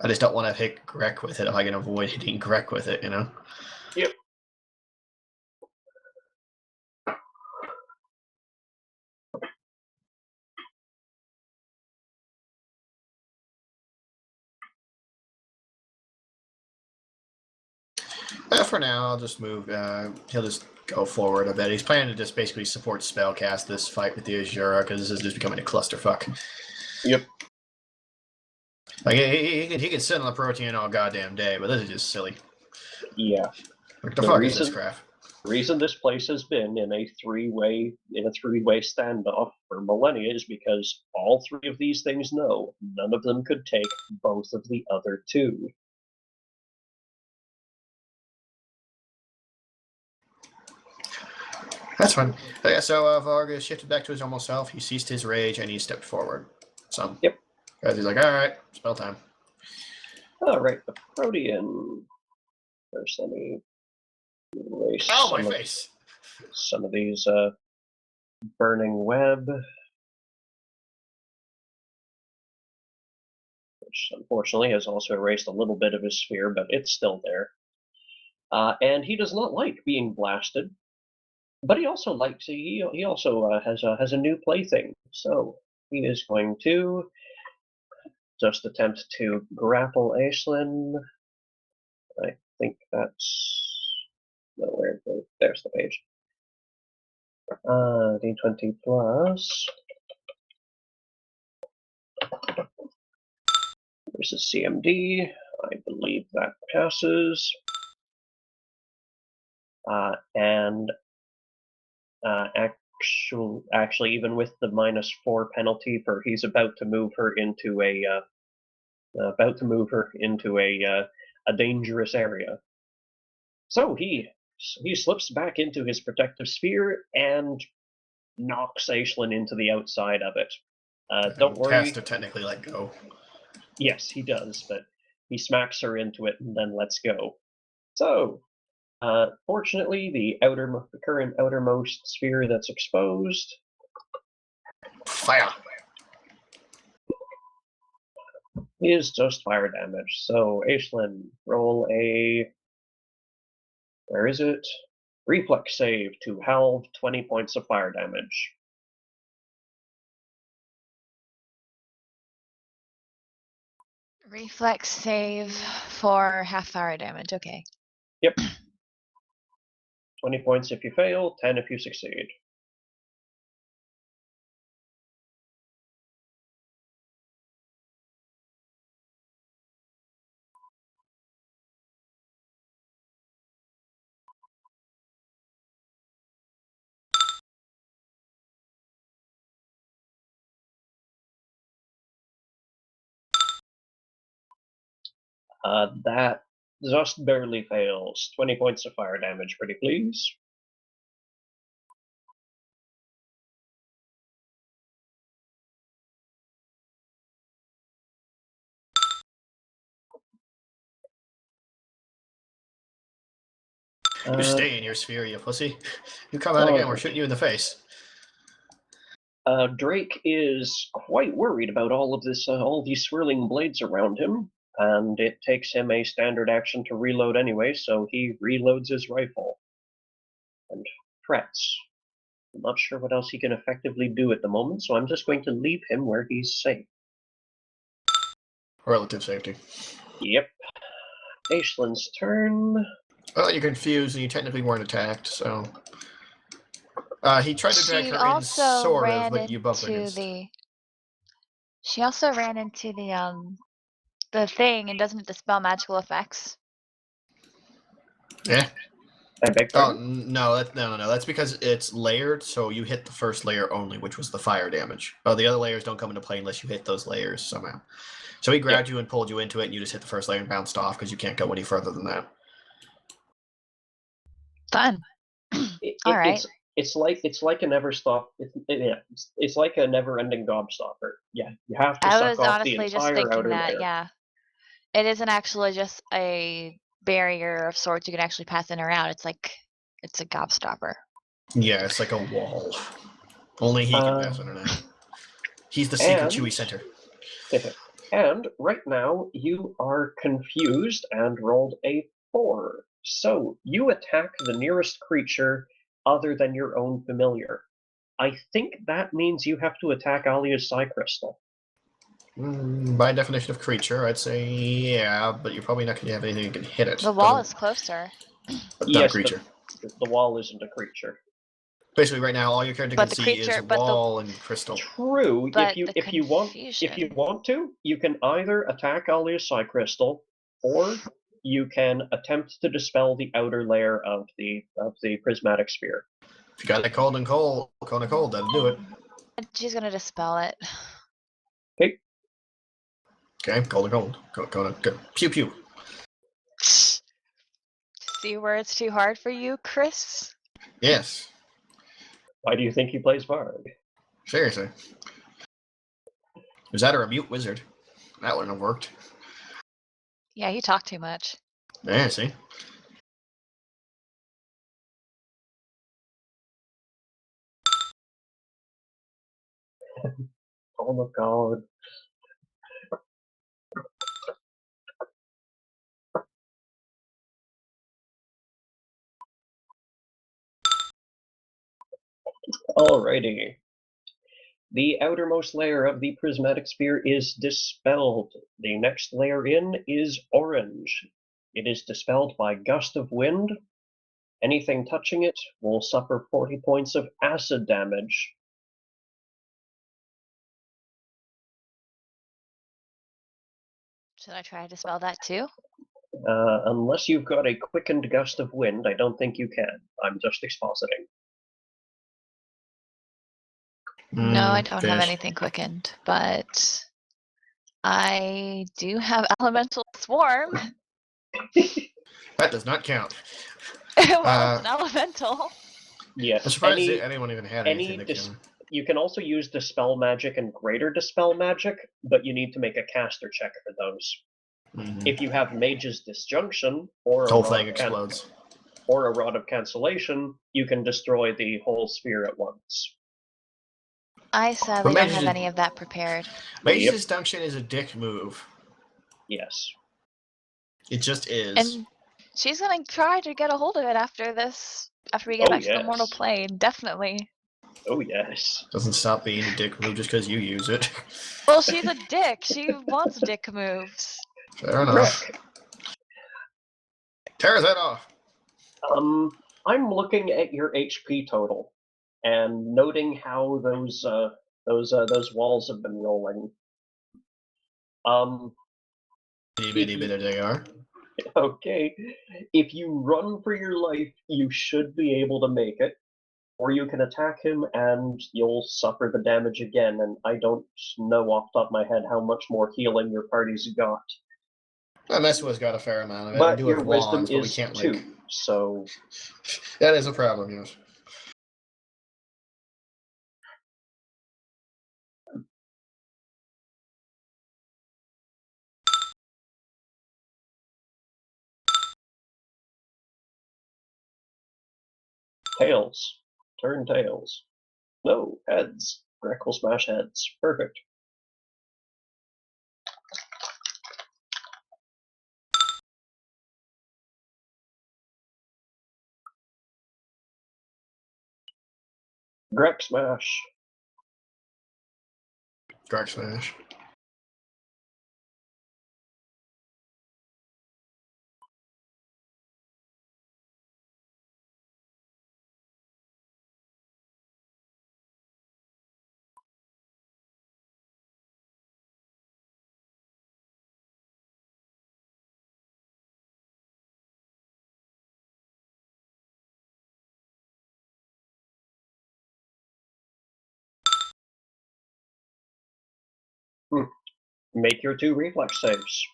I just don't want to hit Greg with it if I can avoid hitting Greg with it, you know? Yep. For now, I'll just move. He'll just go forward a bit. He's planning to just basically support spellcast this fight with the Asura because this is just becoming a clusterfuck. Yep. Like he can sit on the protein all goddamn day, but this is just silly. Yeah. What the fuck is this crap? The reason this place has been in a three-way standoff for millennia is because all three of these things know none of them could take both of the other two. That's fine. Yeah, so Vargas shifted back to his normal self. He ceased his rage and he stepped forward. So, yep. Because he's like, all right, spell time. All right, the Protean. First, let me erase my face. Some of these burning web, which unfortunately has also erased a little bit of his sphere, but it's still there. And he does not like being blasted, but he also likes he also has a new plaything. So he is going to just attempt to grapple Aislinn. I think that's nowhere. There's the page. D20 plus versus CMD. I believe that passes. And actually, even with the -4 penalty for he's about to move her into a dangerous area. So he slips back into his protective sphere and knocks Aislinn into the outside of it. Don't worry. Has to technically let go. Yes, he does, but he smacks her into it and then lets go. So, fortunately, the current outermost sphere that's exposed Fire. is just fire damage. So, Aislinn, roll a. Where is it? Reflex save to halve 20 points of fire damage. Reflex save for half fire damage. Okay. Yep. 20 points if you fail, 10 if you succeed. That just barely fails. 20 points of fire damage, pretty please. You stay in your sphere, you pussy. You come out again, we're shooting you in the face. Drake is quite worried about all of this, all these swirling blades around him, and it takes him a standard action to reload anyway, so he reloads his rifle and frets. I'm not sure what else he can effectively do at the moment, so I'm just going to leave him where he's safe. Relative safety. Yep. Aislin's turn. Well, you're confused and you technically weren't attacked, so. He tried to drag She her in, also sort of, ran but you bumped into against. She also ran into the thing, and doesn't it dispel magical effects? Yeah. I beg Oh, pardon? no, no. That's because it's layered, so you hit the first layer only, which was the fire damage. Oh, the other layers don't come into play unless you hit those layers somehow. So he grabbed you and pulled you into it, and you just hit the first layer and bounced off because you can't go any further than that. Fun. All right. It's like a never stop. It's like a never-ending gobstopper. Yeah, you have to I suck was off the honestly just entire thinking outer that, layer. yeah. It isn't actually just a barrier of sorts you can actually pass in or out. It's like, it's a gobstopper. Yeah, it's like a wall. Only he can pass under now. He's the secret Chewy center. And right now you are confused and rolled a 4. So you attack the nearest creature other than your own familiar. I think that means you have to attack Alia's Psi Crystal. By definition of creature, I'd say yeah, but you're probably not going to have anything that can hit it. The wall is closer. But not a creature. The wall isn't a creature. Basically, right now, all your character But can the see creature- is but the- wall and crystal. True. But If you want to, you can either attack Alia's Psi Crystal, or you can attempt to dispel the outer layer of the prismatic sphere. If you got that cone of cold, that'll do it. She's gonna dispel it. Okay, cold. Go. Pew pew. See where it's too hard for you, Chris? Yes. Why do you think he plays Bard? Seriously. Was that or a mute wizard? That wouldn't have worked. Yeah, you talk too much. Yeah, see? Oh my god. Alrighty. The outermost layer of the prismatic sphere is dispelled. The next layer in is orange. It is dispelled by gust of wind. Anything touching it will suffer 40 points of acid damage. Should I try to dispel that too? Unless you've got a quickened gust of wind, I don't think you can. I'm just expositing. No, I don't have anything quickened, but I do have elemental swarm. That does not count. Well, it's an elemental. Yes. I'm surprised anyone even had anything that can. You can also use Dispel Magic and Greater Dispel Magic, but you need to make a caster check for those. If you have Mage's Disjunction, or the whole thing explodes, or a Rod of Cancellation, you can destroy the whole sphere at once. I sadly don't have any of that prepared. Mage's Disjunction is a dick move. Yes. It just is. And she's gonna try to get a hold of it after this, after we get back to the mortal plane, definitely. Oh yes. Doesn't stop being a dick move just because you use it. Well, she's a dick. She wants dick moves. Fair enough. Rick. Tear his head off. I'm looking at your HP total and noting how those walls have been rolling. Bitty bit they are. Okay. If you run for your life, you should be able to make it. Or you can attack him and you'll suffer the damage again, and I don't know off the top of my head how much more healing your party's got. Messua's got a fair amount of it. We But do your have wisdom wands, but we is can't, 2, like... so That is a problem, yes. tails. Turn tails. No, heads. Greg will smash heads. Perfect. Greg smash. Dark Smash. Make your 2 reflex saves.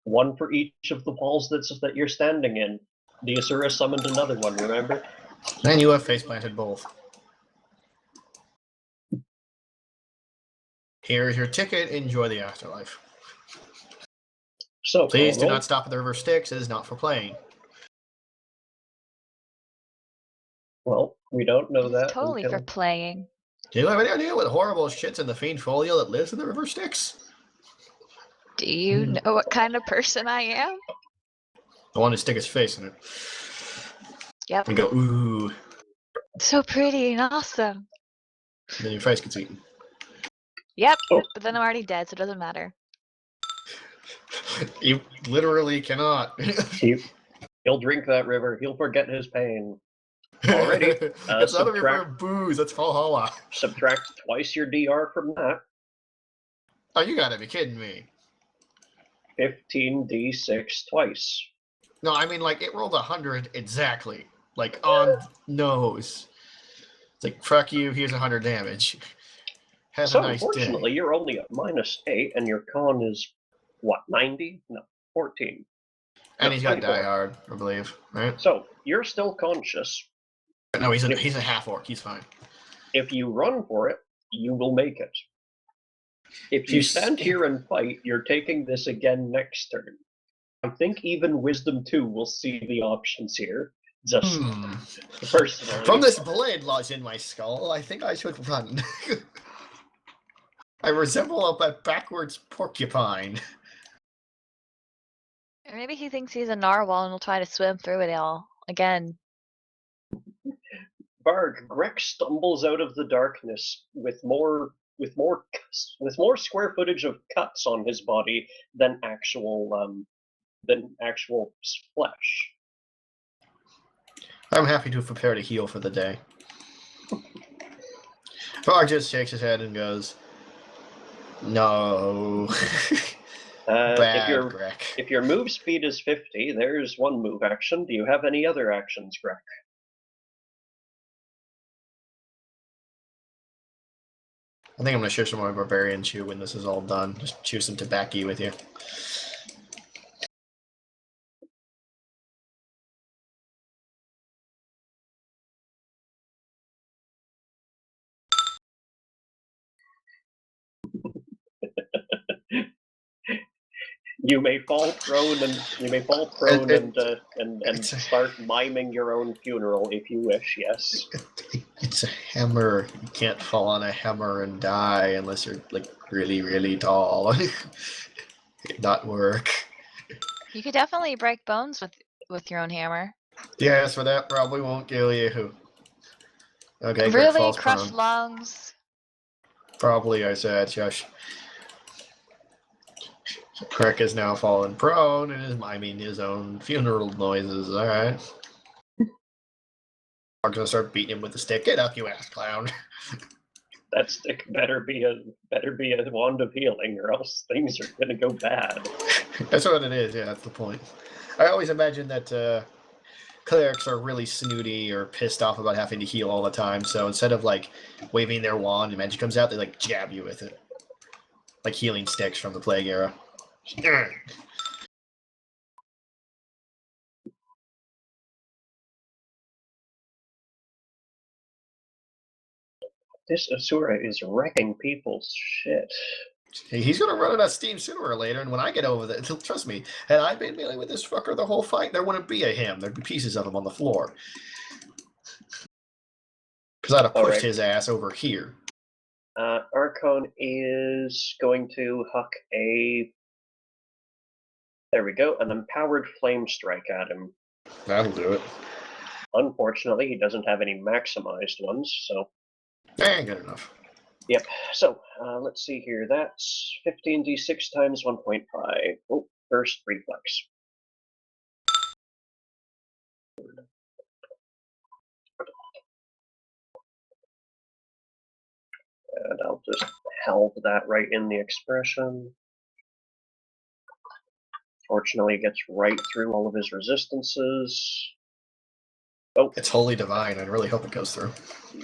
1 for each of the walls that you're standing in. The Asura summoned another one, remember? And you have face planted both. Here is your ticket. Enjoy the afterlife. So, Please do roll. not stop at the River Styx. It is not for playing. Well, we don't know that It's totally until... for playing. Do you have any idea what horrible shit's in the fiend folio that lives in the River Styx? Do you know what kind of person I am? I want to stick his face in it. Yep. And go, ooh. So pretty and awesome. And then your face gets eaten. Yep. Oh. But then I'm already dead, so it doesn't matter. You literally cannot. He'll drink that river. He'll forget his pain. Alrighty, It's not a river of booze. That's Valhalla. Subtract twice your DR from that. Oh, you gotta be kidding me. 15d6 twice. No, I mean, like, it rolled 100 exactly. Like, on nose. It's like, fuck you, here's 100 damage. Have So a nice unfortunately, day. you're only at -8, and your con is, what, 90? No, 14. And No, he's got 24. Die Hard, I believe, right? So, you're still conscious. No, he's a half orc. He's fine. If you run for it, you will make it. If you stand here and fight, you're taking this again next turn. I think even Wisdom 2 will see the options here. Just personally. From this blade lodged in my skull, I think I should run. I resemble a backwards porcupine. Or maybe he thinks he's a narwhal and will try to swim through it all again. Barg, Greg stumbles out of the darkness with more square footage of cuts on his body than actual flesh. I'm happy to prepare to heal for the day. Frog just shakes his head and goes, "No." Bad, Greg. If your move speed is 50, there's one move action. Do you have any other actions, Greg? I think I'm gonna share some more barbarian chew when this is all done. Just chew some tobacco with you. You may fall prone and start miming your own funeral if you wish. Yes. It's a hammer. You can't fall on a hammer and die unless you're like really, really tall. It'd not work. You could definitely break bones with your own hammer. Yes, but that probably won't kill you. Okay, Greg Really? falls Crush prone. lungs? Probably, I said, shush. Greg is now fallen prone and is miming his own funeral noises. All right. I'm gonna start beating him with the stick. Get up, you ass clown. That stick better be a wand of healing, or else things are gonna go bad. That's what it is. Yeah, that's the point. I always imagine that clerics are really snooty or pissed off about having to heal all the time. So instead of like waving their wand and magic comes out, they like jab you with it. like healing sticks from the plague era. This Asura is wrecking people's shit. He's gonna run out of steam sooner or later, and when I get over there, trust me, had I been melee with this fucker the whole fight, there wouldn't be a him. There'd be pieces of him on the floor. Because I'd have pushed Alright. his ass over here. Archon is going to huck a... There we go, an empowered flame strike at him. That'll do it. Unfortunately, he doesn't have any maximized ones, so... Good enough. Yep, so, let's see here. That's 15d6 times 1.5. Oh, first reflex. And I'll just halve that right in the expression. Fortunately, it gets right through all of his resistances. Oh, It's Holy Divine. I really hope it goes through.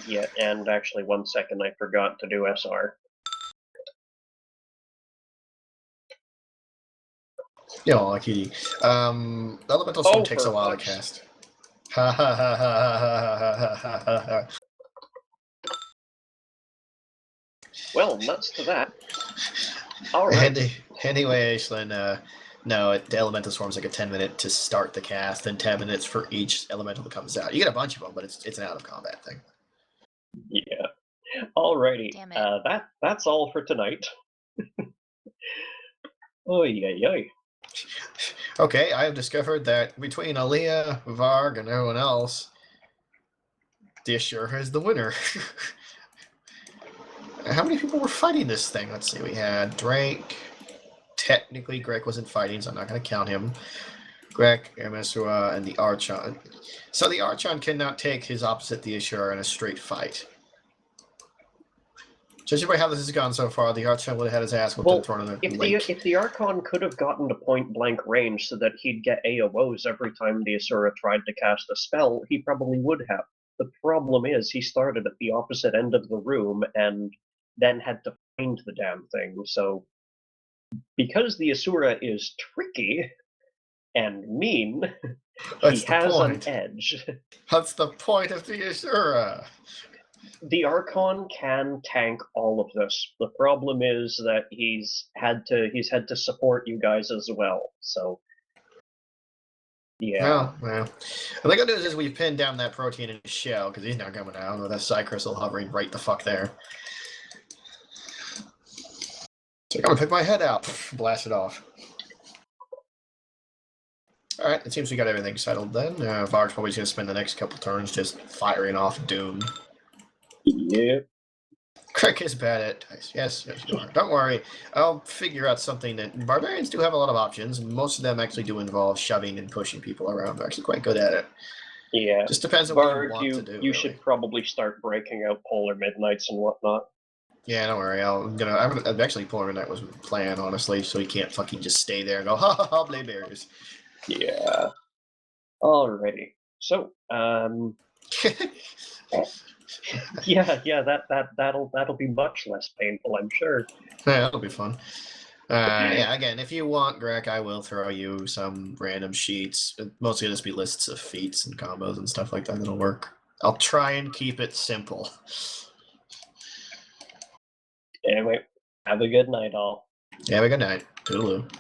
yeah, and actually, 1 second, I forgot to do SR. Yeah, lucky. Elemental Storm takes a while to cast. Ha ha ha ha ha ha ha ha. Well, nuts to that. All right. Anyway, Aislinn, no, the Elemental Storm's like a 10-minute to start the cast, and 10 minutes for each Elemental that comes out. You get a bunch of them, but it's an out-of-combat thing. Yeah. Alrighty. Damn it. That's all for tonight. Oy, oy, oy. Okay, I have discovered that between Aaliyah, Varg, and everyone else, the Asura is the winner. How many people were fighting this thing? Let's see, we had Drake. Technically, Greg wasn't fighting, so I'm not going to count him. Greg, Asura, and the Archon. So the Archon cannot take his opposite, the Asura, in a straight fight. Judging by how this has gone so far, the Archon would have had his ass whooped and thrown in the lake. If the Archon could have gotten to point-blank range so that he'd get AOs every time the Asura tried to cast a spell, he probably would have. The problem is he started at the opposite end of the room and then had to find the damn thing, so... Because the Asura is tricky and mean, he has an edge. That's the point of the Asura. The Archon can tank all of this. The problem is that he's had to support you guys as well. So yeah. Well. And the good news is we've pinned down that protein in his shell because he's not coming out with that Psy Crystal hovering right the fuck there. So I'm gonna pick my head out, blast it off. All right, it seems we got everything settled then. Varg's probably gonna spend the next couple turns just firing off Doom. Yep. Crick is bad at dice. Yes, you are. Don't worry. I'll figure out something that barbarians do have a lot of options. Most of them actually do involve shoving and pushing people around. They're actually quite good at it. Yeah. Just depends on what you Varg, want to do. you really. should probably start breaking out Polar Midnights and whatnot. Yeah, don't worry. I'm actually Polar Midnight was the plan, honestly, so he can't fucking just stay there and go, ha ha ha, blade barriers. Yeah. Alrighty. So, yeah, that'll be much less painful, I'm sure. Yeah, that'll be fun. Yeah, again, if you want, Greg, I will throw you some random sheets. Mostly just be lists of feats and combos and stuff like that that'll work. I'll try and keep it simple. Anyway, have a good night, all. Yeah, have a good night. Toodaloo.